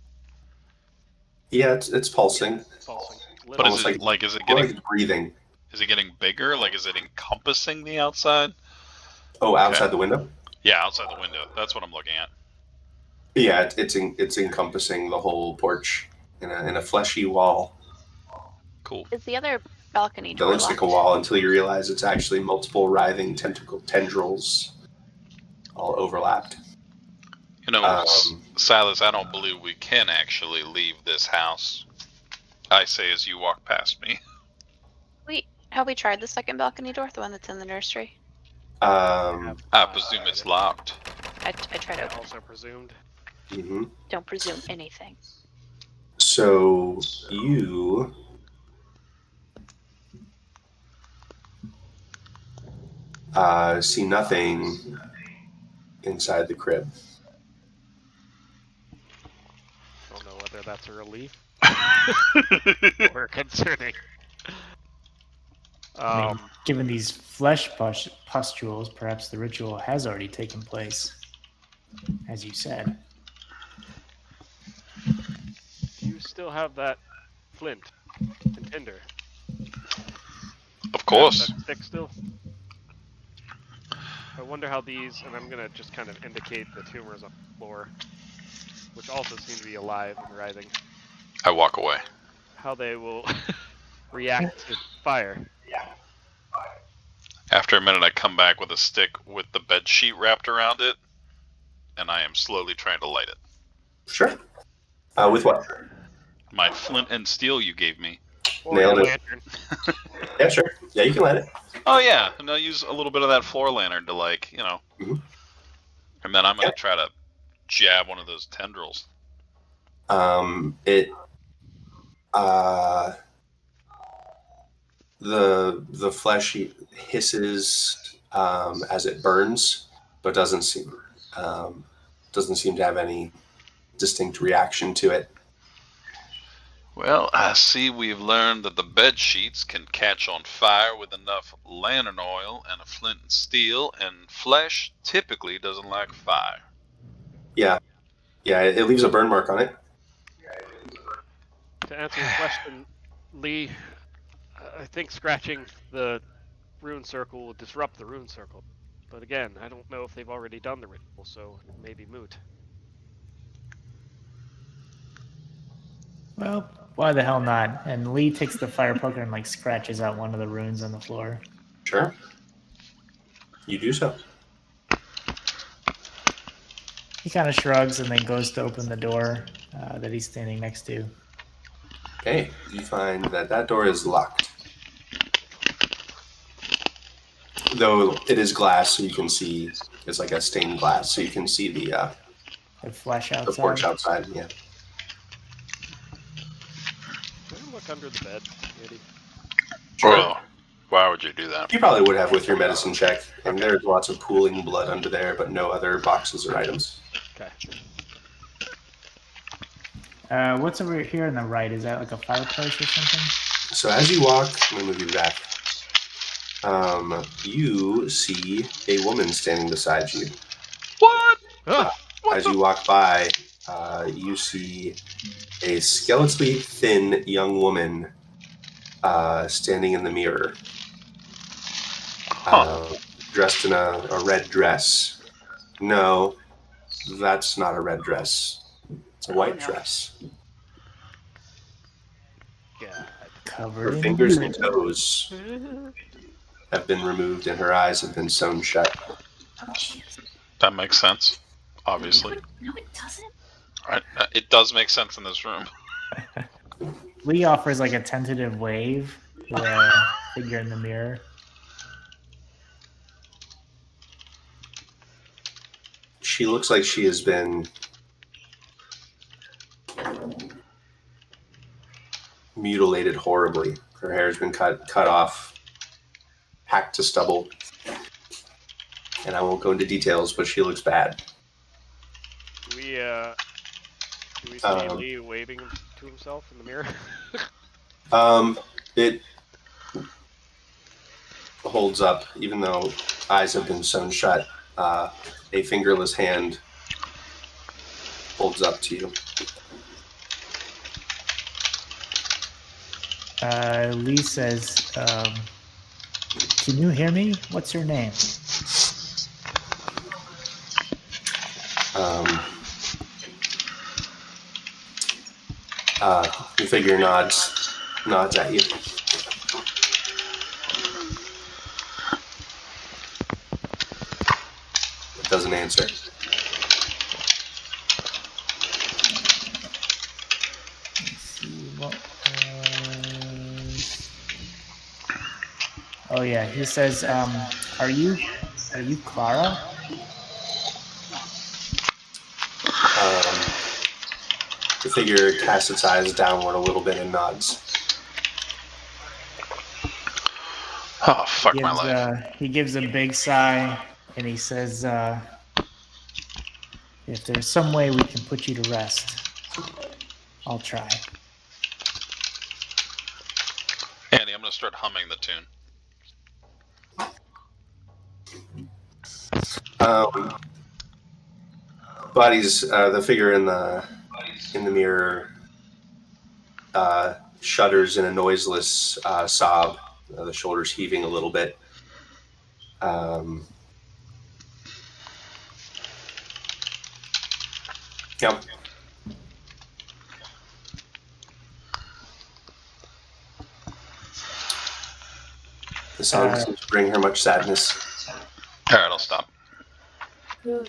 Speaker 1: Yeah, it's pulsing.
Speaker 3: Pulsing.
Speaker 2: But is it is it getting
Speaker 1: breathing?
Speaker 2: Is it getting bigger? Like, is it encompassing the outside?
Speaker 1: Oh, outside the window?
Speaker 2: Yeah, outside the window. That's what I'm looking at.
Speaker 1: Yeah, it's encompassing the whole porch in a fleshy wall.
Speaker 2: Cool.
Speaker 5: Is the other balcony
Speaker 1: It
Speaker 5: door
Speaker 1: looks like a
Speaker 5: locked?
Speaker 1: wall until you realize it's actually multiple writhing tendrils all overlapped.
Speaker 2: You know, Silas, I don't believe we can actually leave this house. I say as you walk past me.
Speaker 5: Have we tried the second balcony door, the one that's in the nursery?
Speaker 2: I presume it's locked.
Speaker 5: I tried to open it.
Speaker 3: Also presumed.
Speaker 1: Mm-hmm.
Speaker 5: Don't presume anything.
Speaker 1: So you see nothing inside the crib.
Speaker 3: I don't know whether that's a relief or concerning.
Speaker 4: I mean, given these flesh pustules, perhaps the ritual has already taken place, as you said.
Speaker 3: Do you still have that flint and tinder?
Speaker 2: Of course.
Speaker 3: That stick still? I wonder how these, and I'm gonna just kind of indicate the tumors on the floor, which also seem to be alive and writhing,
Speaker 2: I walk away.
Speaker 3: how they will react to fire.
Speaker 2: After a minute, I come back with a stick with the bed sheet wrapped around it, and I am slowly trying to light it.
Speaker 1: Sure. With what?
Speaker 2: My flint and steel you gave me.
Speaker 3: Or
Speaker 1: Nailed
Speaker 3: your
Speaker 1: it.
Speaker 3: lantern.
Speaker 1: Yeah, sure. Yeah, you can light it.
Speaker 2: Oh yeah, and I'll use a little bit of that floor lantern to
Speaker 1: Mhm.
Speaker 2: and then I'm gonna
Speaker 1: Yeah.
Speaker 2: try to jab one of those tendrils.
Speaker 1: It the flesh hisses as it burns, but doesn't seem to have any distinct reaction to it.
Speaker 2: Well, I see we've learned that the bed sheets can catch on fire with enough lantern oil and a flint and steel, and flesh typically doesn't like fire.
Speaker 1: Yeah, it leaves a burn mark on it.
Speaker 3: To answer your question, Lee, I think scratching the rune circle will disrupt the rune circle. But again, I don't know if they've already done the ritual, so it may be moot.
Speaker 4: Well, why the hell not? And Lee takes the fire poker and scratches out one of the runes on the floor.
Speaker 1: Sure, you do so.
Speaker 4: He kind of shrugs and then goes to open the door that he's standing next to.
Speaker 1: Okay, you find that door is locked. Though it is glass, so you can see it's like a stained glass, so you can see the
Speaker 4: flesh outside.
Speaker 1: The porch outside. Yeah.
Speaker 3: Can I look under the bed, Andy?
Speaker 1: Sure.
Speaker 2: Oh, why would you do that?
Speaker 1: You probably would have with your medicine check, and there's lots of pooling blood under there, but no other boxes or items.
Speaker 3: Okay.
Speaker 4: What's over here on the right? Is that like a fireplace or something?
Speaker 1: So as you walk, let me move you back. You see a woman standing beside you.
Speaker 2: What?
Speaker 1: As you walk by, you see a skeletally thin young woman standing in the mirror, dressed in a red dress. No, that's not a red dress. It's a white dress.
Speaker 3: God.
Speaker 4: Covered
Speaker 1: Her
Speaker 4: in
Speaker 1: fingers
Speaker 4: goo.
Speaker 1: and toes have been removed, and her eyes have been sewn shut.
Speaker 5: Oh, jeez.
Speaker 2: That makes sense, obviously.
Speaker 5: No, it doesn't.
Speaker 2: Right? It does make sense in this room.
Speaker 4: Lee offers a tentative wave to the figure in the mirror.
Speaker 1: She looks like she has been mutilated horribly. Her hair has been cut off, hacked to stubble. And I won't go into details, but she looks bad.
Speaker 3: Do we see Lee waving to himself in the mirror?
Speaker 1: It holds up, even though eyes have been sewn shut. A fingerless hand holds up to you.
Speaker 4: Lee says, "Can you hear me? What's your name?"
Speaker 1: The figure nods at you. It doesn't answer.
Speaker 4: Let's see what was... Oh yeah, he says, "Are you Clara?"
Speaker 1: The figure casts its eyes downward a little bit and nods.
Speaker 2: Oh, fuck my life.
Speaker 4: He gives a big sigh and he says, "If there's some way we can put you to rest, I'll try."
Speaker 2: Andy, I'm going to start humming the tune.
Speaker 1: The figure in the mirror shudders in a noiseless sob, the shoulders heaving a little bit. Yep. The song doesn't bring her much sadness.
Speaker 2: All right, I'll stop.
Speaker 5: Who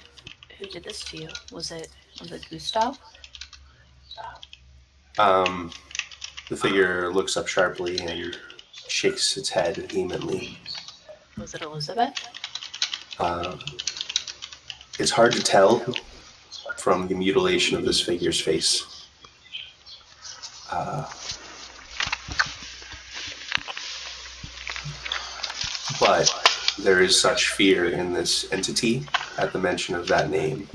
Speaker 5: did this to you? Was it Gustav?
Speaker 1: The figure looks up sharply and shakes its head vehemently.
Speaker 5: Was it Elizabeth?
Speaker 1: It's hard to tell from the mutilation of this figure's face. But there is such fear in this entity at the mention of that name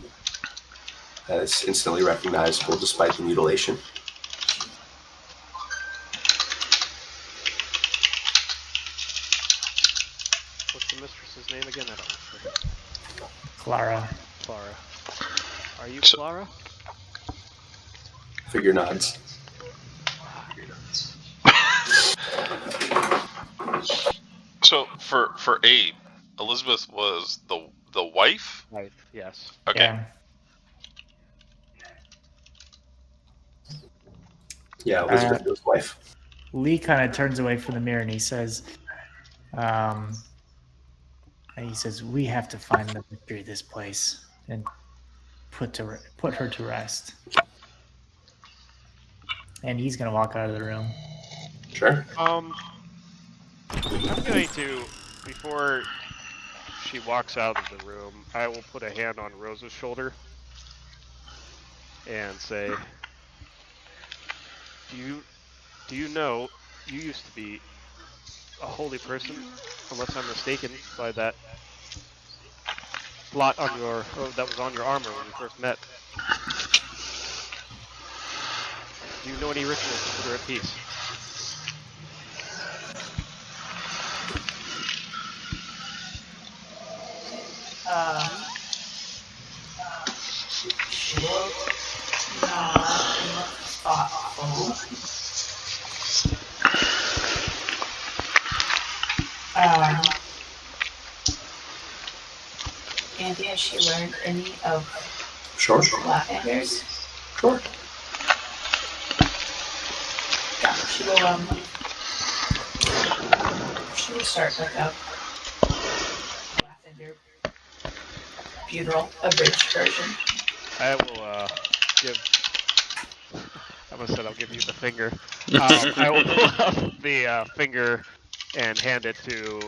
Speaker 1: that it's instantly recognizable despite the mutilation.
Speaker 3: What's the mistress's name again? I don't remember.
Speaker 4: Clara.
Speaker 3: Clara. Are you
Speaker 2: So-
Speaker 3: Clara?
Speaker 1: Figure nods.
Speaker 2: So for Abe, Elizabeth was the wife.
Speaker 3: Right. Yes.
Speaker 2: Okay.
Speaker 4: Yeah.
Speaker 1: Yeah, Elizabeth was his wife.
Speaker 4: Lee kind of turns away from the mirror and he says, "We have to find the mystery of this place and put her to rest." And he's gonna walk out of the room.
Speaker 1: Sure.
Speaker 3: I'm going to, before she walks out of the room, I will put a hand on Rosa's shoulder and say, Do you know you used to be a holy person, unless I'm mistaken, by that blot on that was on your armor when we first met? Do you know any rituals to put her at peace?
Speaker 5: She will not be thoughtful. And has she learned any of
Speaker 1: Sure.
Speaker 5: Lavender's?
Speaker 1: Sure.
Speaker 5: Yeah, she will start like a Lavender funeral, abridged version.
Speaker 3: I will give. I almost said I'll give you the finger. I will pull out the finger and hand it to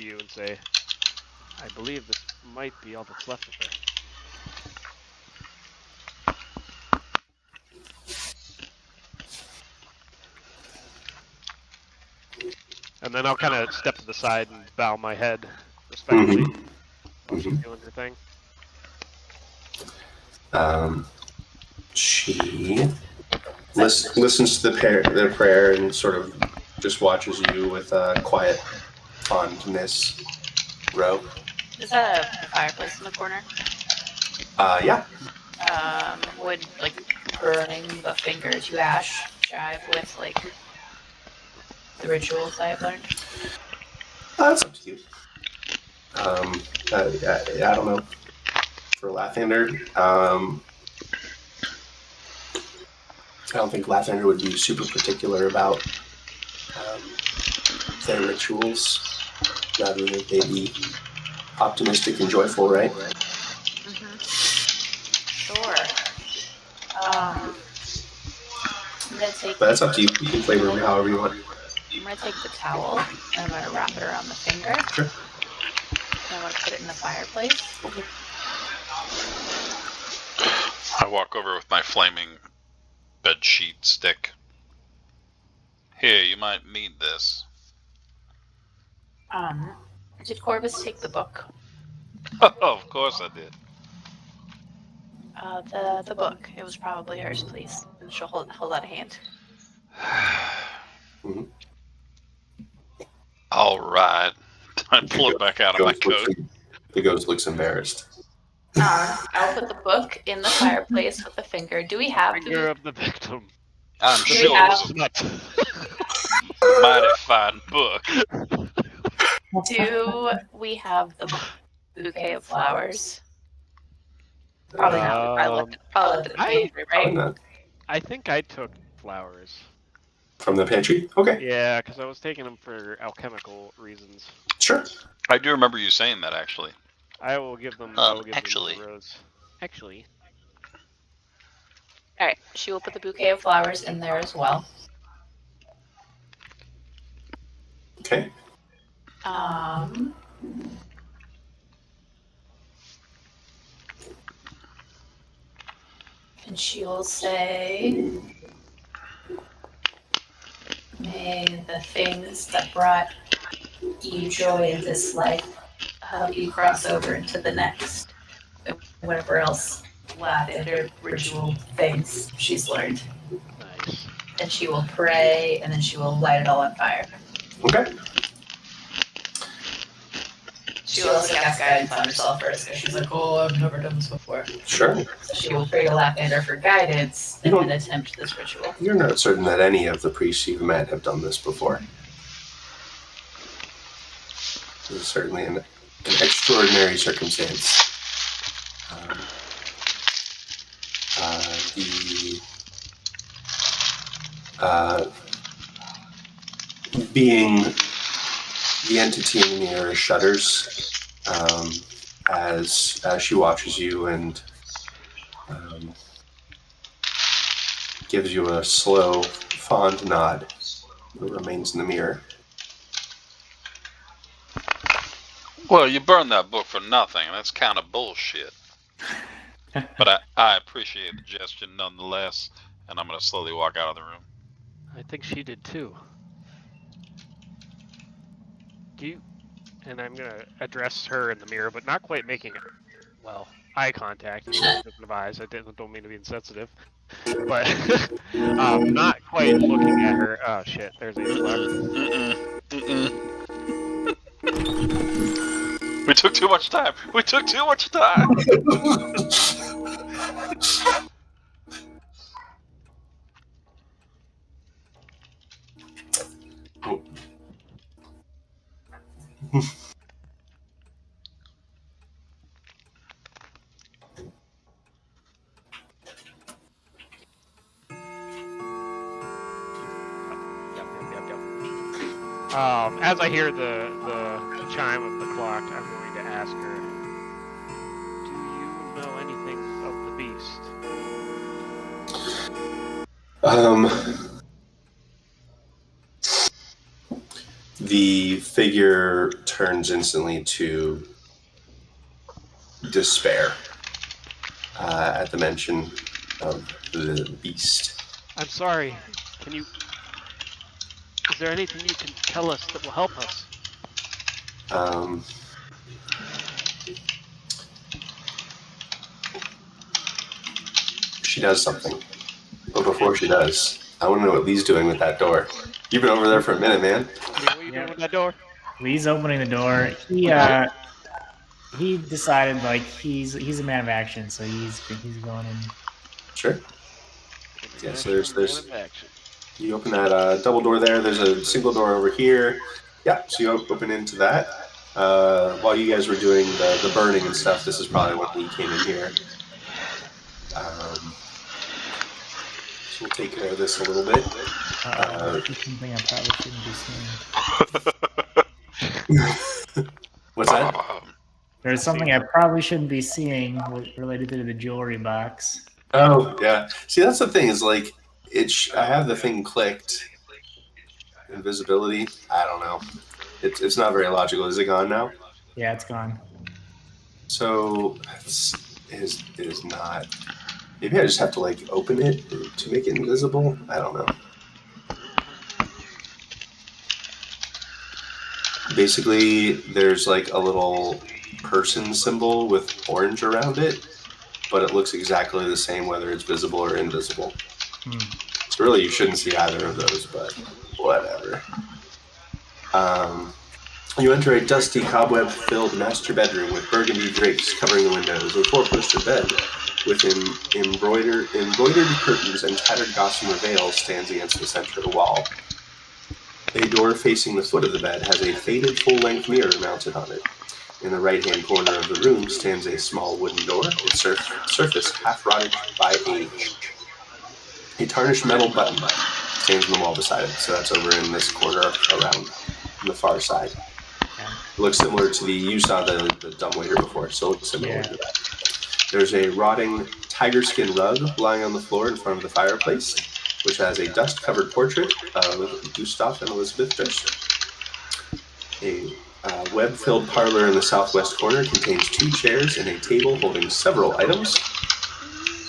Speaker 3: you and say, I believe this might be all that's left of her. And then I'll kind of step to the side and bow my head respectfully while she's doing her thing.
Speaker 1: She listens to the prayer and sort of just watches you with a quiet fondness. Ro.
Speaker 5: Is that a fireplace in the corner?
Speaker 1: Yeah.
Speaker 5: Would like burning the finger to ash jive with like the rituals I've learned?
Speaker 1: That's up to you. I don't know. For Lathander, I don't think Lathander would be super particular about their rituals. Rather than they be optimistic and joyful, right?
Speaker 5: Mm-hmm. Sure. I'm gonna take.
Speaker 1: But that's up to you. You can flavor them however you want.
Speaker 5: I'm gonna take the towel and I'm gonna wrap it around the finger.
Speaker 1: Sure.
Speaker 5: And I'm gonna put it in the fireplace.
Speaker 2: I walk over with my flaming bedsheet stick. Here, you might need this.
Speaker 5: Did Corvus take the book?
Speaker 2: Oh, of course I did.
Speaker 5: The book. It was probably hers, please. And she'll hold out a hand.
Speaker 1: Mm-hmm.
Speaker 2: All right. I pull it back out of my coat.
Speaker 1: The ghost looks embarrassed.
Speaker 5: I'll put the book in the fireplace with the finger. Do we have
Speaker 3: Finger of the victim.
Speaker 2: I'm
Speaker 5: Do we
Speaker 2: sure
Speaker 5: have-
Speaker 2: it was a mighty fine book.
Speaker 5: Do we have the bouquet of flowers? Probably not. We probably looked at the pantry,
Speaker 1: Probably
Speaker 5: right?
Speaker 1: not.
Speaker 3: I think I took flowers.
Speaker 1: From the pantry? Okay,
Speaker 3: Yeah, because I was taking them for alchemical reasons.
Speaker 1: sure.
Speaker 2: I do remember you saying that, actually.
Speaker 3: I will give them.
Speaker 2: Actually.
Speaker 3: them the rose. Actually,
Speaker 5: All right. She will put the bouquet of flowers in there as well.
Speaker 1: Okay.
Speaker 5: And she will say, "May the things that brought you joy in this life help you cross over into the next." And whatever else lavender ritual things she's learned.
Speaker 3: nice.
Speaker 5: And she will pray, and then she will light it all on fire.
Speaker 1: Okay.
Speaker 5: She will also cast guidance on herself first, because she's like, "Oh, I've never done this before."
Speaker 1: Sure.
Speaker 5: So she will pray to lavender for guidance and then attempt this ritual.
Speaker 1: You're not certain that any of the priests you've met have done this before. This is certainly an extraordinary circumstance. Being the entity in the mirror shudders as she watches you and gives you a slow, fond nod that remains in the mirror.
Speaker 2: Well, you burned that book for nothing, and that's kind of bullshit. But I appreciate the gesture nonetheless, and I'm going to slowly walk out of the room.
Speaker 3: I think she did too. Do you? And I'm gonna address her in the mirror, but not quite making eye contact. Of eyes. I don't mean to be insensitive, but not quite looking at her. Oh shit! There's a
Speaker 2: We took too much time.
Speaker 3: Yep. As I hear the chime of the clock, I'm going to ask her, "Do you know anything of the beast?"
Speaker 1: The figure turns instantly to despair at the mention of the beast.
Speaker 3: I'm sorry. Is there anything you can tell us that will help us?
Speaker 1: She does something. But before she does, I want to know what Lee's doing with that door. You've been over there for a minute, man.
Speaker 3: What are you doing with that door?
Speaker 4: Lee's opening the door. He decided like he's a man of action, so he's going in.
Speaker 1: Sure. Yeah, so there's you open that double door there. There's a single door over here. Yeah, so you open into that. While you guys were doing the burning and stuff, this is probably when Lee came in here. So we'll take care of this a little bit.
Speaker 4: Something I probably shouldn't be seeing.
Speaker 1: What's that?
Speaker 4: There's something I probably shouldn't be seeing related to the jewelry box.
Speaker 1: Oh, yeah. See, that's the thing is like, I have the thing clicked. Invisibility. I don't know. It's not very logical. Is it gone now?
Speaker 4: Yeah, it's gone.
Speaker 1: So it is not. Maybe I just have to like open it to make it invisible. I don't know. Basically, there's like a little person symbol with orange around it, but it looks exactly the same whether it's visible or invisible. So really, you shouldn't see either of those, but whatever. You enter a dusty, cobweb-filled master bedroom with burgundy drapes covering the windows, a four-poster bed with embroidered curtains and tattered gossamer veils stands against the center of the wall. A door facing the foot of the bed has a faded full-length mirror mounted on it. In the right-hand corner of the room stands a small wooden door, its surface half-rotted by age. A tarnished metal button stands on the wall beside it, so that's over in this corner around on the far side.
Speaker 4: Yeah.
Speaker 1: It looks similar to you saw the dumbwaiter before, so it looks similar to that. There's a rotting tiger skin rug lying on the floor in front of the fireplace, which has a dust-covered portrait of Gustav and Elizabeth Durst. A web-filled parlor in the southwest corner contains 2 chairs and a table holding several items,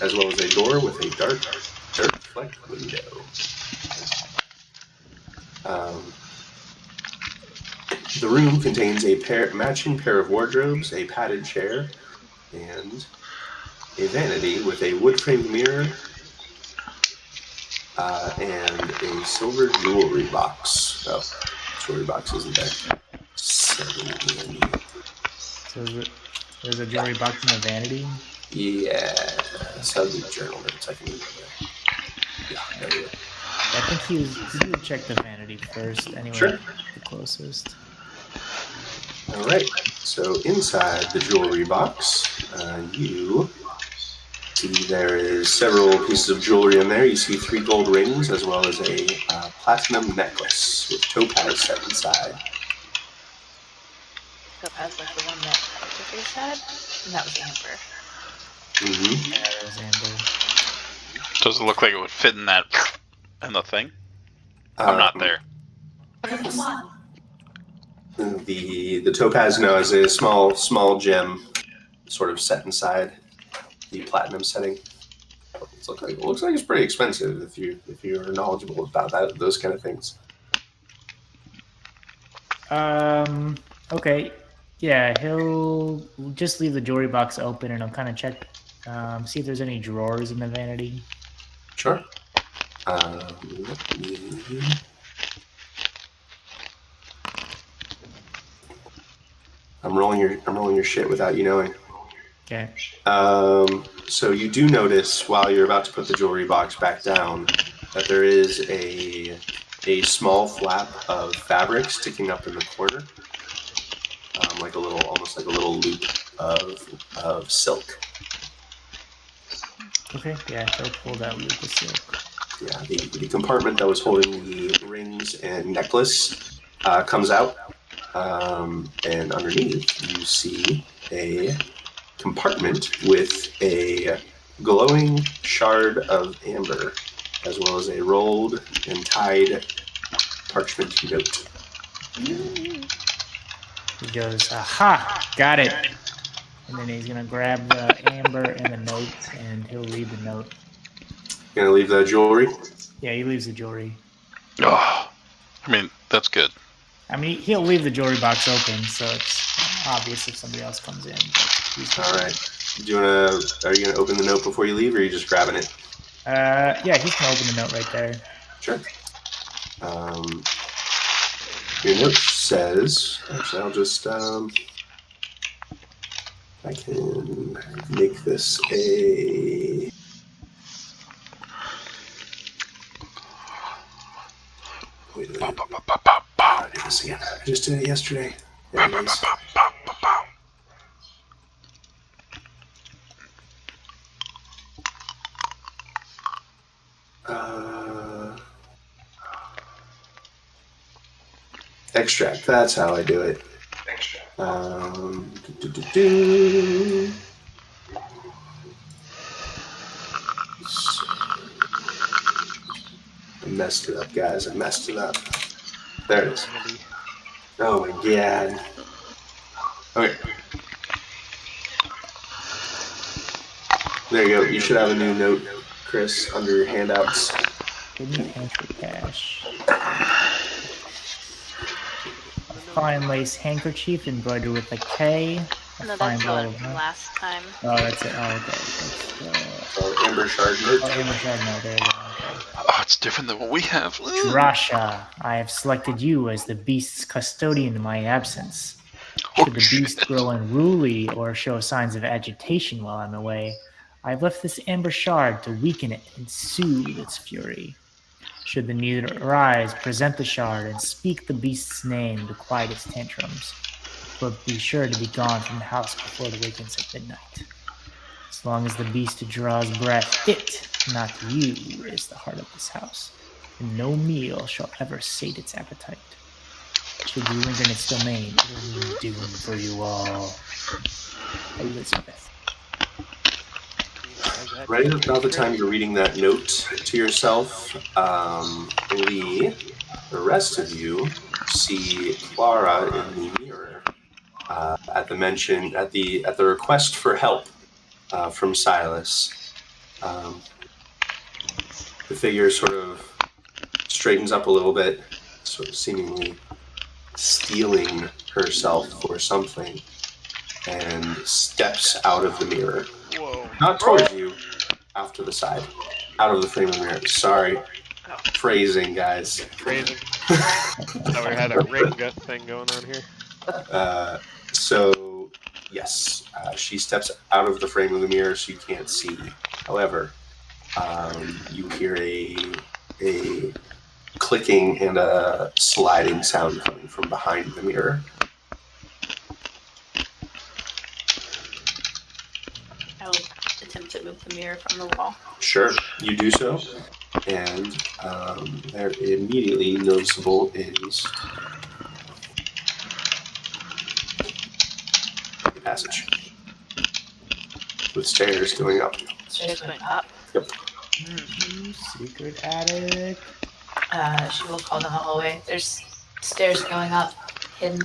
Speaker 1: as well as a door with a dark dirt-flecked window. The room contains a matching pair of wardrobes, a padded chair, and a vanity with a wood-framed mirror and a silver jewelry box. Oh, jewelry box isn't there.
Speaker 4: So there's a jewelry box in the vanity?
Speaker 1: Yeah, so the journal notes I can read there. Yeah, there we go.
Speaker 4: I think he would check the vanity first anyway.
Speaker 1: Sure.
Speaker 4: The closest.
Speaker 1: All right, so inside the jewelry box, you see there is several pieces of jewelry in there. You see 3 gold rings as well as a platinum necklace with topaz set inside.
Speaker 5: Topaz, like the one that What's-Her-Face had? And that was amber.
Speaker 1: Mm-hmm.
Speaker 4: Yeah, that was amber.
Speaker 2: Does it look like it would fit in that in the thing? I'm not there.
Speaker 1: The topaz now is a small gem, sort of set inside the platinum setting. It looks like it's pretty expensive if you're knowledgeable about those kind of things.
Speaker 4: Okay. Yeah, he'll just leave the jewelry box open and I'll kind of check, see if there's any drawers in the vanity.
Speaker 1: Sure. I'm rolling your shit without you knowing.
Speaker 4: Okay.
Speaker 1: So you do notice while you're about to put the jewelry box back down that there is a small flap of fabric sticking up in the corner, almost like a little loop of silk.
Speaker 4: Okay. Yeah, he'll pull that loop of silk.
Speaker 1: Yeah, the compartment that was holding the rings and necklace comes out, and underneath you see a compartment with a glowing shard of amber, as well as a rolled and tied parchment note.
Speaker 4: He goes, aha, got it. And then he's going to grab the amber and the note, and he'll read the note.
Speaker 1: Gonna leave the jewelry?
Speaker 4: Yeah, he leaves the jewelry.
Speaker 2: Oh, I mean, that's good.
Speaker 4: I mean, he'll leave the jewelry box open, so it's obvious if somebody else comes in.
Speaker 1: All right. Are you gonna open the note before you leave, or are you just grabbing it?
Speaker 4: Yeah, he's gonna open the note right there.
Speaker 1: Sure. Your note says. Actually, I'll just. I can make this a. Wait a minute. I'll do this again. I just did it yesterday. There it is. Extract. That's how I do it. I messed it up, guys. I messed it up. There it is. Oh my god. Okay. There you go. You should have a new note, Chris, under your handouts.
Speaker 4: Hidden pantry cache. A fine lace handkerchief embroidered with a K.
Speaker 5: No, that's the one from last time.
Speaker 4: Oh, that's it. Oh, okay.
Speaker 1: Oh, Amber Shard note.
Speaker 4: Oh, Amber Shard note. There you go. Okay.
Speaker 2: Oh, it's different than what we have.
Speaker 4: Drasha, I have selected you as the beast's custodian in my absence. Should the beast grow unruly or show signs of agitation while I'm away, I've left this amber shard to weaken it and soothe its fury. Should the need arise, present the shard and speak the beast's name to quiet its tantrums. but be sure to be gone from the house before it awakens at midnight. As long as the beast draws breath, it, not you, is the heart of this house, and no meal shall ever sate its appetite. Should you linger in its domain, it will mean doom for you all. Elizabeth.
Speaker 1: Right about the time you're reading that note to yourself, Lee, the rest of you see Clara in the mirror at the request for help from Silas. The figure sort of straightens up a little bit, sort of seemingly steeling herself for something, and steps out of the mirror.
Speaker 3: Whoa.
Speaker 1: Not towards you, off to the side. Out of the frame of the mirror. Sorry. Phrasing, guys.
Speaker 3: Phrasing. Thought we had a ring thing going on here.
Speaker 1: So, yes, she steps out of the frame of the mirror so you can't see. However, you hear a clicking and a sliding sound coming from behind the mirror.
Speaker 5: I will attempt to move the mirror from the wall.
Speaker 1: Sure, you do so, and there immediately noticeable is the passage with stairs going up.
Speaker 5: Stairs going up.
Speaker 1: Yep.
Speaker 4: Secret attic.
Speaker 5: She will call down the hallway. There's stairs going up, hidden.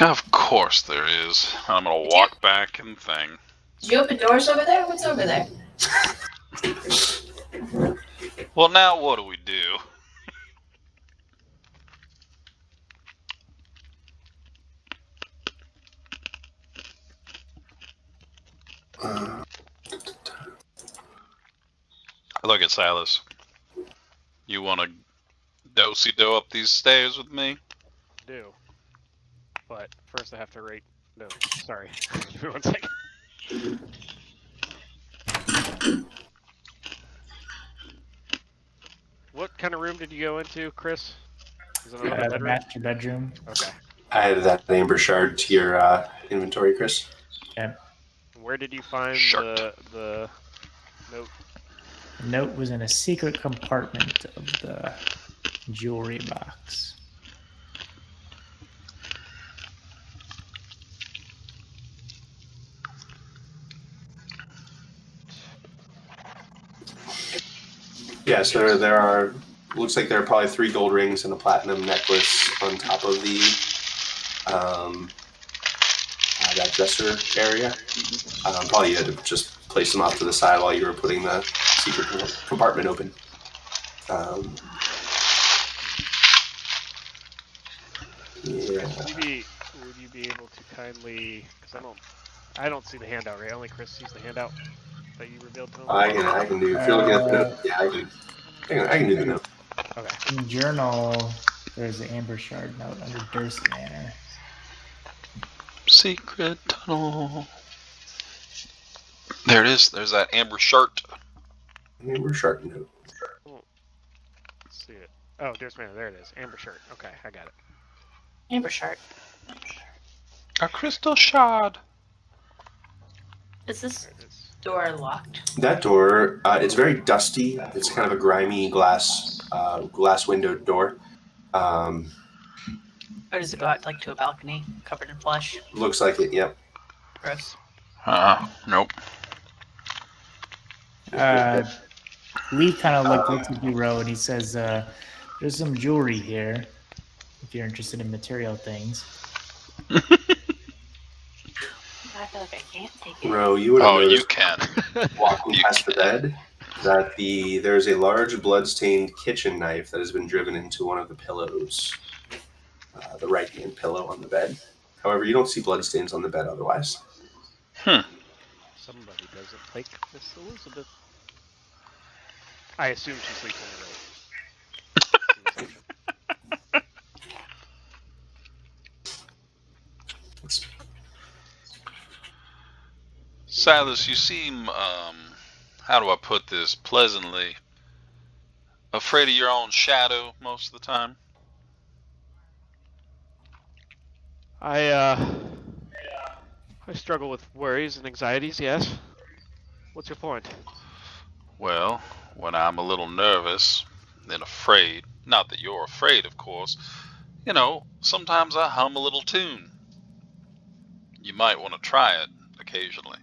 Speaker 2: Of course there is. I'm gonna walk back and thing.
Speaker 5: Did you open doors over there? What's over there?
Speaker 2: Well, now what do we do? Look at Silas. You want to do-si-do up these stairs with me?
Speaker 3: Do. But first I have to rate. No, sorry. Give me 1 second. What kind of room did you go into, Chris? Is it another
Speaker 4: The
Speaker 3: bedroom?
Speaker 4: master bedroom.
Speaker 3: Okay.
Speaker 1: I added that amber shard to your inventory, Chris.
Speaker 4: Okay.
Speaker 3: Where did you find
Speaker 2: Shart.
Speaker 3: the note?
Speaker 4: The note was in a secret compartment of the jewelry box.
Speaker 1: Yeah, so there are, looks like there are probably 3 gold rings and a platinum necklace on top of the that dresser area. Probably you had to just place them off to the side while you were putting the secret compartment open. Yeah.
Speaker 3: Would you be able to kindly? Because I don't see the handout, right? Only Chris sees the handout that you revealed to him.
Speaker 1: I can do. If you're looking at the note, yeah, I can do the note.
Speaker 3: Okay.
Speaker 4: In the journal, there's the amber shard note under Durst Manor.
Speaker 2: Secret tunnel. There it is. There's that amber shart.
Speaker 1: Amber shard note.
Speaker 3: Let's see it. Oh, Durst Manor. There it is. Amber shirt. Okay, I got it.
Speaker 5: Amber shard.
Speaker 2: A crystal shard.
Speaker 5: Is this
Speaker 3: There it is.
Speaker 5: door locked?
Speaker 1: That door, it's very dusty. It's kind of a grimy glass windowed door.
Speaker 5: Or does it go out like to a balcony covered in flesh?
Speaker 1: Looks like it. Yep.
Speaker 5: Gross.
Speaker 2: Nope.
Speaker 4: Lee kind of looks at you, Ro, and he says, there's some jewelry here, if you're interested in material things.
Speaker 5: I feel like I can't take it.
Speaker 1: Ro, you would have
Speaker 2: Oh, you
Speaker 1: noticed
Speaker 2: can.
Speaker 1: walking
Speaker 2: You
Speaker 1: past the bed that there's a large blood-stained kitchen knife that has been driven into one of the pillows, the right-hand pillow on the bed. However, you don't see bloodstains on the bed otherwise.
Speaker 3: Somebody doesn't like Miss Elizabeth. I assume she sleeps on the road.
Speaker 2: Silas, you seem, how do I put this pleasantly, afraid of your own shadow most of the time.
Speaker 3: I struggle with worries and anxieties, yes. What's your point?
Speaker 2: Well, when I'm a little nervous and afraid, not that you're afraid, of course, sometimes I hum a little tune. You might want to try it occasionally.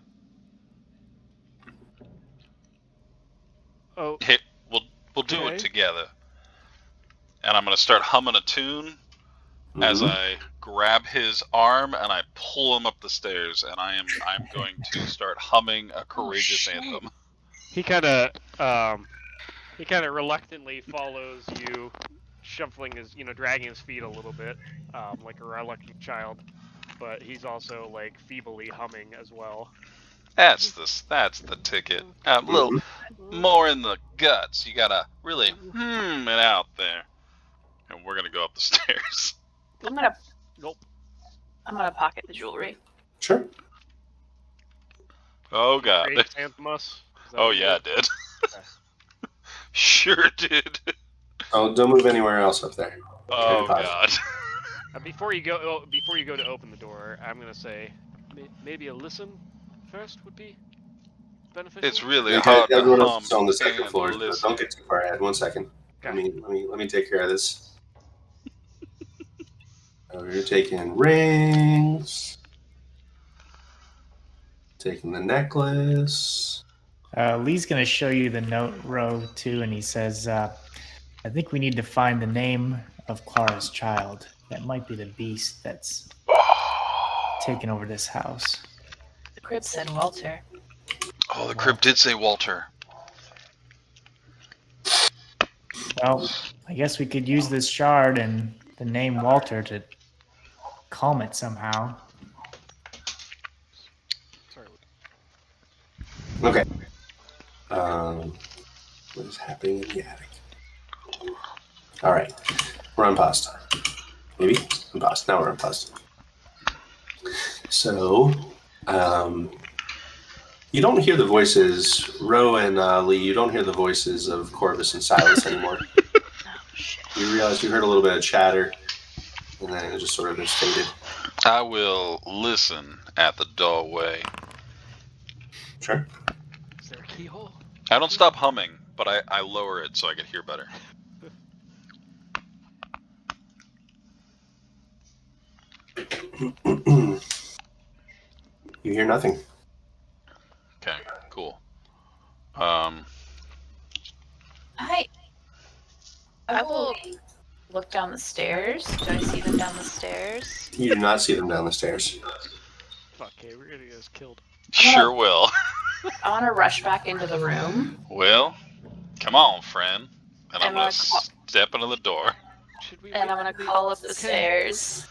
Speaker 3: Oh,
Speaker 2: Here, we'll do it
Speaker 3: okay.
Speaker 2: together. And I'm going to start humming a tune as
Speaker 1: Mhm.
Speaker 2: I grab his arm and I pull him up the stairs, and I'm going to start humming a courageous
Speaker 5: shit.
Speaker 2: anthem.
Speaker 3: He kind of reluctantly follows you, shuffling his, dragging his feet a little bit, like a reluctant child. But he's also like feebly humming as well.
Speaker 2: That's the ticket. A little
Speaker 1: Mhm.
Speaker 2: more in the guts. You gotta really it out there. And we're gonna go up the stairs.
Speaker 5: I'm gonna
Speaker 3: Nope.
Speaker 5: pocket the jewelry.
Speaker 1: Sure.
Speaker 2: Oh
Speaker 3: Did you
Speaker 2: god.
Speaker 3: courageous anthem us? Is that
Speaker 2: Oh
Speaker 3: what you
Speaker 2: yeah, I
Speaker 3: did?
Speaker 2: did.
Speaker 3: Okay.
Speaker 2: Sure did.
Speaker 1: Oh, don't move anywhere else up there. Carry
Speaker 2: Oh
Speaker 1: pause.
Speaker 2: god.
Speaker 3: Before you go to open the door, I'm gonna say maybe a listen first would be beneficial.
Speaker 2: It's really
Speaker 1: You guys,
Speaker 2: hard to
Speaker 1: everyone else
Speaker 2: hum
Speaker 1: is on the second
Speaker 2: and
Speaker 1: floor, so
Speaker 2: listen.
Speaker 1: don't get too far ahead. 1 second.
Speaker 3: Okay.
Speaker 1: Let me take care of this. Oh, you're taking rings. Taking the necklace.
Speaker 4: Lee's going to show you the note row too, and he says, I think we need to find the name of Clara's child. That might be the beast that's taken over this house.
Speaker 5: The crib said Walter.
Speaker 2: Oh, the crypt did say Walter.
Speaker 4: Well, I guess we could use this shard and the name Walter to calm it somehow.
Speaker 3: Sorry.
Speaker 1: Okay. What is happening in the attic? All right. We're on pasta. Maybe on pasta. Now we're on pasta. So, you don't hear the voices, Ro and Lee. You don't hear the voices of Corvus and Silas anymore.
Speaker 5: Oh shit.
Speaker 1: You realize you heard a little bit of chatter, and then it just sort of just faded.
Speaker 2: I will listen at the doorway.
Speaker 1: Sure.
Speaker 3: Is there a keyhole?
Speaker 2: I don't stop humming, but I lower it so I can hear better.
Speaker 1: You hear nothing.
Speaker 2: Okay, cool.
Speaker 5: I will look down the stairs. Do I see them down the stairs?
Speaker 1: You do not see them down the stairs.
Speaker 3: Fuck, okay, we're gonna get us killed.
Speaker 2: Sure will.
Speaker 5: I want to rush back into the room.
Speaker 2: Well, come on, friend. And I'm
Speaker 5: I'm
Speaker 2: gonna
Speaker 5: gonna call-
Speaker 2: step into the door.
Speaker 3: Should we?
Speaker 5: And I'm gonna call up the stairs.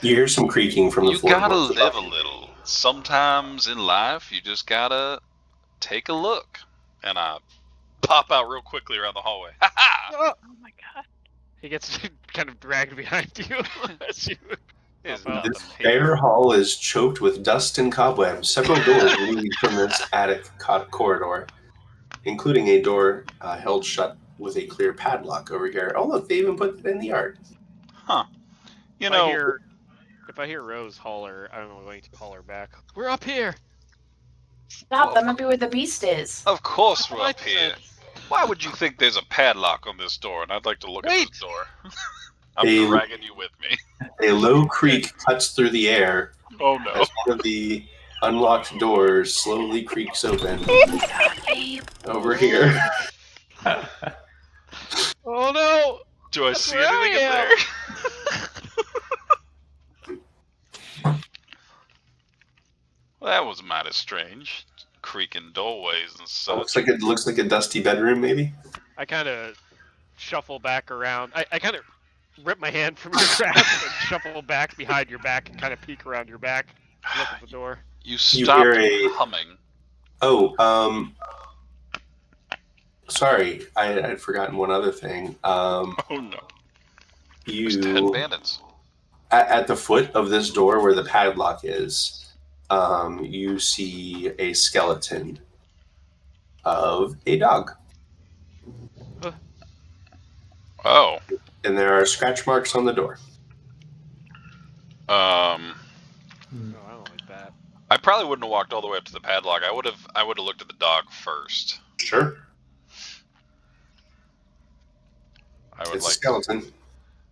Speaker 1: You hear some creaking from the
Speaker 2: You
Speaker 1: floorboards.
Speaker 2: gotta live a little. Sometimes in life, you just gotta take a look. And I pop out real quickly around the hallway. Ha ha!
Speaker 5: Oh my god.
Speaker 3: He gets kind of dragged behind you as you.
Speaker 2: It's
Speaker 3: Pop out.
Speaker 2: nothing
Speaker 1: This
Speaker 2: here.
Speaker 1: bare hall is choked with dust and cobwebs. Several doors lead from this attic corridor, including a door held shut with a clear padlock over here. Oh, look, they even put it in the art.
Speaker 2: Huh. You
Speaker 3: If
Speaker 2: know,
Speaker 3: I hear Rose holler, I'm going to holler back. We're up here.
Speaker 5: Stop, that might be where the beast is.
Speaker 2: of course we're
Speaker 3: What?
Speaker 2: up here. Why would you think there's a padlock on this door? And I'd like to look at
Speaker 3: Wait.
Speaker 2: this door. I'm
Speaker 1: Hey.
Speaker 2: dragging you with me.
Speaker 1: A low creak cuts through the air
Speaker 2: Oh no.
Speaker 1: as one of the unlocked doors slowly creaks open
Speaker 5: God, babe.
Speaker 1: over here.
Speaker 3: Oh no!
Speaker 2: Do I
Speaker 3: That's
Speaker 2: see
Speaker 3: where I
Speaker 2: anything in
Speaker 3: am.
Speaker 2: there? Well, that was mighty strange. Creaking doorways and such.
Speaker 1: Looks like a dusty bedroom, maybe.
Speaker 3: I kind of shuffle back around. I kind of rip my hand from your grasp and shuffle back behind your back and kind of peek around your back, look at the door.
Speaker 2: You stopped
Speaker 1: hear a-
Speaker 2: humming.
Speaker 1: Oh, sorry, I'd forgotten one other thing.
Speaker 2: Oh no. There's 10
Speaker 1: You
Speaker 2: bandits.
Speaker 1: at the foot of this door where the padlock is, you see a skeleton of a dog,
Speaker 2: Oh.
Speaker 1: and there are scratch marks on the door.
Speaker 2: Um,
Speaker 3: No, I don't like that.
Speaker 2: I probably wouldn't have walked all the way up to the padlock. I would have looked at the dog first.
Speaker 1: Sure.
Speaker 2: I would
Speaker 1: It's a
Speaker 2: like.
Speaker 1: skeleton.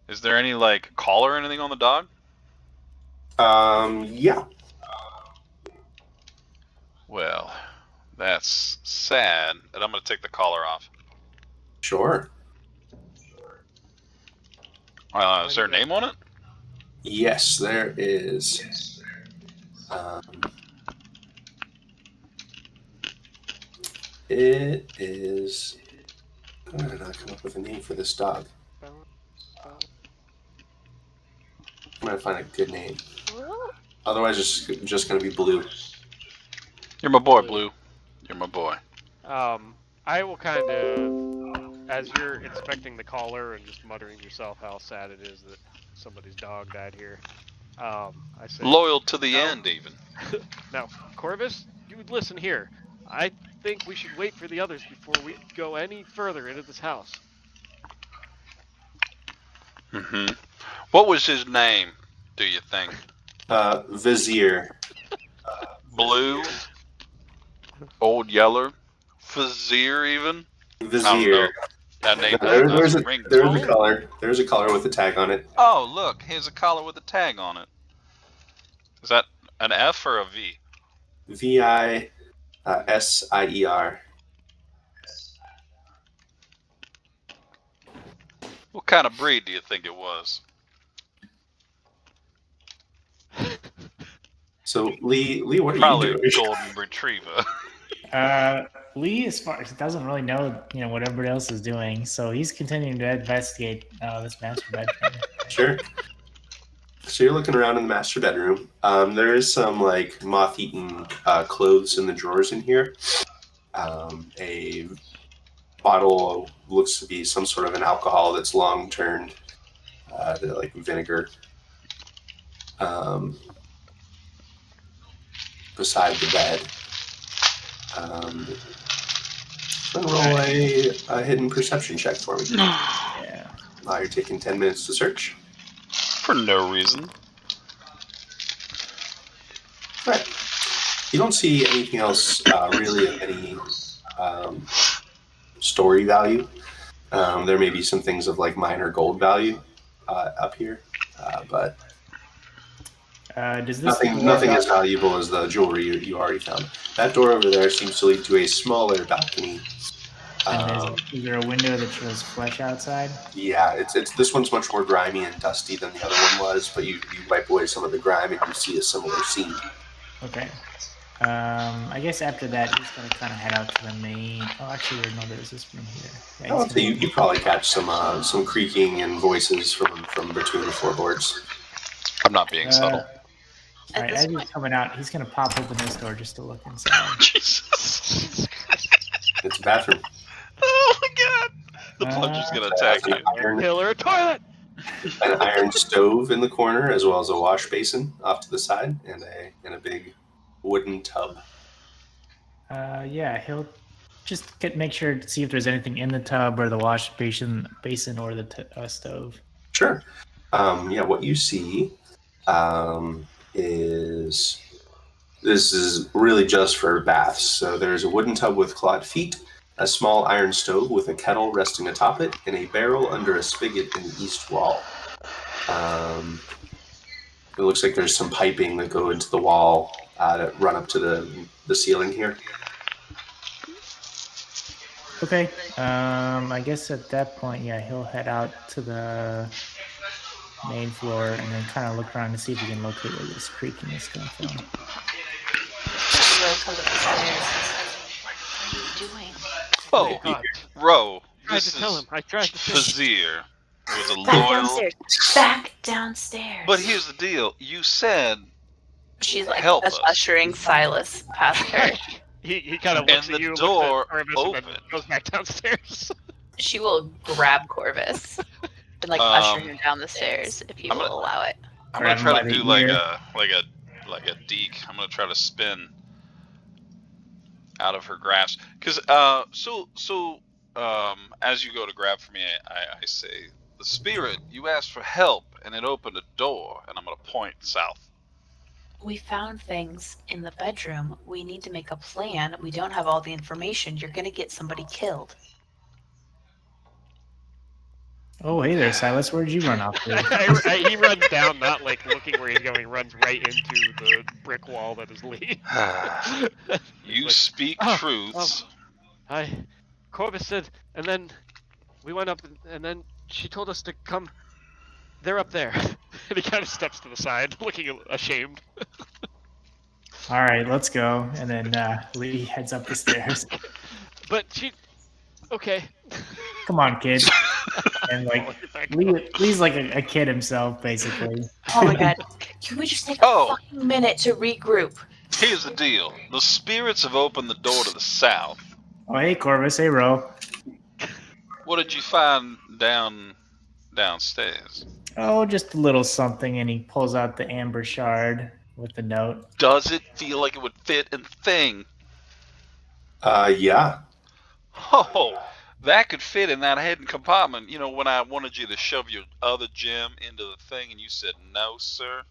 Speaker 2: Is there any like collar or anything on the dog?
Speaker 1: Yeah.
Speaker 2: Well, that's sad. And I'm gonna take the collar off.
Speaker 1: Sure.
Speaker 2: Is there a name on it?
Speaker 1: Yes, there is. It is. How did I come up with a name for this dog? I'm gonna find a good name. Otherwise, it's just gonna be Blue.
Speaker 2: You're my boy, Blue. You're my boy.
Speaker 3: I will kind of, as you're inspecting the collar and just muttering to yourself how sad it is that somebody's dog died here, I say,
Speaker 2: Loyal to the
Speaker 3: No.
Speaker 2: end, even.
Speaker 3: now, Corvus, you would listen here. I think we should wait for the others before we go any further into this house.
Speaker 2: Mm-hmm. What was his name, do you think?
Speaker 1: Vizier.
Speaker 2: Blue? Old Yeller? Vizier, even? I don't know.
Speaker 1: Vizier.
Speaker 2: That name
Speaker 1: There's
Speaker 2: doesn't ring.
Speaker 1: a collar. There's a collar with a tag on it.
Speaker 2: Oh, look, here's a collar with a tag on it. Is that an F or a V?
Speaker 1: VISIER.
Speaker 2: What kind of breed do you think it was?
Speaker 1: So Lee, what are
Speaker 2: Probably
Speaker 1: you
Speaker 2: a
Speaker 1: doing?
Speaker 2: golden retriever.
Speaker 4: Lee, as far as doesn't really know, what everybody else is doing, so he's continuing to investigate this master bedroom.
Speaker 1: Sure. So you're looking around in the master bedroom. There is some like moth-eaten clothes in the drawers in here. A bottle looks to be some sort of an alcohol that's long turned to like vinegar. Beside the bed. Roll a hidden perception check for me.
Speaker 4: Yeah.
Speaker 1: You're taking 10 minutes to search.
Speaker 2: For no reason.
Speaker 1: Right. You don't see anything else really of any story value. There may be some things of like minor gold value up here, but
Speaker 4: Does this
Speaker 1: nothing as valuable as the jewelry you already found. That door over there seems to lead to a smaller balcony.
Speaker 4: And is there a window that shows flesh outside?
Speaker 1: Yeah, it's this one's much more grimy and dusty than the other one was, but you wipe away some of the grime and you see a similar scene.
Speaker 4: Okay. I guess after that, he's going to kind of head out to the main. Oh, actually, no, there's this room here. Yeah,
Speaker 1: I'll say you probably catch some creaking and voices from between the floorboards.
Speaker 2: I'm not being subtle.
Speaker 4: All right, as he's coming out, he's going to pop open this door just to look inside.
Speaker 2: Jesus.
Speaker 1: It's a bathroom.
Speaker 2: Oh my god! The plunger is going to attack you.
Speaker 3: Killer toilet!
Speaker 1: An iron stove in the corner, as well as a wash basin off to the side, and a big wooden tub.
Speaker 4: Yeah, he'll just make sure to see if there's anything in the tub or the wash basin or the stove.
Speaker 1: Sure. What you see is this is really just for baths. So there's a wooden tub with clawed feet, a small iron stove with a kettle resting atop it, and a barrel under a spigot in the east wall. It looks like there's some piping that go into the wall that run up to the ceiling here.
Speaker 4: Okay. I guess at that point, yeah, he'll head out to the main floor and then kind of look around to see if he can locate where this creaking is coming from.
Speaker 5: Ro comes up the stairs. What are you doing?
Speaker 2: Oh, Ro.
Speaker 3: I tried to tell him. I tried to tell him.
Speaker 2: Vizier was a
Speaker 5: Back
Speaker 2: loyal.
Speaker 5: downstairs. Back downstairs.
Speaker 2: But here's the deal. You said
Speaker 5: she's like
Speaker 2: help us.
Speaker 5: ushering Silas past her.
Speaker 3: He kind of looks
Speaker 2: And
Speaker 3: at
Speaker 2: the
Speaker 3: you,
Speaker 2: door
Speaker 3: looks at Corvus, and then
Speaker 2: opened.
Speaker 3: goes back downstairs.
Speaker 5: She will grab Corvus and like usher him down the stairs if you will allow it.
Speaker 2: I'm gonna try to do
Speaker 4: Right
Speaker 2: like a deke. I'm gonna try to spin out of her grasp. Cause as you go to grab for me, I say, the spirit, you asked for help, and it opened a door, and I'm going to point south.
Speaker 5: We found things in the bedroom. We need to make a plan. We don't have all the information. You're going to get somebody killed.
Speaker 4: Oh, hey there, Silas. Where did you run off to?
Speaker 3: He runs down, not like looking where he's going, runs right into the brick wall that is Lee.
Speaker 2: You
Speaker 3: like,
Speaker 2: speak truths.
Speaker 3: Corvus said, and then we went up, and then she told us to come. They're up there. And he kind of steps to the side, looking ashamed.
Speaker 4: All right, let's go. And then Lee heads up the stairs.
Speaker 3: But she... Okay.
Speaker 4: Come on, kid. And like Lee's like a kid himself, basically.
Speaker 5: Oh my god. Can we just take a fucking minute to regroup?
Speaker 2: Here's the deal. The spirits have opened the door to the south.
Speaker 4: Oh, hey, Corvus. Hey, Ro.
Speaker 2: What did you find downstairs?
Speaker 4: Oh, just a little something, and he pulls out the amber shard with the note.
Speaker 2: Does it feel like it would fit in the thing?
Speaker 1: Yeah.
Speaker 2: Oh, that could fit in that hidden compartment. You know, when I wanted you to shove your other gem into the thing and you said no, sir?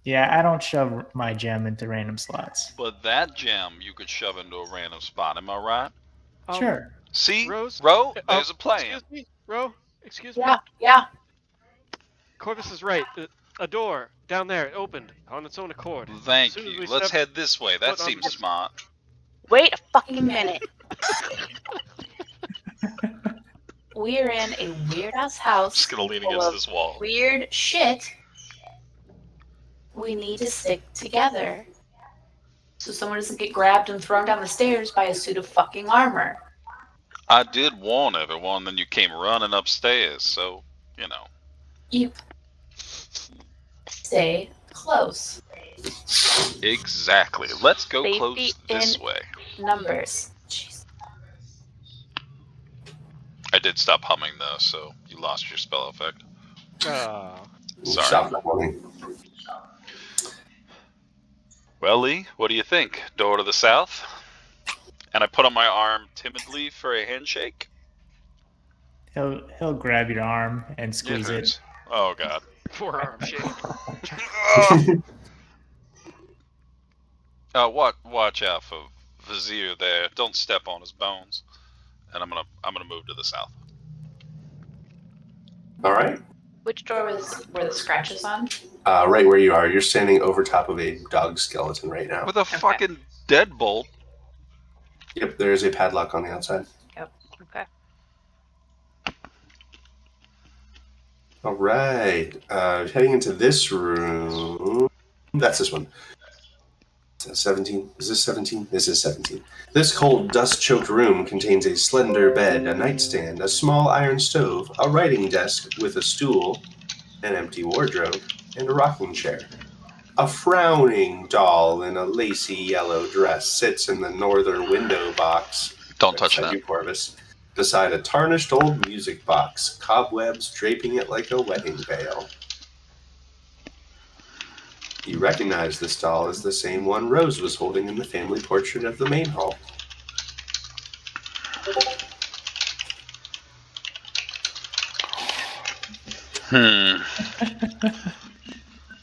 Speaker 4: Yeah, I don't shove my gem into random slots.
Speaker 2: But that gem you could shove into a random spot, am I right?
Speaker 4: Sure.
Speaker 2: See?
Speaker 3: Rose?
Speaker 2: Ro, there's a plan.
Speaker 3: Excuse me? Ro? Excuse me?
Speaker 5: Yeah.
Speaker 3: Corvus is right. A door down there, it opened on its own accord.
Speaker 2: Thank you. Let's head this way. That seems smart.
Speaker 5: Wait a fucking minute. We're in a weird-ass house.
Speaker 2: Just gonna lean against this wall.
Speaker 5: Weird shit. We need to stick together so someone doesn't get grabbed and thrown down the stairs by a suit of fucking armor.
Speaker 2: I did warn everyone, then you came running upstairs, so, you know.
Speaker 5: You stay close.
Speaker 2: Exactly. Let's go
Speaker 5: Safety
Speaker 2: close this way.
Speaker 5: Numbers. Jeez.
Speaker 2: I did stop humming, though, so you lost your spell effect. Sorry.
Speaker 1: Stop that humming.
Speaker 2: Well, Lee, what do you think? Door to the south? And I put on my arm timidly for a handshake.
Speaker 4: He'll grab your arm and squeeze it.
Speaker 2: Oh, God.
Speaker 3: Forearm shake.
Speaker 2: Watch out for Vizier there. Don't step on his bones. And I'm gonna move to the south.
Speaker 1: All right.
Speaker 5: Which door were the scratches on?
Speaker 1: Right where you are. You're standing over top of a dog skeleton right now.
Speaker 2: With a fucking deadbolt.
Speaker 1: Yep, there is a padlock on the outside.
Speaker 5: Yep. Okay.
Speaker 1: All right. Heading into this room. That's this one. 17? Is this 17? This is 17. This cold, dust-choked room contains a slender bed, a nightstand, a small iron stove, a writing desk with a stool, an empty wardrobe, and a rocking chair. A frowning doll in a lacy yellow dress sits in the northern window box.
Speaker 2: Don't touch that.
Speaker 1: You, Corvus. Beside a tarnished old music box, cobwebs draping it like a wedding veil. You recognize this doll as the same one Rose was holding in the family portrait of the main hall.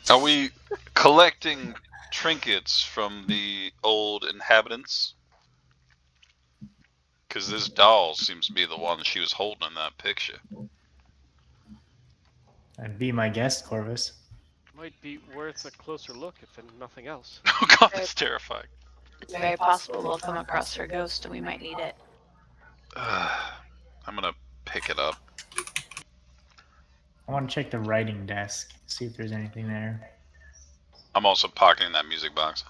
Speaker 2: Are we collecting trinkets from the old inhabitants? Because this doll seems to be the one she was holding in that picture.
Speaker 4: I'd be my guest, Corvus.
Speaker 3: Might be worth a closer look, if nothing else.
Speaker 2: Oh God, that's terrifying.
Speaker 5: It's very possible we'll come across her ghost and we might need it.
Speaker 2: I'm gonna pick it up.
Speaker 4: I want to check the writing desk, see if there's anything there.
Speaker 2: I'm also pocketing that music box.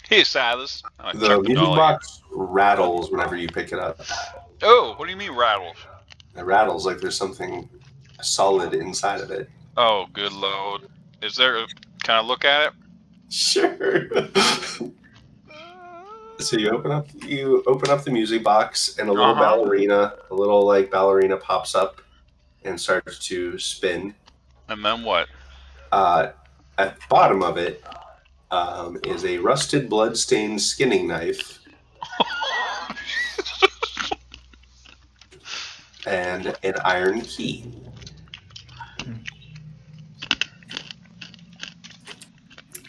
Speaker 2: Hey, Silas.
Speaker 1: The music box rattles whenever you pick it up.
Speaker 2: Oh, what do you mean rattles?
Speaker 1: It rattles like there's something solid inside of it.
Speaker 2: Oh, good lord. Can I look at it?
Speaker 1: Sure. So you open up the music box, and a little ballerina pops up and starts to spin.
Speaker 2: And then what?
Speaker 1: At the bottom of it is a rusted, blood-stained skinning knife. and an iron key.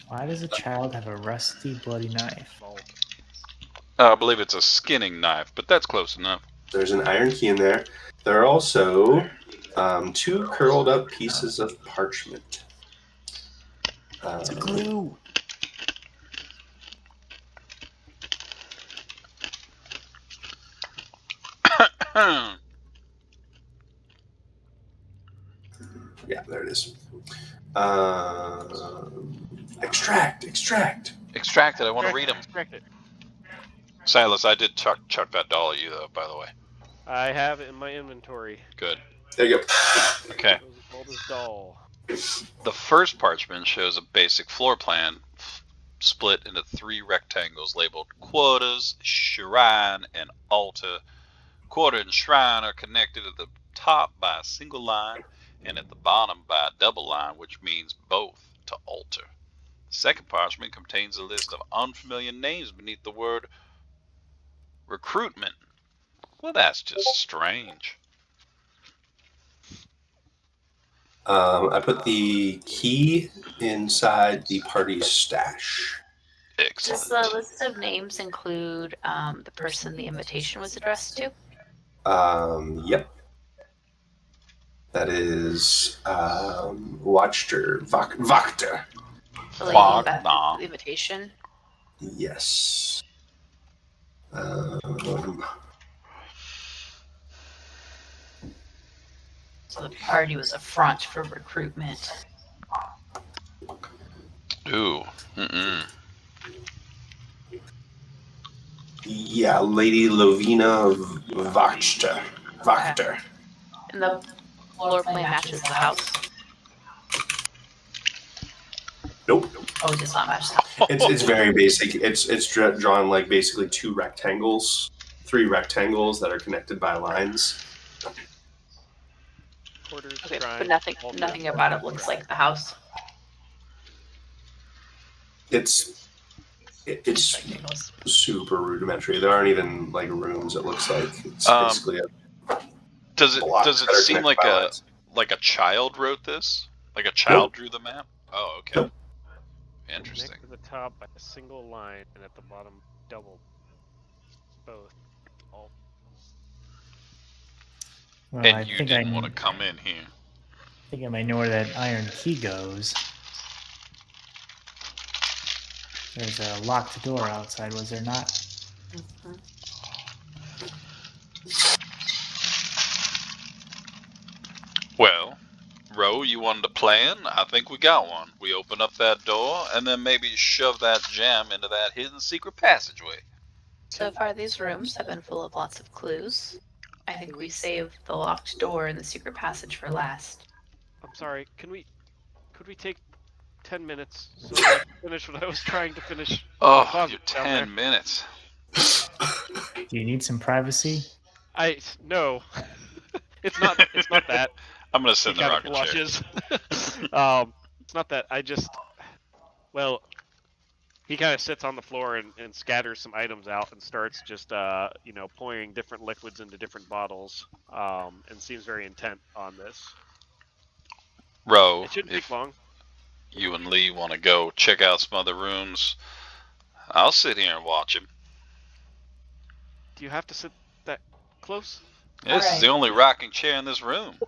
Speaker 4: Why does a child have a rusty, bloody knife?
Speaker 3: Vault.
Speaker 2: I believe it's a skinning knife, but that's close enough.
Speaker 1: There's an iron key in there. There are also 2 curled up pieces of parchment.
Speaker 4: It's a clue.
Speaker 1: Yeah, there it is. Extract.
Speaker 2: Extracted. I want to read them.
Speaker 3: Extract it.
Speaker 2: Silas, I did chuck that doll at you, though, by the way.
Speaker 3: I have it in my inventory.
Speaker 2: Good.
Speaker 1: There you go.
Speaker 2: Okay.
Speaker 3: Oldest doll.
Speaker 2: The first parchment shows a basic floor plan split into 3 rectangles labeled quarters, shrine, and altar. Quarter and shrine are connected at the top by a single line and at the bottom by a double line, which means both to altar. The second parchment contains a list of unfamiliar names beneath the word recruitment. Well, that's just strange.
Speaker 1: I put the key inside the party's stash.
Speaker 2: Excellent.
Speaker 5: Does the list of names include the person the invitation was addressed to?
Speaker 1: Yep. That is Watcher. Vakter.
Speaker 5: The lady who got the invitation?
Speaker 1: Yes.
Speaker 5: So the party was a front for recruitment.
Speaker 2: Ooh.
Speaker 1: Yeah, Lady Lovina Vakter.
Speaker 5: And the floor plan matches the house?
Speaker 1: Nope.
Speaker 5: Oh, it does not match the house.
Speaker 1: It's very basic. It's drawn like basically 2 rectangles, 3 rectangles that are connected by lines.
Speaker 3: Quarters,
Speaker 5: Okay,
Speaker 3: shrine,
Speaker 5: but nothing
Speaker 3: altar.
Speaker 5: about it looks like the house.
Speaker 1: It's super rudimentary. There aren't even like rooms. It looks like it's basically a
Speaker 2: Does it seem like a child wrote this? Like a child drew the map? Oh, okay.
Speaker 1: Nope.
Speaker 2: Interesting.
Speaker 3: Connect to the top by a single line, and at the bottom, double. Both. All.
Speaker 4: Well,
Speaker 2: And you didn't want to come in here.
Speaker 4: I think I might know where that iron key goes. There's a locked door outside, was there not?
Speaker 5: Mm-hmm.
Speaker 2: Well, Ro, you wanted a plan? I think we got one. We open up that door, and then maybe shove that gem into that hidden secret passageway.
Speaker 5: So far, these rooms have been full of lots of clues. I think we saved the locked door and the secret passage for last.
Speaker 3: I'm sorry. Could we take 10 minutes so that I can finish what I was trying to finish?
Speaker 2: Oh, your 10 minutes.
Speaker 4: Do you need some privacy?
Speaker 3: No. It's not that.
Speaker 2: I'm gonna sit in the
Speaker 3: He
Speaker 2: rocking chair.
Speaker 3: blushes. It's not that. He kind of sits on the floor and scatters some items out and starts just pouring different liquids into different bottles, and seems very intent on this.
Speaker 2: Ro,
Speaker 3: It shouldn't take long.
Speaker 2: You and Lee want to go check out some other rooms, I'll sit here and watch him.
Speaker 3: Do you have to sit that close?
Speaker 2: This is the only rocking chair in this room.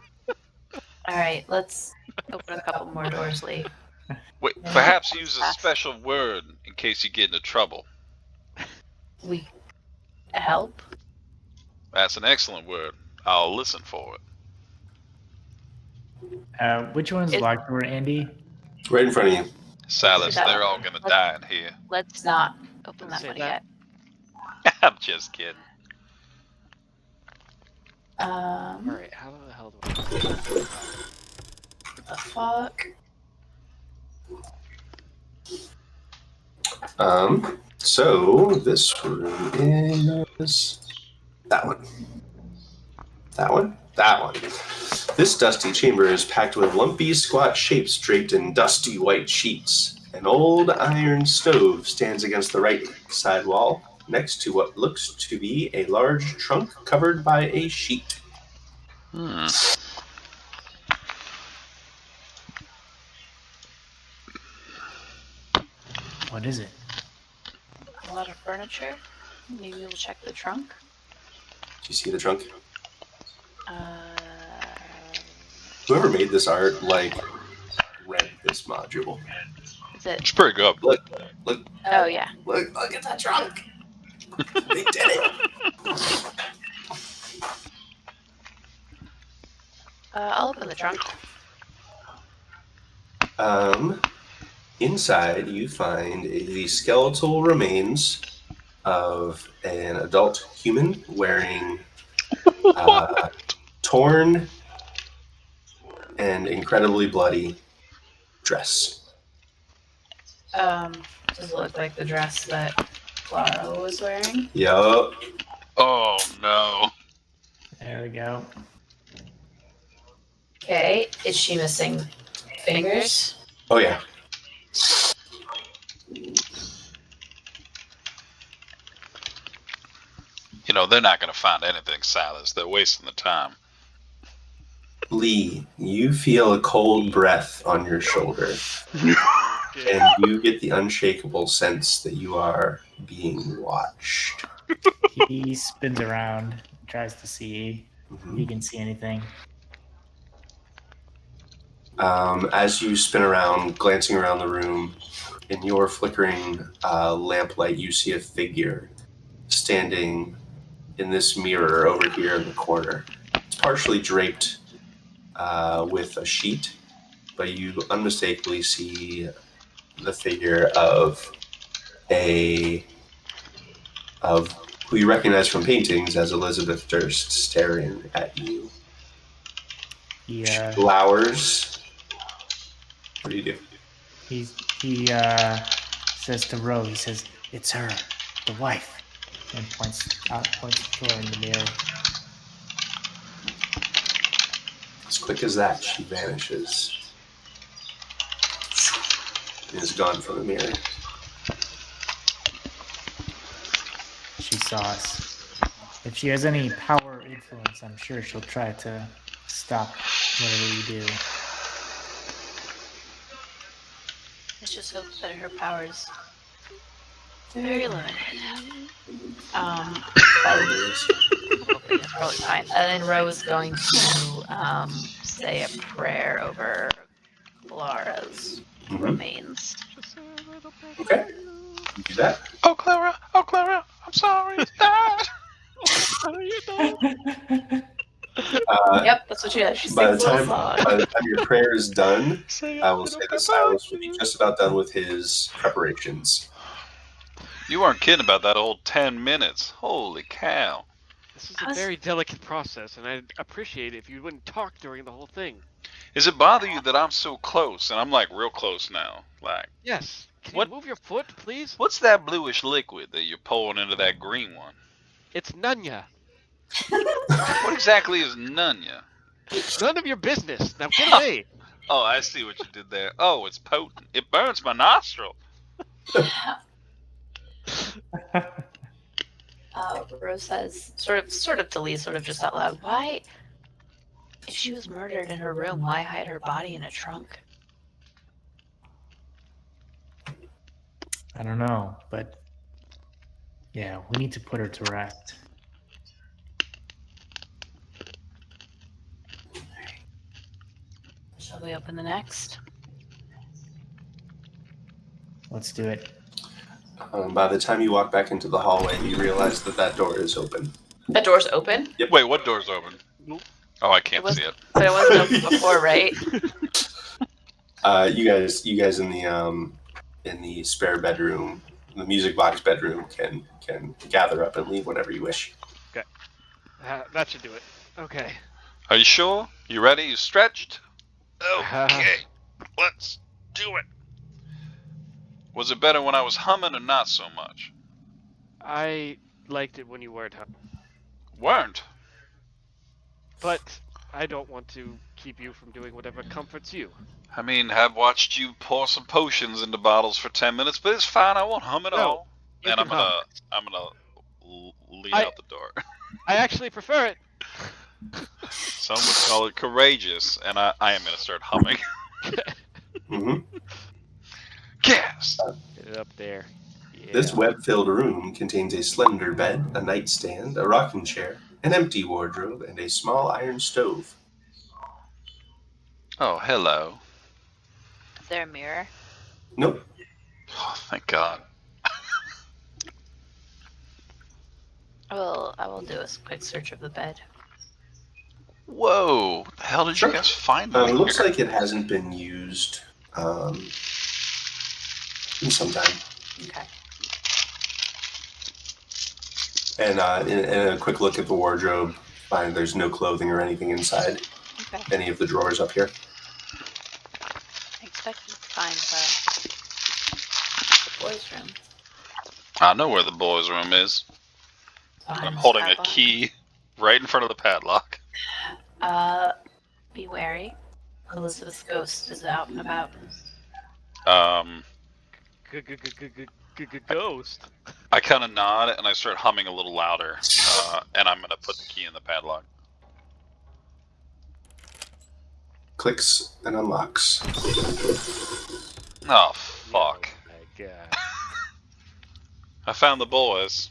Speaker 5: All right, let's open a couple more doors, Lee.
Speaker 2: Wait, perhaps use a special word in case you get into trouble.
Speaker 5: We help?
Speaker 2: That's an excellent word. I'll listen for
Speaker 4: it. Which one's locked door, Andy?
Speaker 1: Right in front of you.
Speaker 2: Silas, they're all gonna die in here.
Speaker 5: Let's not open that one yet.
Speaker 2: I'm just kidding.
Speaker 3: Alright, how the hell do I...
Speaker 5: The fuck?
Speaker 1: So this room is that one. That one. This dusty chamber is packed with lumpy, squat shapes draped in dusty white sheets. An old iron stove stands against the right side wall, next to what looks to be a large trunk covered by a sheet.
Speaker 4: What is it?
Speaker 5: A lot of furniture. Maybe we'll check the trunk.
Speaker 1: Do you see the trunk?
Speaker 5: Uh,
Speaker 1: Whoever made this art, like, read this module.
Speaker 5: is it?
Speaker 2: It's pretty good.
Speaker 1: Look,
Speaker 5: Oh yeah.
Speaker 1: look at that trunk. They did it.
Speaker 5: I'll open the trunk.
Speaker 1: Inside, you find the skeletal remains of an adult human wearing torn and incredibly bloody dress.
Speaker 5: Does it look like the dress that Clara was wearing?
Speaker 1: Yup.
Speaker 2: Oh no.
Speaker 4: There we go.
Speaker 5: Okay. Is she missing fingers?
Speaker 1: Oh yeah.
Speaker 2: You know, they're not going to find anything, Silas. They're wasting the time.
Speaker 1: Lee, you feel a cold breath on your shoulder, and you get the unshakable sense that you are being watched.
Speaker 4: He spins around, tries to see if he can see anything.
Speaker 1: As you spin around, glancing around the room, in your flickering lamplight, you see a figure standing in this mirror over here in the corner. It's partially draped with a sheet, but you unmistakably see the figure of who you recognize from paintings as Elizabeth Durst staring at you.
Speaker 4: He
Speaker 1: She glowers. What do you do?
Speaker 4: he says to Rose, he says, "It's her, the wife," and points to her in the mirror.
Speaker 1: As quick as that, she vanishes. And is gone from the mirror.
Speaker 4: She saw us. If she has any power or influence, I'm sure she'll try to stop whatever we do.
Speaker 5: Let's just hope that her powers very limited. That's probably fine. And then Rose going to say a prayer over Clara's remains.
Speaker 1: Okay. You do that.
Speaker 2: Oh, Clara, I'm sorry.
Speaker 5: Yep, that's what she does. She
Speaker 1: By
Speaker 5: sings
Speaker 1: the
Speaker 5: a
Speaker 1: time
Speaker 5: little song.
Speaker 1: your prayer is done, I will say that Silas will be just about done with his preparations.
Speaker 2: You weren't kidding about that old 10 minutes. Holy cow.
Speaker 3: This is a very delicate process, and I'd appreciate it if you wouldn't talk during the whole thing.
Speaker 2: Is it bother you that I'm so close, and I'm like real close now? Like,
Speaker 3: yes. Can
Speaker 2: what?
Speaker 3: You move your foot, please?
Speaker 2: What's that bluish liquid that you're pouring into that green one?
Speaker 3: It's Nunya.
Speaker 2: What exactly is Nunya?
Speaker 3: None of your business. Now get away.
Speaker 2: Oh, I see what you did there. Oh, it's potent. It burns my nostril.
Speaker 5: Rose says, sort of to Lee, sort of just out loud, why, if she was murdered in her room, why hide her body in a trunk?
Speaker 4: I don't know, but yeah, we need to put her to rest.
Speaker 5: Shall we open the next?
Speaker 4: Let's do it.
Speaker 1: By the time you walk back into the hallway, you realize that door is open.
Speaker 5: That door's open?
Speaker 1: Yep.
Speaker 2: Wait, what door's open? Oh, I can't see it.
Speaker 5: But it wasn't open before, right?
Speaker 1: You guys in the spare bedroom, the music box bedroom, can gather up and leave whenever you wish.
Speaker 3: Okay. That should do it. Okay.
Speaker 2: Are you sure? You ready? You stretched? Okay. Let's do it. Was it better when I was humming or not so much?
Speaker 3: I liked it when you weren't humming.
Speaker 2: Weren't?
Speaker 3: But I don't want to keep you from doing whatever comforts you.
Speaker 2: I mean, I've watched you pour some potions into bottles for 10 minutes, but it's fine. I won't hum at all. And I'm gonna lean out the door.
Speaker 3: I actually prefer it.
Speaker 2: Some would call it courageous, and I am going to start humming.
Speaker 1: Mm-hmm.
Speaker 2: Gas!
Speaker 3: Get it up there. Yeah.
Speaker 1: This web-filled room contains a slender bed, a nightstand, a rocking chair, an empty wardrobe, and a small iron stove.
Speaker 2: Oh, hello.
Speaker 5: Is there a mirror?
Speaker 1: Nope.
Speaker 2: Oh, thank God.
Speaker 5: I will do a quick search of the bed.
Speaker 2: Whoa! What the hell did you guys find in
Speaker 1: Looks
Speaker 2: here?
Speaker 1: like it hasn't been used in some time.
Speaker 5: Okay.
Speaker 1: And in a quick look at the wardrobe, find there's no clothing or anything inside
Speaker 5: Okay.
Speaker 1: any of the drawers up here.
Speaker 5: I expected to find the boys' room.
Speaker 2: I know where the boys' room is.
Speaker 5: Behind
Speaker 2: I'm
Speaker 5: this
Speaker 2: holding a
Speaker 5: padlock.
Speaker 2: key right in front of the padlock.
Speaker 5: Be wary. Elizabeth's ghost is out and about.
Speaker 3: Ghost.
Speaker 2: I kind of nod and I start humming a little louder, and I'm going to put the key in the padlock.
Speaker 1: Clicks and unlocks.
Speaker 2: Oh, fuck.
Speaker 3: Oh my God.
Speaker 2: I found the boys.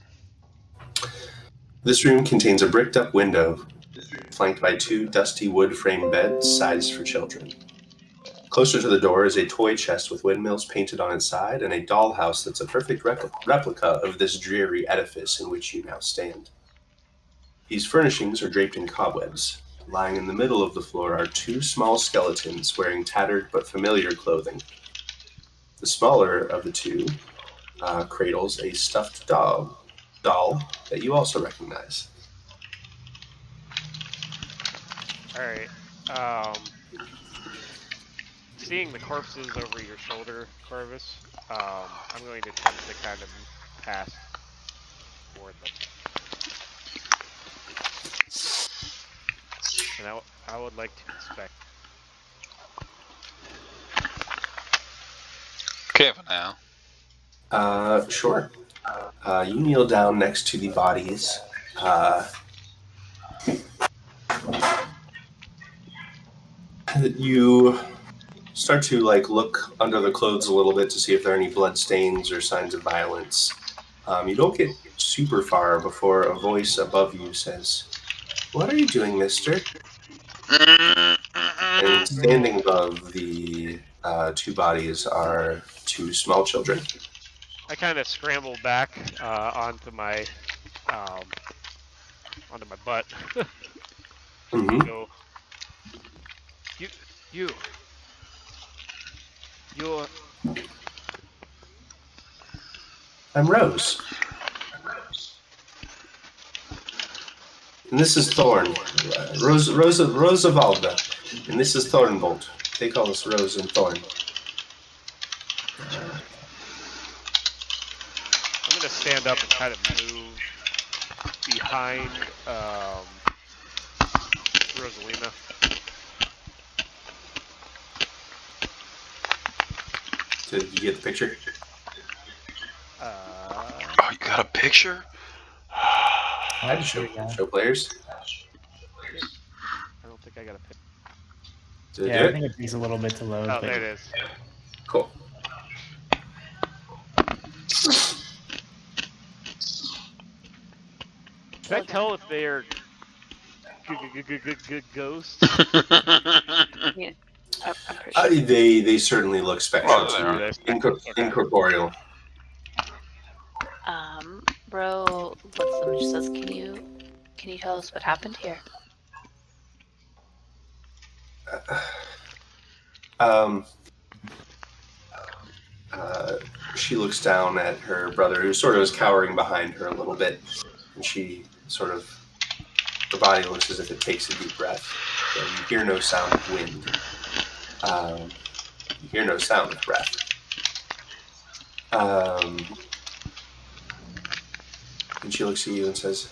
Speaker 1: This room contains a bricked-up window, flanked by two dusty wood-framed beds, sized for children. Closer to the door is a toy chest with windmills painted on its side and a dollhouse that's a perfect replica of this dreary edifice in which you now stand. These furnishings are draped in cobwebs. Lying in the middle of the floor are two small skeletons wearing tattered but familiar clothing. The smaller of the two cradles a stuffed doll that you also recognize.
Speaker 3: Alright. Seeing the corpses over your shoulder, Corvus, I'm going to attempt to kind of move past toward them. And I would like to inspect.
Speaker 2: Careful now.
Speaker 1: Sure. You kneel down next to the bodies. You start to look under the clothes a little bit to see if there are any blood stains or signs of violence. You don't get super far before a voice above you says, "What are you doing, mister?" And standing above the two bodies are two small children.
Speaker 3: I kind of scramble back onto my butt.
Speaker 1: Mm-hmm.
Speaker 3: Go. You're.
Speaker 1: I'm Rose. And this is Thorn. Rosavalda. And this is Thornbolt. They call us Rose and Thorn.
Speaker 3: I'm gonna stand up and kind of move behind Rosalina.
Speaker 1: Did you get the picture?
Speaker 2: Oh, you got a picture?
Speaker 1: I had to show players.
Speaker 3: I don't think I got a picture.
Speaker 1: Did
Speaker 4: I think it takes a little bit to load.
Speaker 3: Oh,
Speaker 4: but
Speaker 3: there it is.
Speaker 1: Cool.
Speaker 3: Can I tell if they are ghosts?
Speaker 5: Yeah, I'm pretty sure.
Speaker 1: They certainly look spectral
Speaker 2: Oh,
Speaker 1: to
Speaker 2: there
Speaker 1: you. Incorporeal.
Speaker 5: Bro looks at them and just says, Can you tell us what happened here?
Speaker 1: She looks down at her brother, who sort of is cowering behind her a little bit, and she sort of, her body looks as if it takes a deep breath. And you hear no sound of wind. You hear no sound of breath. And she looks at you and says,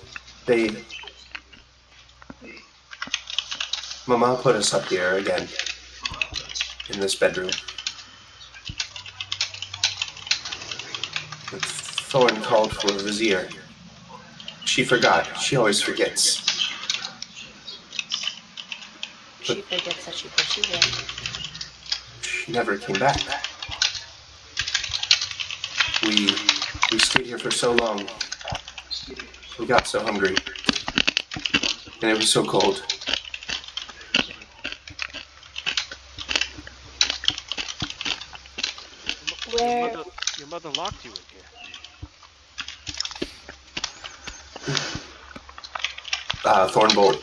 Speaker 1: Mama put us up here again, in this bedroom. Thorn called for a vizier. She forgot. She always forgets.
Speaker 5: She forgets that she put you in.
Speaker 1: She never came back. We stayed here for so long. We got so hungry. And it was so cold.
Speaker 5: Where?
Speaker 3: Your mother locked you in here.
Speaker 1: Thornbolt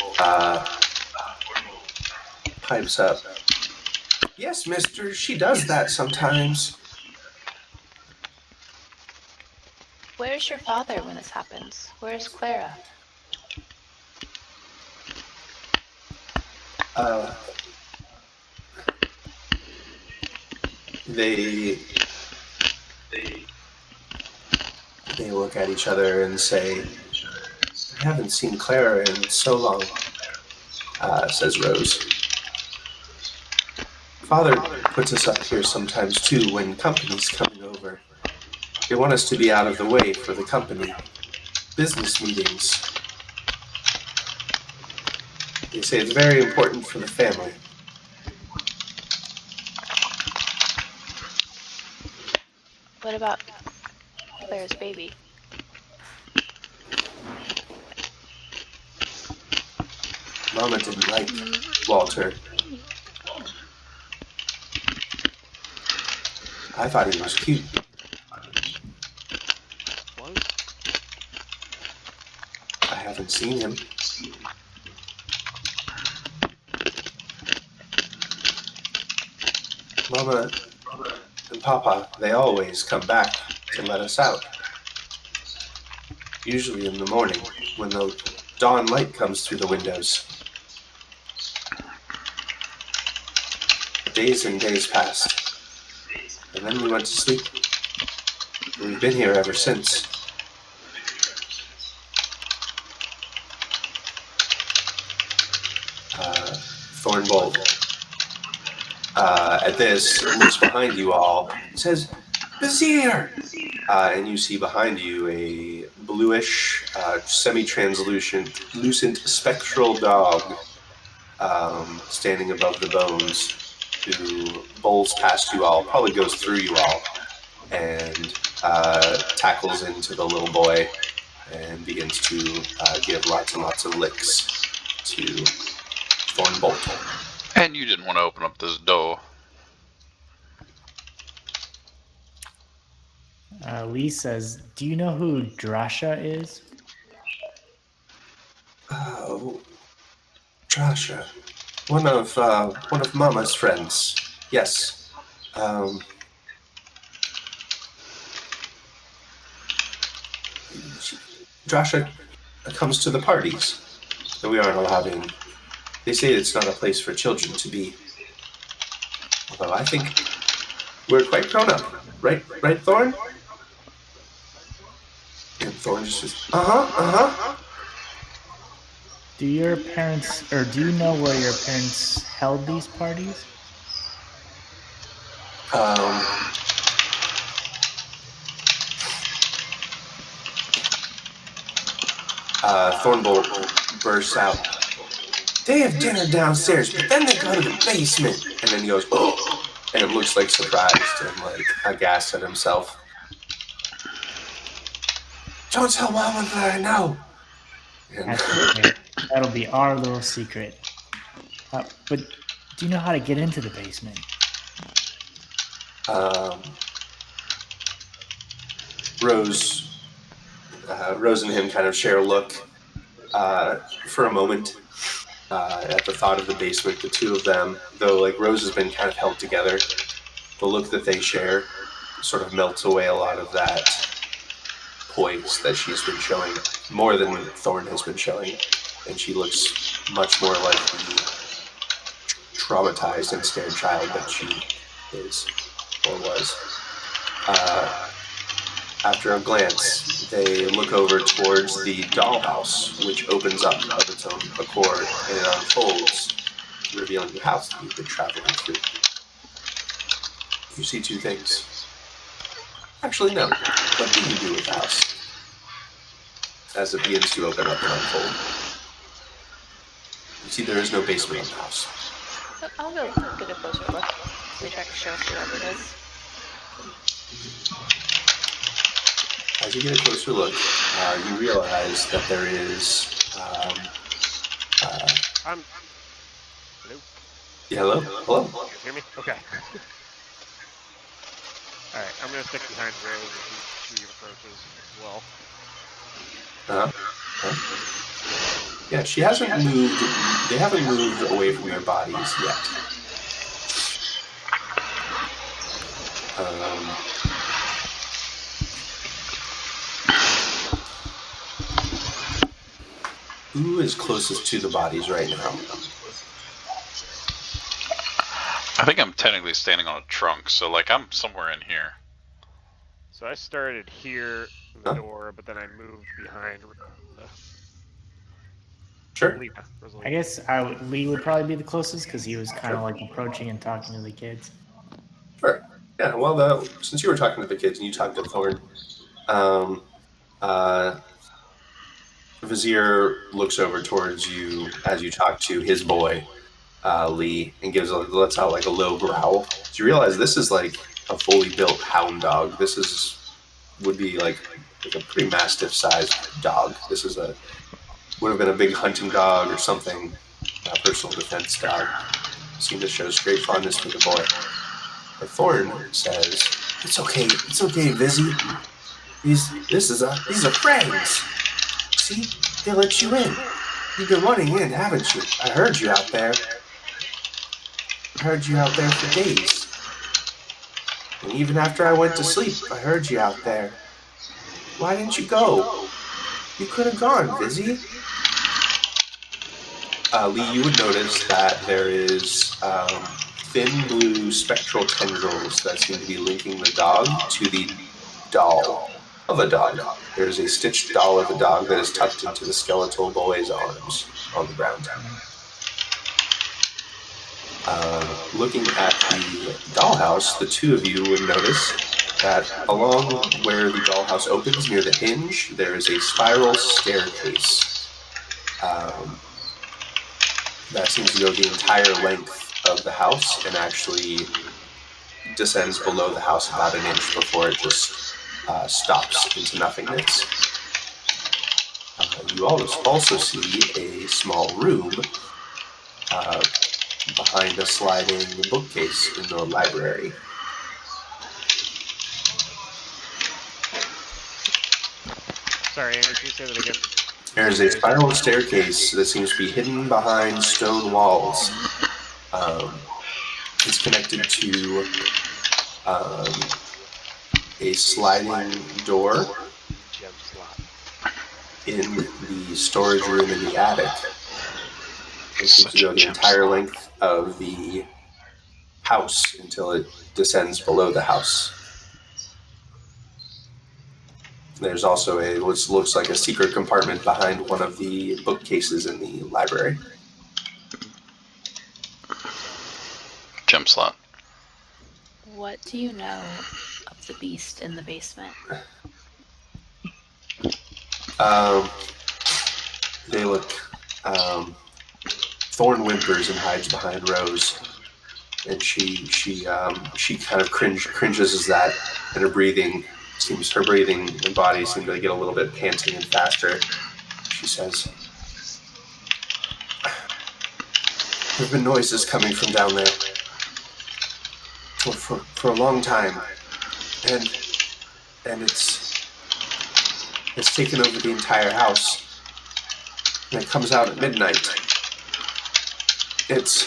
Speaker 1: pipes up. Yes, mister, she does that sometimes.
Speaker 5: Where's your father when this happens? Where's Clara?
Speaker 1: They look at each other and say, I haven't seen Clara in so long, says Rose. Father puts us up here sometimes too when company's coming over. They want us to be out of the way for the company. Business meetings. They say it's very important for the family.
Speaker 5: What about Claire's baby?
Speaker 1: Mama didn't like Walter. I thought he was cute.
Speaker 3: What?
Speaker 1: I haven't seen him. Mama and Papa, they always come back to let us out. Usually in the morning, when the dawn light comes through the windows. Days and days passed, and then we went to sleep. We've been here ever since. Thornbolt, at this, looks behind you all, says, Vizier! And you see behind you a bluish, semi-translucent, spectral dog standing above the bones, who bowls past you all, probably goes through you all, and tackles into the little boy and begins to give lots and lots of licks to Thornbolt.
Speaker 2: And you didn't want to open up this door.
Speaker 4: Lee says, do you know who Drasha is?
Speaker 1: Oh, Drasha. One of Mama's friends. Yes. Drasha comes to the parties that we aren't allowed in. They say it's not a place for children to be. Although I think we're quite grown up. Right, Thorn? And Thorn just says,
Speaker 4: Do your parents, or do you know where your parents held these parties?
Speaker 1: Thornbolt bursts out. They have dinner downstairs, but then they go to the basement. And then he goes, oh! And it looks like surprised and like aghast at himself. Don't tell Mama that I know.
Speaker 4: That's okay. That'll be our little secret. But do you know how to get into the basement?
Speaker 1: Rose and him kind of share a look for a moment at the thought of the basement, the two of them, though like Rose has been kind of held together. The look that they share sort of melts away a lot of that poise that she's been showing, more than Thorn has been showing, and she looks much more like the traumatized and scared child that she is, or was. After a glance, they look over towards the dollhouse, which opens up of its own accord, and it unfolds, revealing the house that you've been traveling through. You see two things. Actually, no. What do you do with the house? As it begins to open up and unfold. You see there is no basement in the house.
Speaker 5: I'll go get a closer look. So check to show us whatever it is.
Speaker 1: As you get a closer look, you realize that there is.
Speaker 3: I'm. Hello?
Speaker 1: Yeah, hello.
Speaker 3: You guys hear me? Okay. Alright, I'm gonna stick behind Rose as she approaches as well.
Speaker 1: Yeah, she hasn't moved. They haven't moved away from their bodies yet. Who is closest to the bodies right now?
Speaker 2: I think I'm technically standing on a trunk, so like I'm somewhere in here.
Speaker 3: So I started here in the door, but then I moved behind
Speaker 1: Sure.
Speaker 3: Rosalina.
Speaker 4: I guess Lee would probably be the closest because he was kind of like approaching and talking to the kids.
Speaker 1: Sure. Yeah, well, since you were talking to the kids and you talked to Thorn, Vizier looks over towards you as you talk to his boy, Lee, and lets out like a low growl. So you realize this is like a fully built hound dog. This would be like a pretty mastiff sized dog. This would have been a big hunting dog or something, a personal defense dog. Seemed to show great fondness for the boy. But Thorn says, "It's okay, Vizzy. These are friends. See, they let you in. You've been running in, haven't you? I heard you out there. For days. And even after I went to sleep, I heard you out there. Why didn't you go? You could have gone, Vizzy." Lee, you would notice that there is thin blue spectral tendrils that seem to be linking the dog to the doll of a dog. There is a stitched doll of a dog that is tucked into the skeletal boy's arms on the ground. Looking at the dollhouse, the two of you would notice that along where the dollhouse opens near the hinge, there is a spiral staircase that seems to go the entire length of the house and actually descends below the house about an inch before it just stops into nothingness. You also see a small room behind a sliding bookcase in the library.
Speaker 3: Sorry, Andy, can you say that again?
Speaker 1: There is a spiral staircase that seems to be hidden behind stone walls. It's connected to a sliding door
Speaker 3: Gem slot.
Speaker 1: in the storage room in the attic. It seems to go the entire length of the house until it descends below the house. There's also what looks like a secret compartment behind one of the bookcases in the library.
Speaker 2: Gem slot.
Speaker 5: What do you know of the beast in the basement?
Speaker 1: They look. Thorn whimpers and hides behind Rose, and she kind of cringes as that, and her breathing and body seem to get a little bit panting and faster. She says, "There have been noises coming from down there for a long time, and it's taken over the entire house, and it comes out at midnight. It's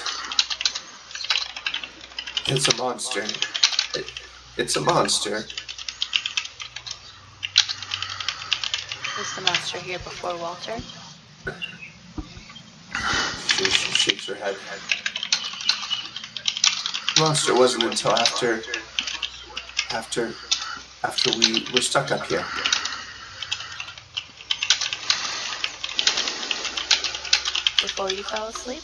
Speaker 1: a monster. It's a monster."
Speaker 5: Was the monster here before Walter?
Speaker 1: She shakes her head. The monster wasn't until after we were stuck up here.
Speaker 5: Before you fell asleep?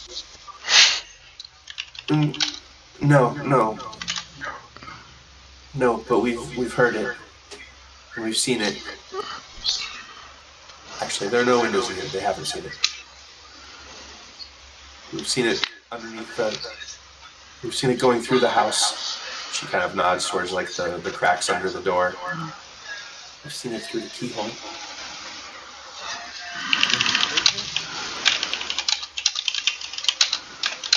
Speaker 1: No, but we've heard it. And we've seen it. Actually, there are no windows in here. They haven't seen it. We've seen it underneath We've seen it going through the house. She kind of nods towards like the cracks under the door. I've seen it through the keyhole.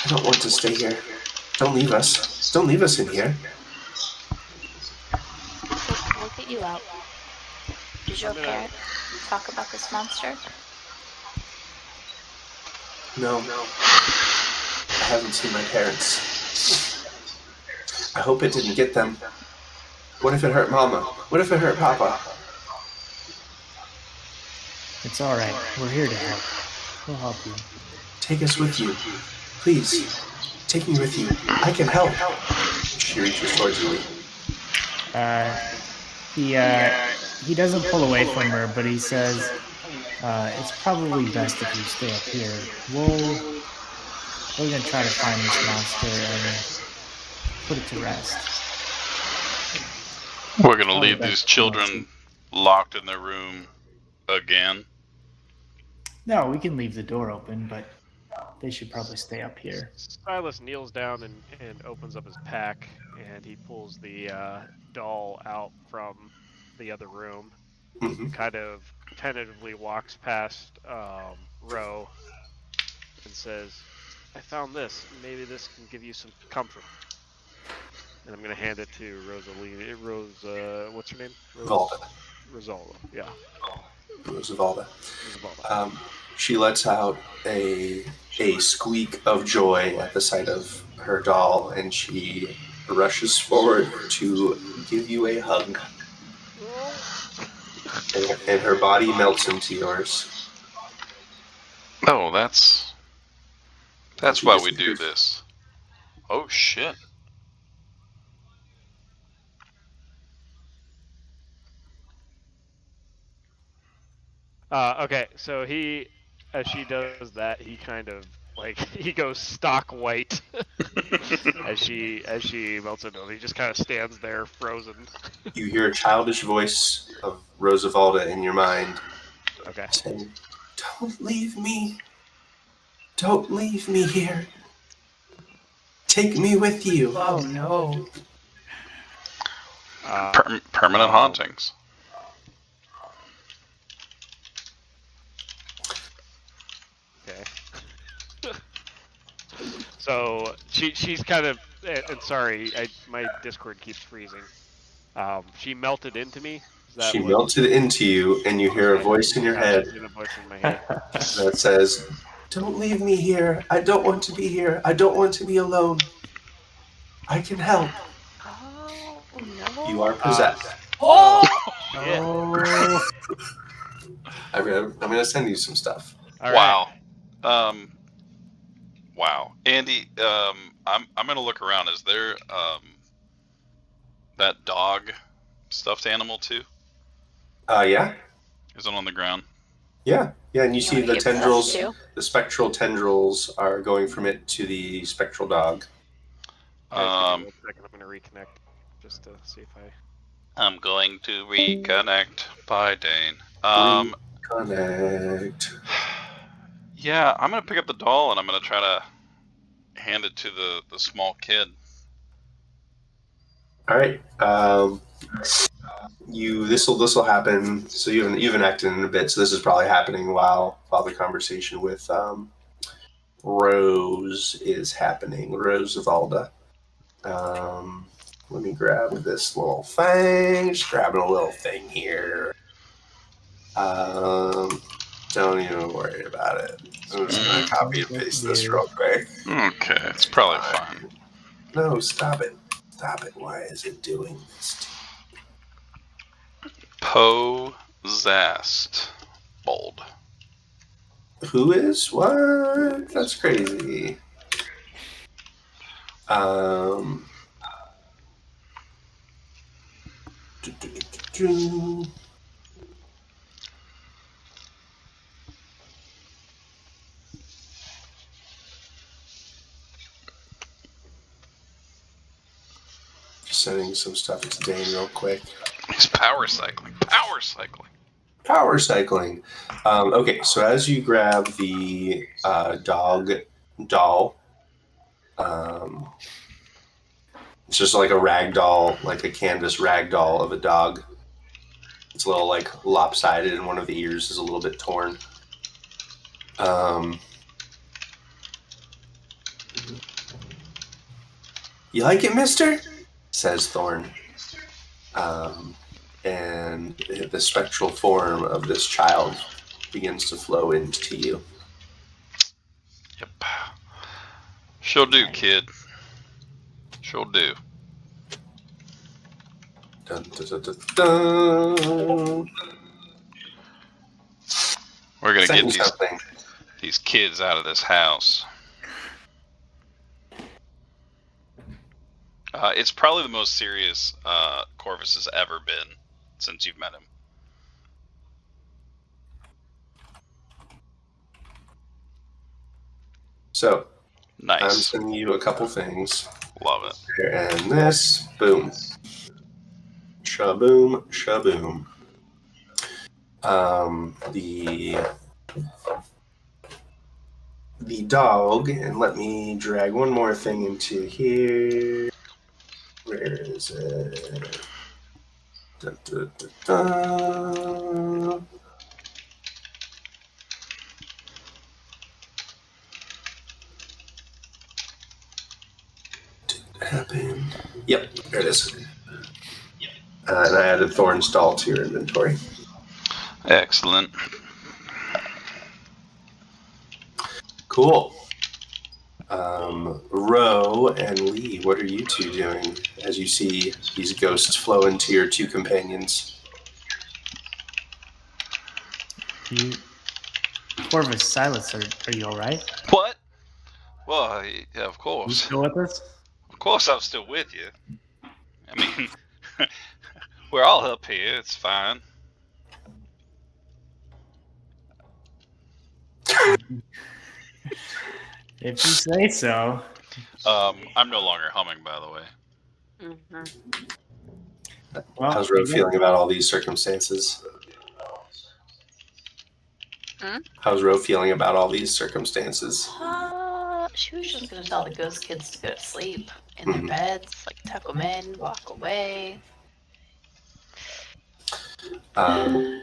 Speaker 1: I don't want to stay here. Don't leave us. Don't leave us in here.
Speaker 5: We'll get you out. Did your parents talk about this monster?
Speaker 1: No. I haven't seen my parents. I hope it didn't get them. What if it hurt Mama? What if it hurt Papa?
Speaker 4: It's all right. We're here to help. We'll help you.
Speaker 1: Take us with you. Please. Take me with you. I can help. She reaches towards you.
Speaker 4: He doesn't pull away from her, but he says, it's probably best if you stay up here. We're gonna try to find this monster and put it to rest.
Speaker 2: We're gonna leave these children locked in their room again.
Speaker 4: No, we can leave the door open, but they should probably stay up here.
Speaker 3: Silas kneels down and opens up his pack, and he pulls the doll out from the other room.
Speaker 1: Mm-hmm.
Speaker 3: Kind of tentatively walks past Ro and says, I found this. Maybe this can give you some comfort. And I'm going to hand it to Rosalina. What's her name?
Speaker 1: Valda.
Speaker 3: Rosalda, yeah.
Speaker 1: Rosavalda.
Speaker 3: Rosalda.
Speaker 1: She lets out a squeak of joy at the sight of her doll, and she rushes forward to give you a hug. And her body melts into yours.
Speaker 2: Oh, that's why we do this. Oh shit.
Speaker 3: Okay, so as she does that, he kind of he goes stock white as she melts into him. He just kind of stands there frozen.
Speaker 1: You hear a childish voice of Rosavalda in your mind.
Speaker 3: Okay.
Speaker 1: Saying, "Don't leave me. Don't leave me here. Take me with you."
Speaker 4: Oh no.
Speaker 2: Permanent hauntings.
Speaker 3: Okay. So she's kind of, and sorry, my Discord keeps freezing. She melted into me.
Speaker 1: She melted into you, and you hear a voice in your head that says, "Don't leave me here. I don't want to be here. I don't want to be alone. I can help."
Speaker 5: Oh no!
Speaker 1: You are possessed.
Speaker 5: Oh!
Speaker 1: I'm gonna send you some stuff.
Speaker 3: All
Speaker 2: wow.
Speaker 3: Right.
Speaker 2: Wow. Andy, I'm gonna look around. Is there that dog stuffed animal too?
Speaker 1: Yeah.
Speaker 2: Is it on the ground?
Speaker 1: Yeah, and you see the tendrils,
Speaker 5: too?
Speaker 1: the spectral tendrils are going from it to the spectral dog.
Speaker 3: Give me 1 second. I'm gonna reconnect just to see if
Speaker 2: I'm going to reconnect by Dane.
Speaker 1: Connect.
Speaker 2: Yeah, I'm gonna pick up the doll and I'm gonna try to hand it to the small kid.
Speaker 1: All right. This will happen. So you haven't acted in a bit. So this is probably happening while the conversation with Rose is happening. Rose Valda. Let me grab this little thing. Just grabbing a little thing here. Don't even worry about it. I'm just gonna copy and paste this real quick.
Speaker 2: Okay, it's probably fine.
Speaker 1: No, stop it. Stop it. Why is it doing this?
Speaker 2: Possessed. Bold.
Speaker 1: Who is? What? That's crazy. Just sending some stuff to Dane real quick.
Speaker 2: He's power cycling. Power cycling.
Speaker 1: Power cycling. Okay, so as you grab the doll, It's just like a rag doll, like a canvas rag doll of a dog. It's a little like lopsided, and one of the ears is a little bit torn. You like it, mister? Says Thorn. And the spectral form of this child begins to flow into you.
Speaker 2: Yep. She'll do, kid. She'll do.
Speaker 1: Dun, dun, dun, dun, dun.
Speaker 2: We're gonna
Speaker 1: Saying
Speaker 2: get
Speaker 1: something.
Speaker 2: these kids out of this house. It's probably the most serious Corvus has ever been since you've met him.
Speaker 1: So, I'm
Speaker 2: Nice.
Speaker 1: sending you a couple things.
Speaker 2: Love it.
Speaker 1: And this, boom. Shaboom, shaboom. The dog, and let me drag one more thing into here. Where is it? Dun, dun, dun, dun. Did it happen? Yep, there it is. And I added Thorn's doll to your inventory.
Speaker 2: Excellent.
Speaker 1: Cool. Ro and Lee, what are you two doing as you see these ghosts flow into your two companions?
Speaker 4: Corvus, Silas, are you all right?
Speaker 2: What? Well, yeah, of
Speaker 4: You
Speaker 2: course.
Speaker 4: still with us?
Speaker 2: Of course I'm still with you. I mean, we're all up here. It's fine.
Speaker 4: If you say so.
Speaker 2: I'm no longer humming, by the way.
Speaker 4: Well,
Speaker 1: How's Ro feeling about all these circumstances? How's Ro feeling about all these circumstances?
Speaker 5: She was just gonna tell the ghost kids to go to sleep in their beds, like tuck them in, walk away.
Speaker 2: I'm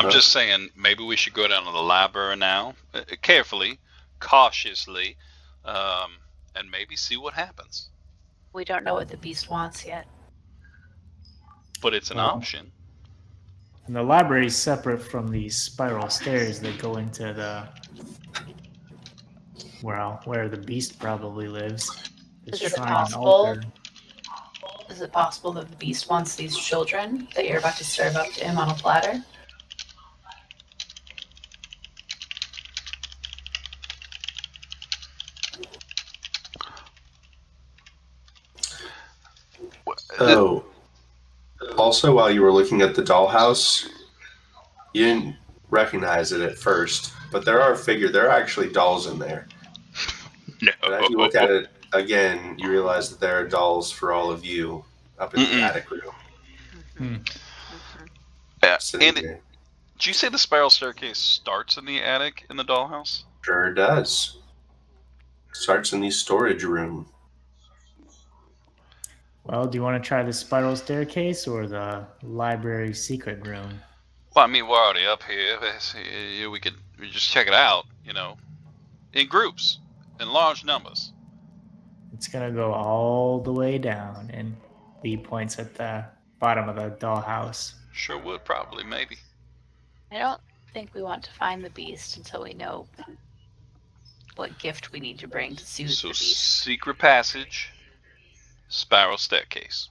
Speaker 2: just saying, maybe we should go down to the library now, carefully, cautiously, and maybe see what happens.
Speaker 5: We don't know what the beast wants yet.
Speaker 2: But it's an option.
Speaker 4: And the library is separate from these spiral stairs that go into the where the beast probably lives. The
Speaker 5: Is it
Speaker 4: shrine and
Speaker 5: possible?
Speaker 4: altar.
Speaker 5: Is it possible that the beast wants these children that you're about to serve up to him on a platter?
Speaker 1: Oh. Also, while you were looking at the dollhouse, you didn't recognize it at first, but there are actually dolls in there.
Speaker 2: No.
Speaker 1: But as you look at it again, you realize that there are dolls for all of you up in the attic room. Sitting
Speaker 2: And
Speaker 1: there.
Speaker 2: did you say the spiral staircase starts in the attic in the dollhouse?
Speaker 1: Sure does. Starts in the storage room.
Speaker 4: Well, do you want to try the spiral staircase or the library secret room?
Speaker 2: Well, I mean, we're already up here. We could just check it out, in groups, in large numbers.
Speaker 4: It's gonna go all the way down, and Lee points at the bottom of the dollhouse.
Speaker 2: Sure would, probably, maybe.
Speaker 5: I don't think we want to find the beast until we know what gift we need to bring to soothe the beast.
Speaker 2: Secret passage, spiral staircase.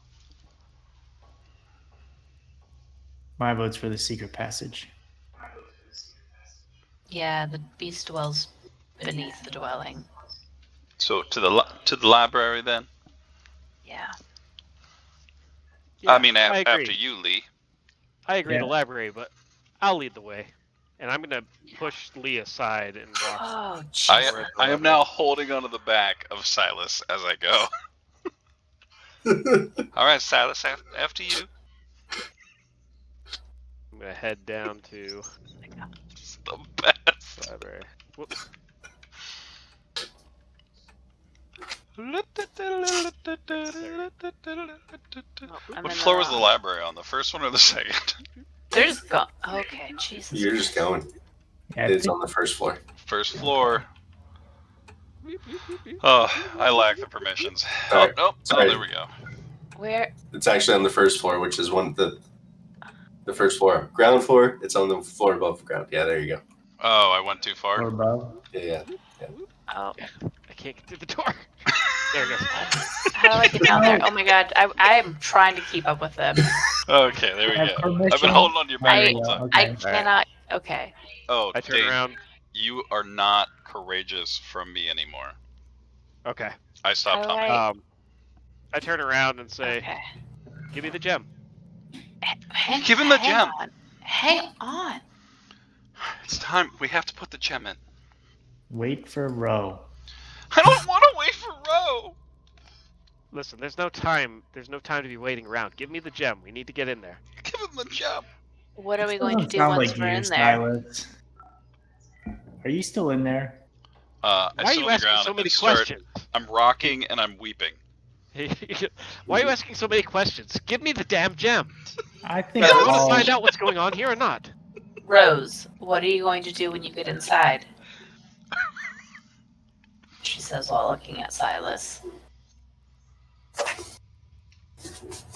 Speaker 4: My vote's for the secret passage.
Speaker 5: Yeah, the beast dwells beneath the dwelling.
Speaker 2: So to the library then.
Speaker 5: Yeah.
Speaker 2: I mean,
Speaker 3: I agree.
Speaker 2: after you, Lee.
Speaker 3: I agree,
Speaker 4: Yeah.
Speaker 3: the library, but I'll lead the way. And I'm going to push Lee aside and walk.
Speaker 5: Oh, jeez.
Speaker 2: I am now holding onto the back of Silas as I go. All right, Silas, after you.
Speaker 3: I'm going to head down to
Speaker 2: It's the best.
Speaker 3: the library. Whoops.
Speaker 2: What floor was the library on? The first one or the second?
Speaker 5: They're just gone. Okay, Jesus.
Speaker 1: You're just going.
Speaker 4: Yeah, I
Speaker 1: It's
Speaker 4: think
Speaker 1: on the first floor.
Speaker 2: First floor. Oh, I lack the permissions.
Speaker 1: Sorry.
Speaker 2: Oh,
Speaker 1: Sorry.
Speaker 2: there we go.
Speaker 5: Where?
Speaker 1: It's actually on the first floor, which is the first floor. Ground floor, it's on the floor above ground. Yeah, there you go.
Speaker 2: Oh, I went too
Speaker 4: or
Speaker 2: far.
Speaker 4: above.
Speaker 1: Yeah.
Speaker 5: Oh,
Speaker 3: I can't get through the door. There it goes.
Speaker 5: how do I get down there? Oh my god, I'm trying to keep up with them.
Speaker 2: Okay, there we
Speaker 4: Have
Speaker 2: go. I've
Speaker 4: permission.
Speaker 2: been holding on to your back
Speaker 5: I-
Speaker 2: the whole time.
Speaker 4: Okay.
Speaker 5: I cannot. Okay.
Speaker 2: Oh,
Speaker 3: I turn
Speaker 2: Dave,
Speaker 3: around.
Speaker 2: you are not courageous from me anymore.
Speaker 3: Okay.
Speaker 2: I stopped
Speaker 5: How do
Speaker 2: humming.
Speaker 3: I turn around and say,
Speaker 5: Okay.
Speaker 3: "Give me the gem."
Speaker 2: Give him the
Speaker 5: hang
Speaker 2: gem.
Speaker 5: On. Hang on.
Speaker 2: It's time. We have to put the gem in.
Speaker 4: Wait for Ro.
Speaker 2: I don't want to wait for Ro.
Speaker 3: Listen, there's no time. There's no time to be waiting around. Give me the gem. We need to get in there.
Speaker 2: Give him the gem.
Speaker 5: What are we going to
Speaker 4: Doesn't
Speaker 5: do
Speaker 4: sound
Speaker 5: once
Speaker 4: like
Speaker 5: we're
Speaker 4: you,
Speaker 5: in there?
Speaker 4: Silas. Are you still in there?
Speaker 2: I
Speaker 3: Why are
Speaker 2: sit
Speaker 3: you
Speaker 2: on the
Speaker 3: asking
Speaker 2: ground
Speaker 3: so
Speaker 2: and
Speaker 3: many
Speaker 2: start.
Speaker 3: questions?
Speaker 2: I'm rocking and I'm weeping.
Speaker 3: Why are you asking so many questions? Give me the damn gem.
Speaker 4: I think
Speaker 3: Do you want to
Speaker 4: all.
Speaker 3: find out what's going on here or not?
Speaker 5: Rose, what are you going to do when you get inside? She says while looking at Silas.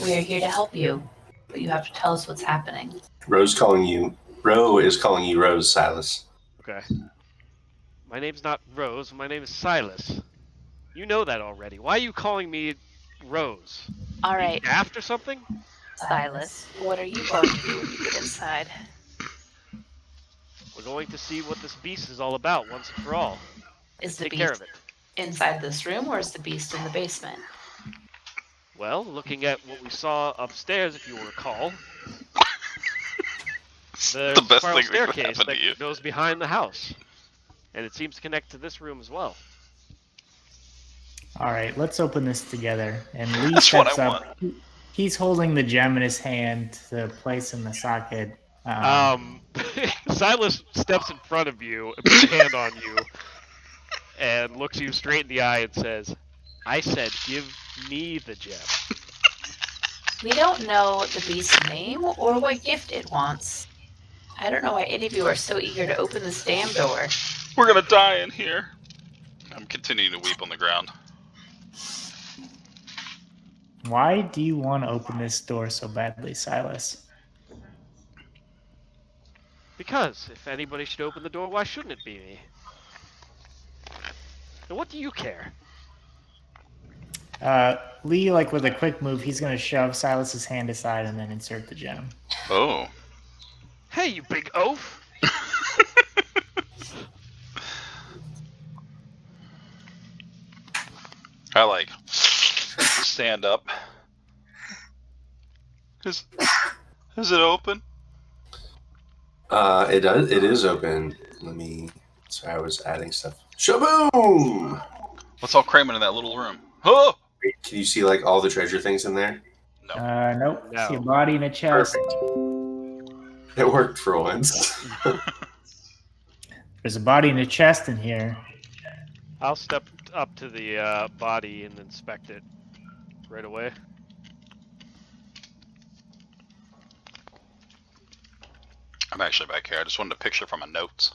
Speaker 5: We are here to help you, but you have to tell us what's happening.
Speaker 1: Ro is calling you Rose, Silas.
Speaker 3: Okay. My name's not Rose. My name is Silas. You know that already. Why are you calling me Rose?
Speaker 5: All
Speaker 3: Are you
Speaker 5: right,
Speaker 3: daft or something?
Speaker 5: Silas, what are you going to do when you get inside?
Speaker 3: We're going to see what this beast is all about once and for all.
Speaker 5: Is the
Speaker 3: Take care
Speaker 5: beast
Speaker 3: of it.
Speaker 5: inside this room, or is the beast in the basement?
Speaker 3: Well, looking at what we saw upstairs, if you will recall, there's
Speaker 2: the
Speaker 3: a
Speaker 2: best
Speaker 3: spiral
Speaker 2: thing that could
Speaker 3: staircase
Speaker 2: happen
Speaker 3: that
Speaker 2: to you.
Speaker 3: goes behind the house. And it seems to connect to this room as well.
Speaker 4: All right, let's open this together. And Lee
Speaker 2: That's what
Speaker 4: steps
Speaker 2: I
Speaker 4: up. He's holding the gem in his hand to place in the socket.
Speaker 3: Silas steps in front of you and puts a hand on you and looks you straight in the eye and says, I said give me the gem.
Speaker 5: We don't know the beast's name or what gift it wants. I don't know why any of you are so eager to open this damn door.
Speaker 2: We're gonna die in here. I'm continuing to weep on the ground.
Speaker 4: Why do you want to open this door so badly, Silas?
Speaker 3: Because if anybody should open the door, why shouldn't it be me? And what do you care?
Speaker 4: Lee, like with a quick move, he's going to shove Silas's hand aside and then insert the gem.
Speaker 2: Oh.
Speaker 3: Hey, you big oaf!
Speaker 2: I like stand up. Is it open?
Speaker 1: It does. It is open. Sorry, I was adding stuff. Shaboom!
Speaker 2: Let's all cram into that little room. Oh!
Speaker 1: Can you see like all the treasure things in there?
Speaker 2: No.
Speaker 4: Nope.
Speaker 3: No.
Speaker 4: See a body and a chest.
Speaker 1: Perfect. It worked for once.
Speaker 4: There's a body and a chest in here.
Speaker 3: I'll step up to the body and inspect it right away.
Speaker 2: I'm actually back here. I just wanted a picture from my notes.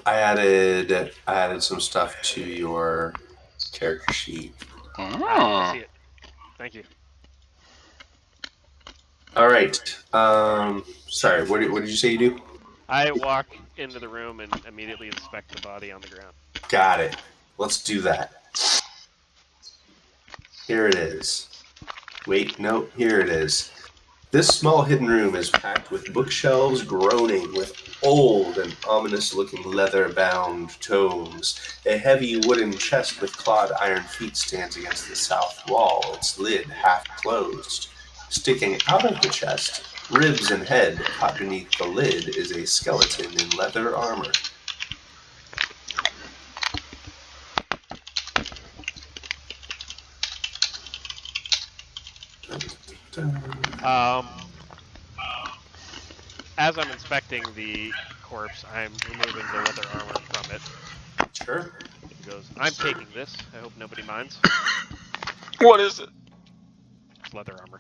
Speaker 1: I added some stuff to your character sheet.
Speaker 3: I see it. Thank you.
Speaker 1: All right. Sorry. What did you say you do?
Speaker 3: I walk into the room and immediately inspect the body on the ground.
Speaker 1: Got it. Let's do that. Here it is. Wait, no, here it is. This small hidden room is packed with bookshelves groaning with old and ominous-looking leather-bound tomes. A heavy wooden chest with clawed iron feet stands against the south wall, its lid half closed. Sticking out of the chest, ribs and head caught beneath the lid, is a skeleton in leather armor.
Speaker 3: as I'm inspecting the corpse, I'm removing the leather armor from it.
Speaker 1: Sure.
Speaker 3: He goes, I'm taking this. I hope nobody minds.
Speaker 2: What is it?
Speaker 3: It's leather armor.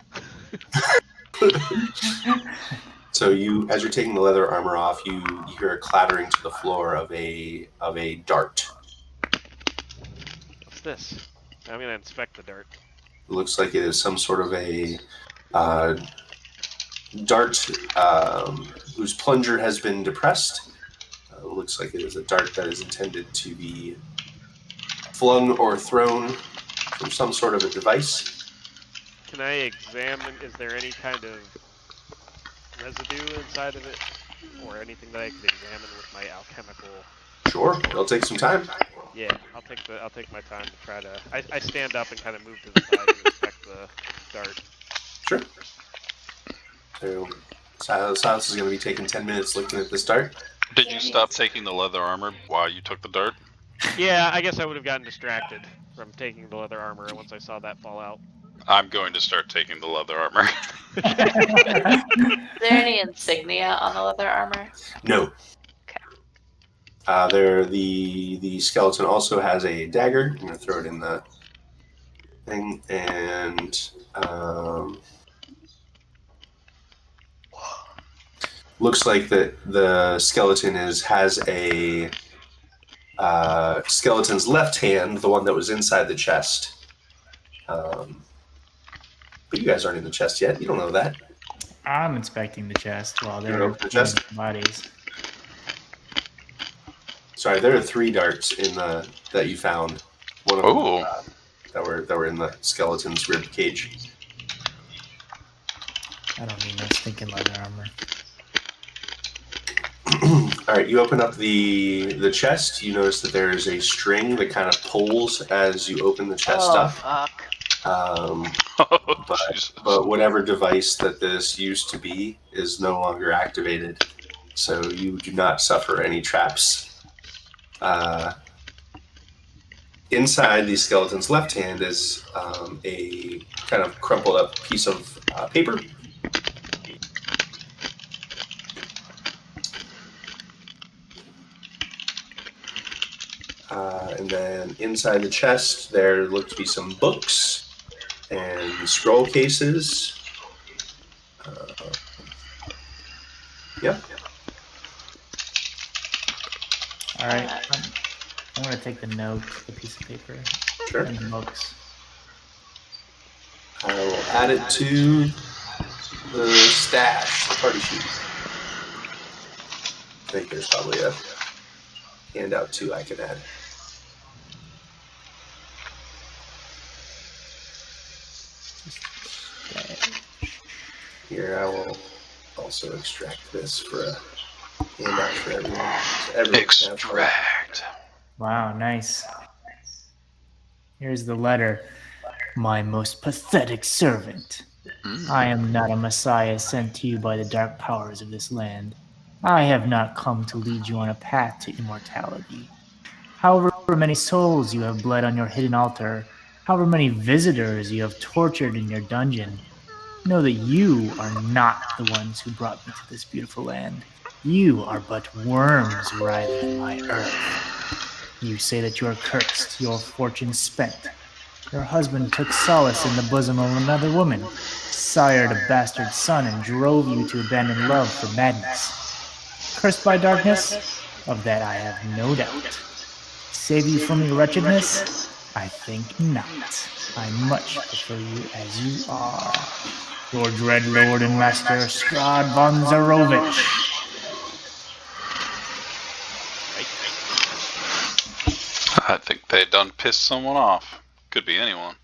Speaker 1: So you, as you're taking the leather armor off, you hear a clattering to the floor of a dart.
Speaker 3: What's this? I'm gonna inspect the dart.
Speaker 1: It looks like it is some sort of a dart whose plunger has been depressed. Looks like it is a dart that is intended to be flung or thrown from some sort of a device.
Speaker 3: Can I examine? Is there any kind of residue inside of it, or anything that I could examine with my alchemical?
Speaker 1: Sure, it'll take some time.
Speaker 3: Yeah, I'll take my time to try to. I stand up and kind of move to the side to inspect the dart.
Speaker 1: Sure. So Silas is going to be taking 10 minutes looking at this dart.
Speaker 2: Did you stop taking the leather armor while you took the dart?
Speaker 3: Yeah, I guess I would have gotten distracted from taking the leather armor once I saw that fall out.
Speaker 2: I'm going to start taking the leather armor.
Speaker 5: Is there any insignia on the leather armor?
Speaker 1: No.
Speaker 5: Okay.
Speaker 1: The skeleton also has a dagger. I'm going to throw it in the thing, and looks like the skeleton has a skeleton's left hand, the one that was inside the chest. But you guys aren't in the chest yet. You don't know that.
Speaker 4: I'm inspecting the chest while
Speaker 1: You're
Speaker 4: they're
Speaker 1: open the chest?
Speaker 4: the bodies.
Speaker 1: Sorry, there are 3 darts in the that you found. One of them that were in the skeleton's rib cage.
Speaker 4: I don't need no stinking leather armor.
Speaker 1: All right, you open up the chest. You notice that there is a string that kind of pulls as you open the chest
Speaker 5: Oh,
Speaker 1: up.
Speaker 5: fuck.
Speaker 1: But whatever device that this used to be is no longer activated, so you do not suffer any traps. Inside the skeleton's left hand is a kind of crumpled up piece of paper. And then inside the chest, there look to be some books and scroll cases. Yep.
Speaker 4: All right, I'm going to take the note, the piece of paper,
Speaker 1: Sure.
Speaker 4: and the books.
Speaker 1: I will add it to the stash, the party sheet. I think there's probably a handout too I can add. Here, I will also extract this for a handout for everyone. So everyone can have one.
Speaker 2: Extract.
Speaker 4: Wow, nice. Here's the letter. My most pathetic servant. I am not a messiah sent to you by the dark powers of this land. I have not come to lead you on a path to immortality. However many souls you have bled on your hidden altar, however many visitors you have tortured in your dungeon, know that you are not the ones who brought me to this beautiful land. You are but worms writhing in my earth. You say that you are cursed, your fortune spent. Your husband took solace in the bosom of another woman, sired a bastard son, and drove you to abandon love for madness. Cursed by darkness? Of that I have no doubt. Save you from your wretchedness? I think not. I much prefer you as you are. Your dread lord and master, Strahd von Zarovich.
Speaker 2: I think they done pissed someone off. Could be anyone.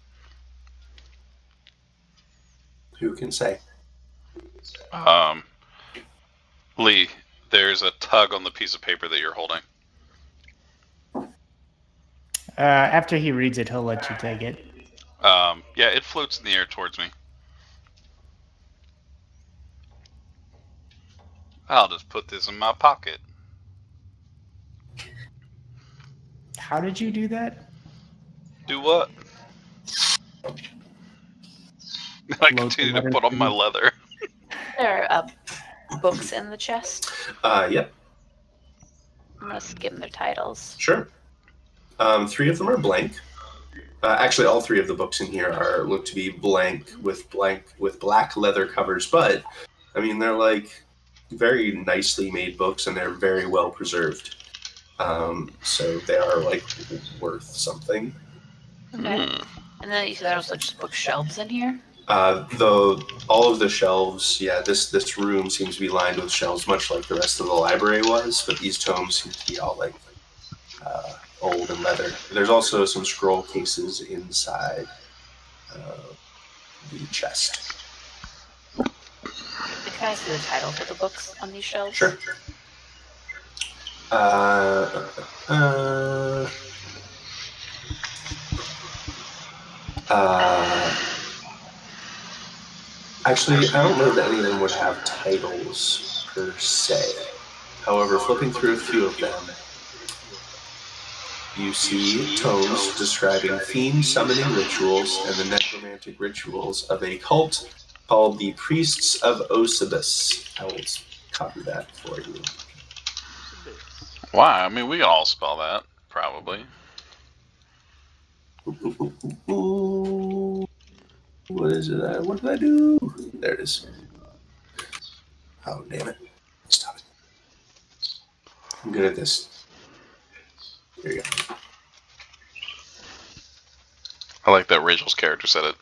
Speaker 1: Who can say?
Speaker 2: Lee, there's a tug on the piece of paper that you're holding.
Speaker 4: After he reads it, he'll let you take it.
Speaker 2: Yeah, it floats in the air towards me. I'll just put this in my pocket.
Speaker 4: How did you do that?
Speaker 2: Do what? I
Speaker 4: Float the
Speaker 2: continue to
Speaker 4: letter
Speaker 2: put on my
Speaker 4: through.
Speaker 2: leather.
Speaker 5: They're up. books in the chest?
Speaker 1: Yep,
Speaker 5: I'm gonna skim their titles.
Speaker 1: sure. 3 of them are blank. Actually, all 3 of the books in here look to be blank with black leather covers, but I mean they're like very nicely made books and they're very well preserved. So they are like worth something.
Speaker 5: Okay. And then you said there was just bookshelves in here.
Speaker 1: All of the shelves, yeah, this room seems to be lined with shelves, much like the rest of the library was. But these tomes seem to be all like old and leather. There's also some scroll cases inside the chest.
Speaker 5: Can I see the titles of the books on these shelves?
Speaker 1: Sure. Actually, I don't know that any of them would have titles per se. However, flipping through a few of them, you see tomes describing fiend summoning rituals and the necromantic rituals of a cult called the Priests of Osibus. I will copy that for you.
Speaker 2: Why? I mean, we can all spell that, probably.
Speaker 1: Ooh. What is it? What did I do? There it is. Oh, damn it. Stop it. I'm good at this. Here you go.
Speaker 2: I like that Rachel's character said it.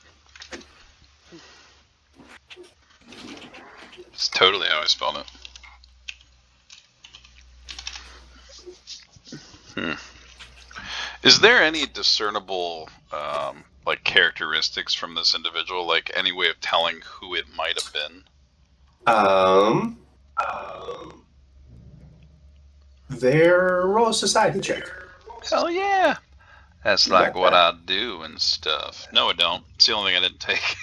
Speaker 2: It's totally how I spelled it. Is there any discernible like characteristics from this individual? Like any way of telling who it might have been?
Speaker 1: Roll a society check.
Speaker 2: Hell yeah! That's like what I do and stuff. No, I don't. It's the only thing I didn't take.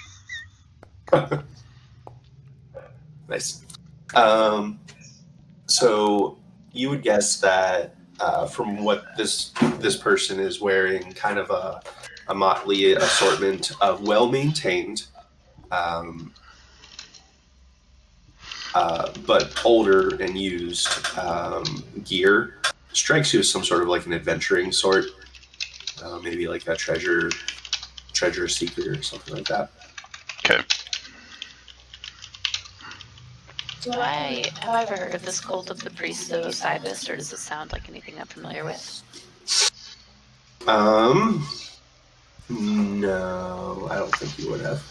Speaker 1: Nice. So you would guess that from what this person is wearing, kind of a motley assortment of well-maintained, but older and used gear, strikes you as some sort of like an adventuring sort, maybe like a treasure seeker or something like that.
Speaker 2: Okay.
Speaker 5: Have I ever heard of this cult of the Priests of Osibus, or does it sound like anything I'm familiar with?
Speaker 1: No, I don't think you would have.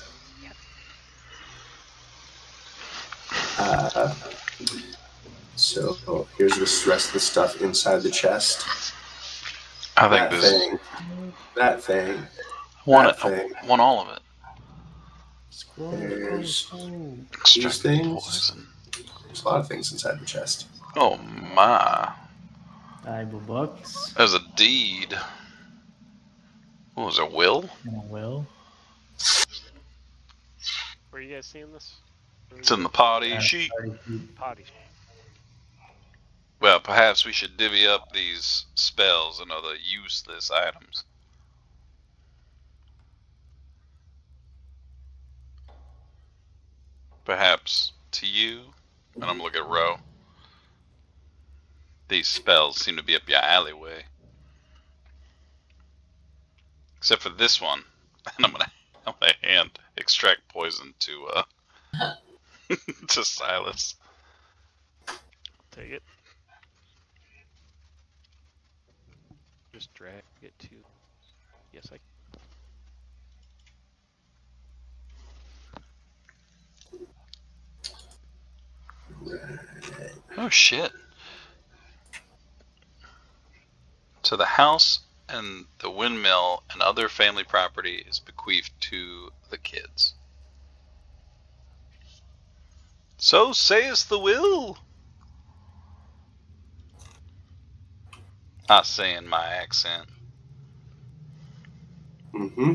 Speaker 1: So here's the rest of the stuff inside the chest.
Speaker 2: I think
Speaker 1: that thing.
Speaker 2: I want all of it.
Speaker 1: There's
Speaker 2: Extract
Speaker 1: things.
Speaker 2: Poison.
Speaker 1: There's a lot of things inside the chest.
Speaker 2: Oh my.
Speaker 4: Bible books.
Speaker 2: There's a deed. What was it, will?
Speaker 4: And a will.
Speaker 3: Where are you guys seeing this?
Speaker 2: It's in the party sheet.
Speaker 3: Potty.
Speaker 2: Well, perhaps we should divvy up these spells and other useless items. Perhaps to you, and I'm looking at Ro. These spells seem to be up your alleyway. Except for this one. And I'm gonna hand extract poison to to Silas.
Speaker 3: Take it. Just drag it to. Yes, I.
Speaker 2: Oh shit. To the house and the windmill and other family property is bequeathed to the kids. So saith the will. I say in my accent.
Speaker 1: Mm-hmm.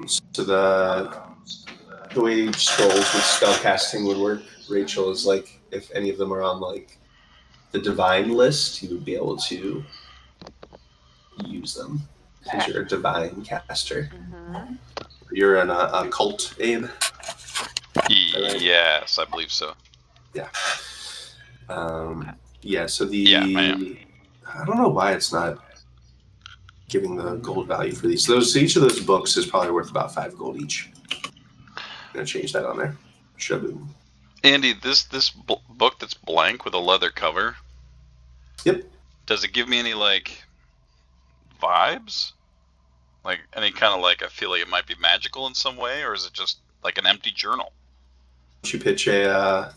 Speaker 1: So the way scrolls with spell casting would work, Rachel, is like if any of them are on like the divine list, you would be able to use them because you're a divine caster.
Speaker 5: Mm-hmm.
Speaker 1: You're an occult, Abe.
Speaker 2: Yes, I believe so.
Speaker 1: Yeah. Yeah, so
Speaker 2: Yeah, I am.
Speaker 1: I don't know why it's not giving the gold value for these. So each of those books is probably worth about 5 gold each. I'm going to change that on there. Shaboom.
Speaker 2: Andy, this book that's blank with a leather cover.
Speaker 1: Yep.
Speaker 2: Does it give me any like vibes? Like any kind of like I feel like it might be magical in some way, or is it just like an empty journal?
Speaker 1: You pitch a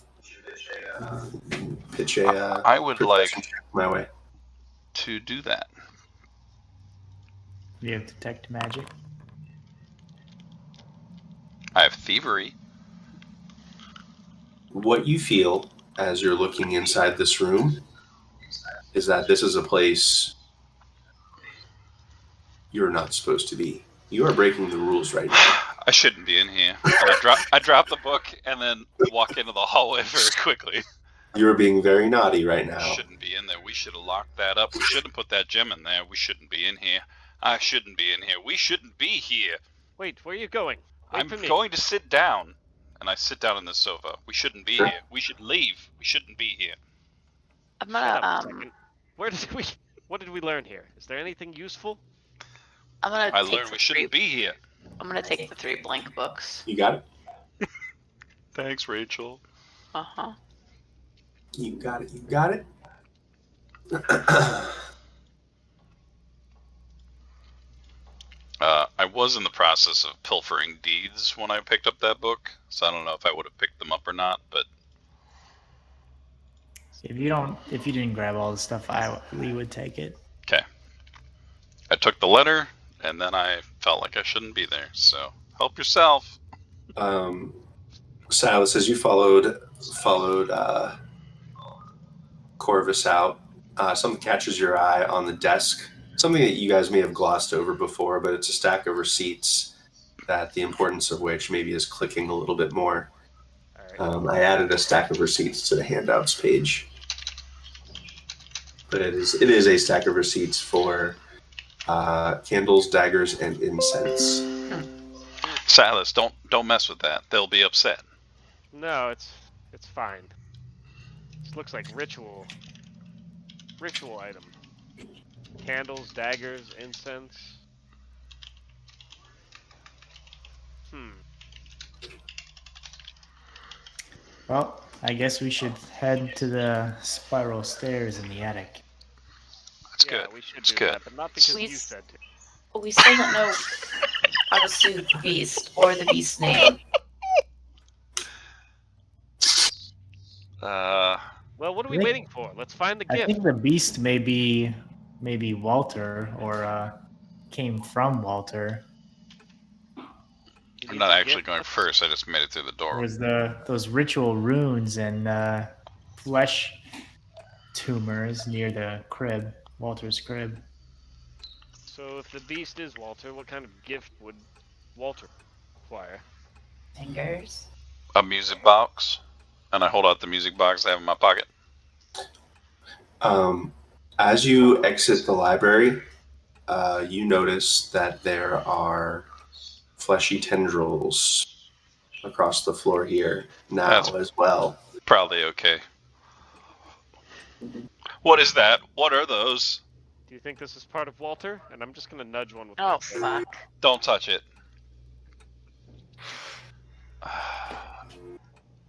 Speaker 2: I would
Speaker 1: perception
Speaker 2: like
Speaker 1: check my way.
Speaker 2: to do that.
Speaker 4: You have detect magic.
Speaker 2: I have thievery.
Speaker 1: What you feel as you're looking inside this room is that this is a place you're not supposed to be. You are breaking the rules right now.
Speaker 2: I shouldn't be in here. And I drop the book and then walk into the hallway very quickly.
Speaker 1: You're being very naughty right now.
Speaker 2: Shouldn't be in there. We should have locked that up. We shouldn't put that gem in there. We shouldn't be in here. I shouldn't be in here. We shouldn't be here.
Speaker 3: Wait, where are you going? Wait
Speaker 2: I'm
Speaker 3: for me.
Speaker 2: going to sit down. And I sit down on the sofa. We shouldn't be
Speaker 1: Sure.
Speaker 2: here. We should leave. We shouldn't be here.
Speaker 5: I'm
Speaker 3: Shut
Speaker 5: gonna
Speaker 3: up a second. What did we learn here? Is there anything useful?
Speaker 5: I'm gonna
Speaker 2: I
Speaker 5: take
Speaker 2: learned
Speaker 5: the
Speaker 2: we shouldn't
Speaker 5: three.
Speaker 2: be here.
Speaker 5: I'm gonna take the 3 blank books.
Speaker 1: You got it?
Speaker 2: Thanks, Rachel.
Speaker 5: Uh-huh.
Speaker 1: You got it. You got it.
Speaker 2: I was in the process of pilfering deeds when I picked up that book, so I don't know if I would have picked them up or not, but
Speaker 4: If you didn't grab all the stuff, we would take it.
Speaker 2: okay. I took the letter, and then I felt like I shouldn't be there, so help yourself.
Speaker 1: Silas, as you followed Corvus out, something catches your eye on the desk. Something that you guys may have glossed over before, but it's a stack of receipts that the importance of which maybe is clicking a little bit more.
Speaker 3: All right.
Speaker 1: I added a stack of receipts to the handouts page, but it is a stack of receipts for candles, daggers, and incense.
Speaker 2: Silas, don't mess with that. They'll be upset.
Speaker 3: No, it's fine. This looks like ritual item. Candles, daggers, incense.
Speaker 4: Well, I guess we should head to the spiral stairs in the attic.
Speaker 2: That's
Speaker 3: Yeah,
Speaker 2: good.
Speaker 3: we should
Speaker 2: It's
Speaker 3: do
Speaker 2: good.
Speaker 3: that, but not because
Speaker 5: Please.
Speaker 3: you said to.
Speaker 5: But we still don't know how to soothe the beast or the beast's name.
Speaker 3: Well, what are we
Speaker 4: I think-
Speaker 3: waiting for? Let's find the
Speaker 4: I
Speaker 3: gift.
Speaker 4: think the beast may be Walter, or came from Walter.
Speaker 3: He
Speaker 2: I'm
Speaker 3: needs
Speaker 2: not
Speaker 3: a
Speaker 2: actually
Speaker 3: gift.
Speaker 2: going first. I just made it through the door.
Speaker 4: There's those ritual runes and flesh tumors near the crib, Walter's crib.
Speaker 3: So if the beast is Walter, what kind of gift would Walter require?
Speaker 5: Fingers.
Speaker 2: A music box, and I hold out the music box I have in my pocket.
Speaker 1: As you exit the library, you notice that there are fleshy tendrils across the floor here now
Speaker 2: That's-
Speaker 1: as well.
Speaker 2: Probably okay. What is that? What are those?
Speaker 3: Do you think this is part of Walter? And I'm just gonna nudge one with
Speaker 5: Oh,
Speaker 3: my finger.
Speaker 5: fuck.
Speaker 2: Don't touch it.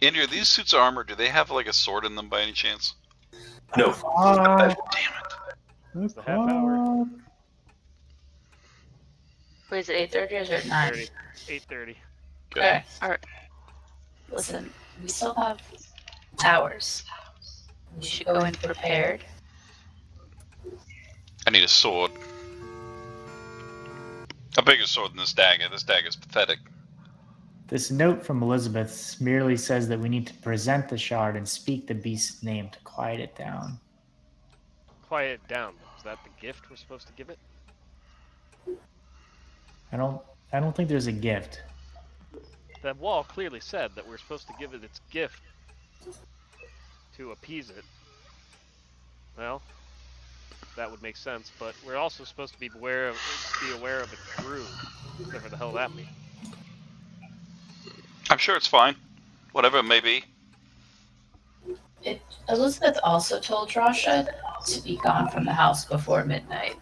Speaker 2: Andy, are these suits of armor, do they have like a sword in them by any chance?
Speaker 1: No.
Speaker 2: Damn it.
Speaker 3: It's the half hour.
Speaker 5: Wait, is it 8:30 or is it 9?
Speaker 3: 8:30.
Speaker 2: Good.
Speaker 5: Okay, alright. Listen, we still have hours. We should go in prepared.
Speaker 2: I need a sword. A bigger sword than this dagger. This dagger's pathetic.
Speaker 4: This note from Elizabeth merely says that we need to present the shard and speak the beast's name to quiet it down.
Speaker 3: Quiet it down. Is that the gift we're supposed to give it?
Speaker 4: I don't think there's a gift.
Speaker 3: That wall clearly said that we're supposed to give it its gift to appease it. Well, that would make sense, but we're also supposed to be aware of its brood, whatever the hell that means.
Speaker 2: I'm sure it's fine. Whatever it may be.
Speaker 5: Elizabeth also told Rasha to be gone from the house before midnight.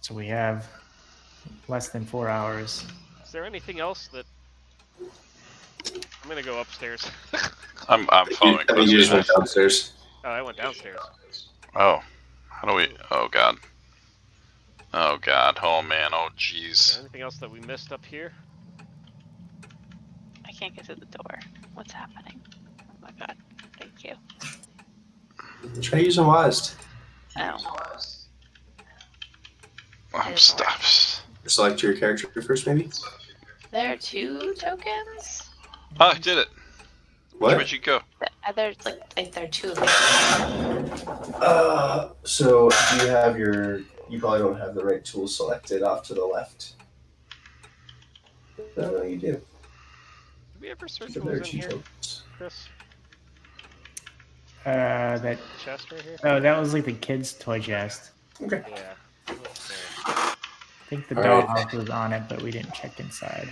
Speaker 4: So we have less than 4 hours.
Speaker 3: Is there anything else that... I'm gonna go upstairs.
Speaker 2: I'm following
Speaker 1: I think
Speaker 2: close
Speaker 1: you just went
Speaker 2: behind.
Speaker 1: downstairs.
Speaker 3: Oh, I went downstairs.
Speaker 2: Oh, how do we? Oh god. Oh god. Oh man. Oh
Speaker 3: Is
Speaker 2: jeez.
Speaker 3: there anything else that we missed up here?
Speaker 7: I can't get to the door. What's happening? Oh my god. Thank you.
Speaker 1: Try using WASD.
Speaker 7: Oh.
Speaker 2: I'm stopped.
Speaker 1: Select your character first, maybe.
Speaker 5: There are 2 tokens?
Speaker 2: Oh, I did it.
Speaker 1: What?
Speaker 2: Where'd you go?
Speaker 5: There's like there are 2 of them.
Speaker 1: So do you have your? You probably don't have the right tool selected off to the left. No, you do.
Speaker 3: Did we ever search
Speaker 1: So
Speaker 3: what
Speaker 1: there
Speaker 3: was
Speaker 1: are
Speaker 3: in
Speaker 1: 2
Speaker 3: here,
Speaker 1: tokens.
Speaker 3: Chris?
Speaker 4: That
Speaker 3: Chest right here?
Speaker 4: that was like the kids' toy chest.
Speaker 1: Okay.
Speaker 3: Yeah. Okay.
Speaker 4: I think the
Speaker 1: All
Speaker 4: dollhouse was on it, but we didn't check inside.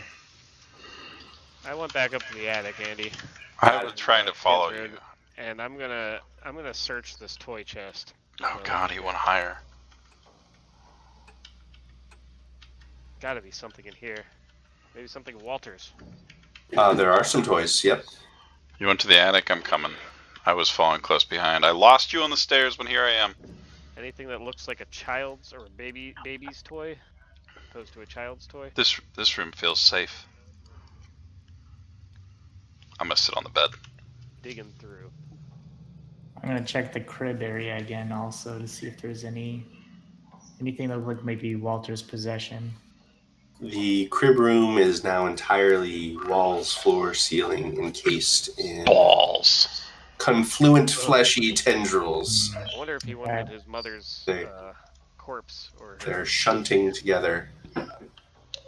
Speaker 3: I went back up to the attic, Andy.
Speaker 2: I was trying to follow you.
Speaker 3: And I'm gonna search this toy chest.
Speaker 2: Oh god, he went higher.
Speaker 3: Gotta be something in here. Maybe something Walters.
Speaker 1: There are some toys. Yep.
Speaker 2: You went to the attic. I'm coming. I was falling close behind. I lost you on the stairs, but here I am.
Speaker 3: Anything that looks like a child's or a baby's toy, opposed to a child's toy.
Speaker 2: This room feels safe. I'm gonna sit on the bed.
Speaker 3: Digging through.
Speaker 4: I'm gonna check the crib area again also to see if there's anything that would look maybe Walter's possession.
Speaker 1: The crib room is now entirely walls, floor, ceiling encased in
Speaker 2: Balls.
Speaker 1: confluent fleshy tendrils.
Speaker 3: I wonder if he wanted his mother's corpse or.
Speaker 1: They're shunting together.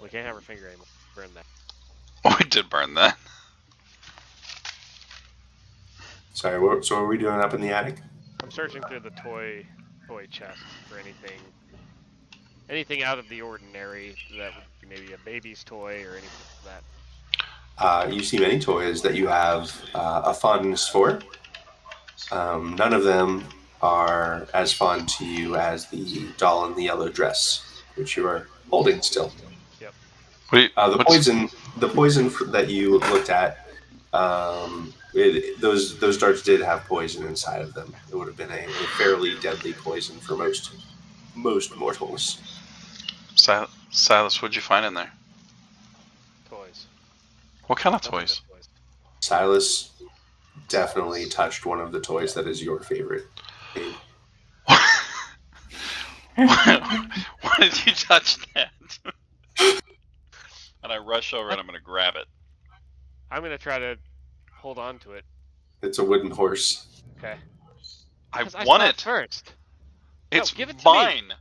Speaker 3: We can't have her finger anymore. Burn that.
Speaker 2: Oh, I did burn that.
Speaker 1: Sorry, so what are we doing up in the attic?
Speaker 3: I'm searching through the toy chest for anything out of the ordinary that would be maybe a baby's toy or anything like that.
Speaker 1: You see many toys that you have a fondness for. None of them are as fond to you as the doll in the yellow dress, which you are holding still.
Speaker 3: Yep.
Speaker 2: Wait,
Speaker 1: The poison that you looked at, those darts did have poison inside of them. It would have been a fairly deadly poison for most mortals.
Speaker 2: Silas, what'd you find in there?
Speaker 3: Toys.
Speaker 2: What kind of
Speaker 3: Nothing
Speaker 2: toys?
Speaker 3: but toys.
Speaker 1: Silas definitely touched one of the toys that is your favorite.
Speaker 2: Why did you touch that? And I rush over and I'm gonna grab it.
Speaker 3: I'm gonna try to hold on to it.
Speaker 1: It's a wooden horse.
Speaker 3: Okay.
Speaker 2: I
Speaker 3: 'Cause
Speaker 2: want
Speaker 3: saw
Speaker 2: it.
Speaker 3: first.
Speaker 2: It's
Speaker 3: give it to me.
Speaker 2: mine.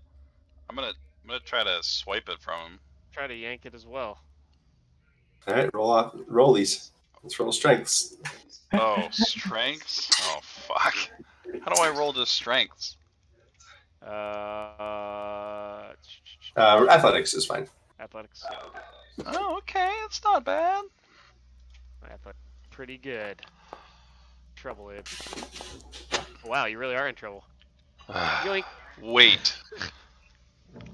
Speaker 2: I'm gonna try to swipe it from him.
Speaker 3: Try to yank it as well.
Speaker 1: All right, roll these. Let's roll strengths.
Speaker 2: Oh, strengths? Oh, fuck. How do I roll to strengths?
Speaker 1: Athletics is fine.
Speaker 3: Athletics.
Speaker 2: Oh, okay. It's not bad.
Speaker 3: Athletics. Pretty good. Trouble, Ib. Wow, you really are in trouble. Yoink.
Speaker 2: Wait.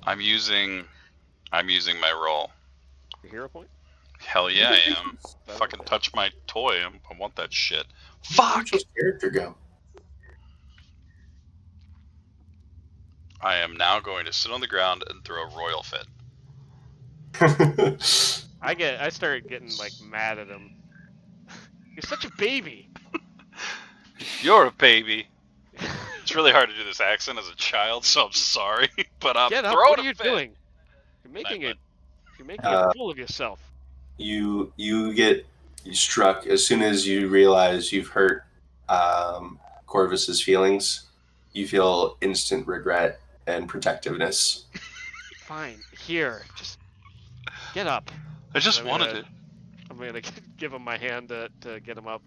Speaker 2: I'm using my roll.
Speaker 3: Your hero point?
Speaker 2: Hell yeah, I am. Fucking touch my toy. I want that shit. Fuck!
Speaker 1: Where'd your character go?
Speaker 2: I am now going to sit on the ground and throw a royal fit.
Speaker 3: I started getting like mad at him. You're such a baby.
Speaker 2: You're a baby. It's really hard to do this accent as a child, so I'm sorry, but I'm
Speaker 3: Get up!
Speaker 2: throwing
Speaker 3: What are
Speaker 2: a
Speaker 3: you
Speaker 2: fit.
Speaker 3: doing? You're making a fool of yourself.
Speaker 1: You get struck as soon as you realize you've hurt Corvus's feelings. You feel instant regret and protectiveness.
Speaker 3: Fine. Here, just get up.
Speaker 2: I just
Speaker 3: I'm
Speaker 2: wanted
Speaker 3: gonna-
Speaker 2: it.
Speaker 3: I'm gonna give him my hand to get him up.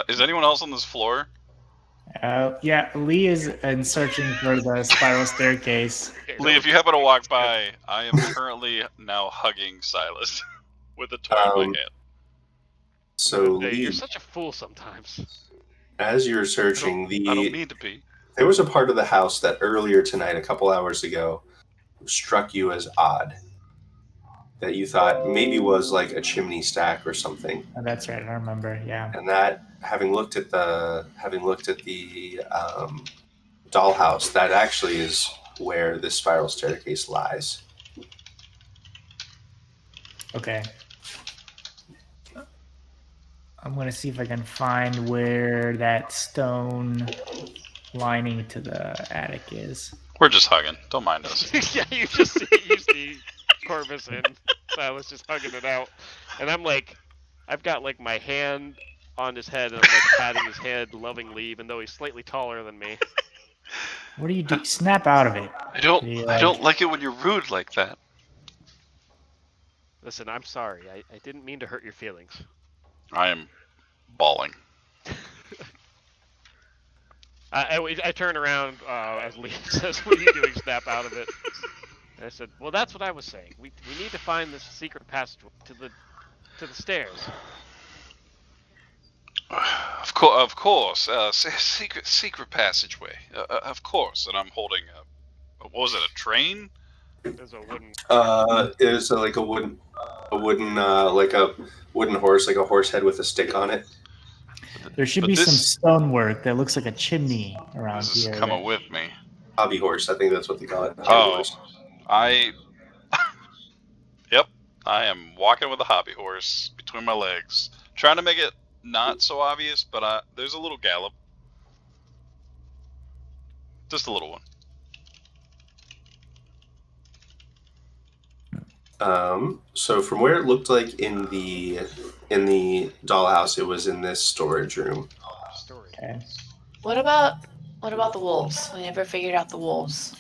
Speaker 2: Is anyone else on this floor?
Speaker 4: Yeah, Lee is searching for the spiral staircase.
Speaker 3: Okay,
Speaker 2: Lee, if you happen to walk by, I am currently now hugging Silas with a toy in my hand.
Speaker 1: So
Speaker 3: You're
Speaker 1: Lee,
Speaker 3: such a fool sometimes.
Speaker 1: as you're searching,
Speaker 2: I don't mean to be.
Speaker 1: there was a part of the house that earlier tonight, a couple hours ago, struck you as odd. That you thought maybe was like a chimney stack or something.
Speaker 4: Oh, that's right. I remember. Yeah.
Speaker 1: And that, having looked at the dollhouse, that actually is where this spiral staircase lies.
Speaker 4: Okay. I'm gonna see if I can find where that stone lining to the attic is.
Speaker 2: We're just hugging. Don't mind us.
Speaker 3: Yeah, you see Corvus and Silas just hugging it out, and I'm like, I've got like my hand on his head, and I'm like patting his head lovingly, even though he's slightly taller than me.
Speaker 4: What do you do? Snap out of it.
Speaker 2: I don't
Speaker 4: Yeah.
Speaker 2: like it when you're rude like that.
Speaker 3: Listen, I'm sorry. I didn't mean to hurt your feelings.
Speaker 2: I am bawling.
Speaker 3: I turn around as Lee says, "What are you doing? Snap out of it." And I said, "Well, that's what I was saying. We need to find this secret passage to the stairs."
Speaker 2: Of course. Secret passageway. Of course. And I'm holding what was it? A train?
Speaker 3: There's a wooden.
Speaker 1: It was like a wooden horse, like a horse head with a stick on it.
Speaker 4: There should be some stonework that looks like a chimney around
Speaker 2: This is
Speaker 4: here.
Speaker 2: coming with me.
Speaker 1: Hobby horse, I think that's what they call it.
Speaker 2: Oh, Yep. I am walking with a hobby horse between my legs, trying to make it not so obvious, but there's a little gallop. Just a little one.
Speaker 1: So from where it looked like in the dollhouse, it was in this storage room.
Speaker 4: Okay.
Speaker 5: What about the wolves? We never figured out the wolves.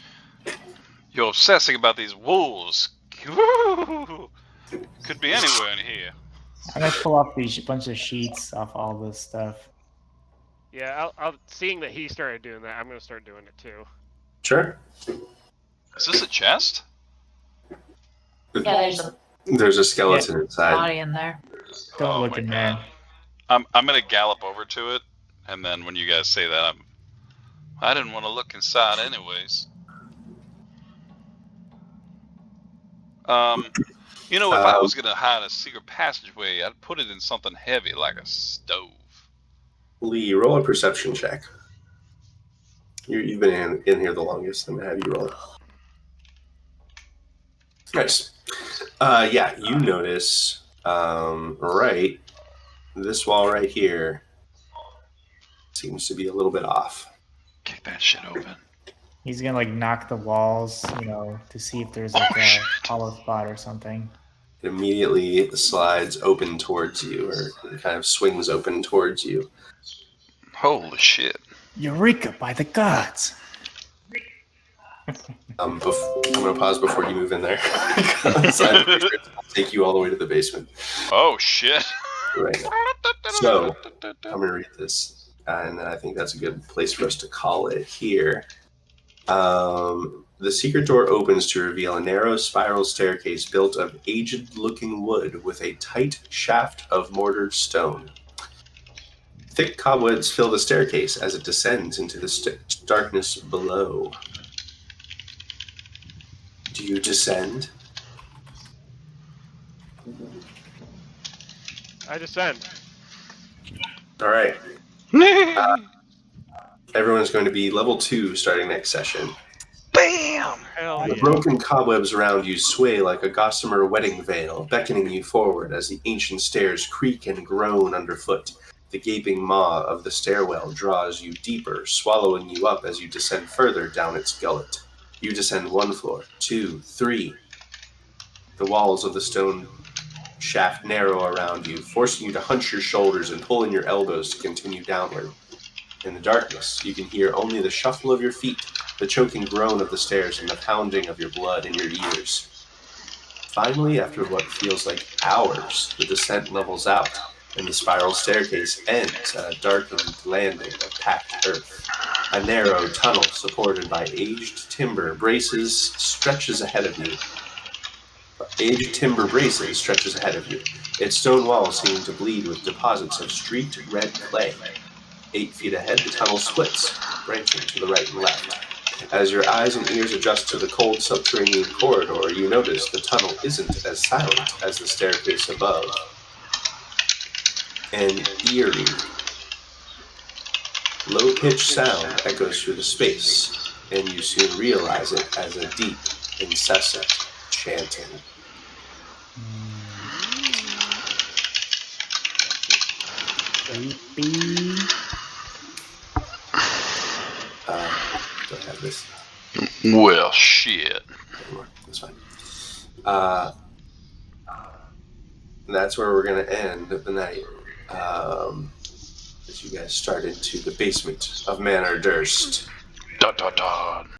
Speaker 2: You're obsessing about these wolves. Could be anywhere in here.
Speaker 4: I'm gonna pull off these bunch of sheets off all this stuff.
Speaker 3: Yeah, I'll seeing that he started doing that, I'm gonna start doing it too.
Speaker 1: Sure.
Speaker 2: Is this a chest?
Speaker 5: Yeah,
Speaker 1: There's a skeleton
Speaker 5: a
Speaker 1: inside.
Speaker 5: body in there.
Speaker 4: Don't
Speaker 2: Oh
Speaker 4: look
Speaker 2: my
Speaker 4: in
Speaker 2: God.
Speaker 4: there.
Speaker 2: I'm gonna gallop over to it, and then when you guys say that, I didn't want to look inside anyways. You know, if I was gonna hide a secret passageway, I'd put it in something heavy like a stove.
Speaker 1: Lee, roll a perception check. You've been in here the longest. I'm gonna have you roll it. Nice. Yeah, you notice right, this wall right here seems to be a little bit off.
Speaker 2: Kick that shit open.
Speaker 4: He's gonna like knock the walls, to see if there's like a hollow spot or something.
Speaker 1: It immediately slides open towards you, or kind of swings open towards you.
Speaker 2: Holy shit.
Speaker 4: Eureka by the gods!
Speaker 1: I'm going to pause before you move in there. I'll take you all the way to the basement.
Speaker 2: Oh shit.
Speaker 1: Right. So, I'm going to read this, and then I think that's a good place for us to call it here. The secret door opens to reveal a narrow spiral staircase built of aged-looking wood with a tight shaft of mortared stone. Thick cobwebs fill the staircase as it descends into the darkness below. Do you descend?
Speaker 3: I descend.
Speaker 1: All right. Everyone's going to be level 2 starting next session.
Speaker 2: Bam!
Speaker 3: Hell
Speaker 1: The
Speaker 3: yeah.
Speaker 1: broken cobwebs around you sway like a gossamer wedding veil, beckoning you forward as the ancient stairs creak and groan underfoot. The gaping maw of the stairwell draws you deeper, swallowing you up as you descend further down its gullet. You descend 1 floor, 2, 3. The walls of the stone shaft narrow around you, forcing you to hunch your shoulders and pull in your elbows to continue downward. In the darkness, you can hear only the shuffle of your feet, the choking groan of the stairs, and the pounding of your blood in your ears. Finally, after what feels like hours, the descent levels out, and the spiral staircase ends at a darkened landing of packed earth. A narrow tunnel supported by aged timber braces stretches ahead of you. aged timber braces stretches ahead of you. Its stone walls seem to bleed with deposits of streaked red clay. 8 feet ahead, the tunnel splits, branching to the right and left. As your eyes and ears adjust to the cold subterranean corridor, you notice the tunnel isn't as silent as the staircase above. An eerie, low-pitched sound echoes through the space, and you soon realize it as a deep, incessant chanting.
Speaker 4: Creepy.
Speaker 1: Don't have this
Speaker 2: Well, shit.
Speaker 1: anymore. That's fine. That's where we're going to end the night. As you guys start into the basement of Manor Durst.
Speaker 2: Dun, dun, dun.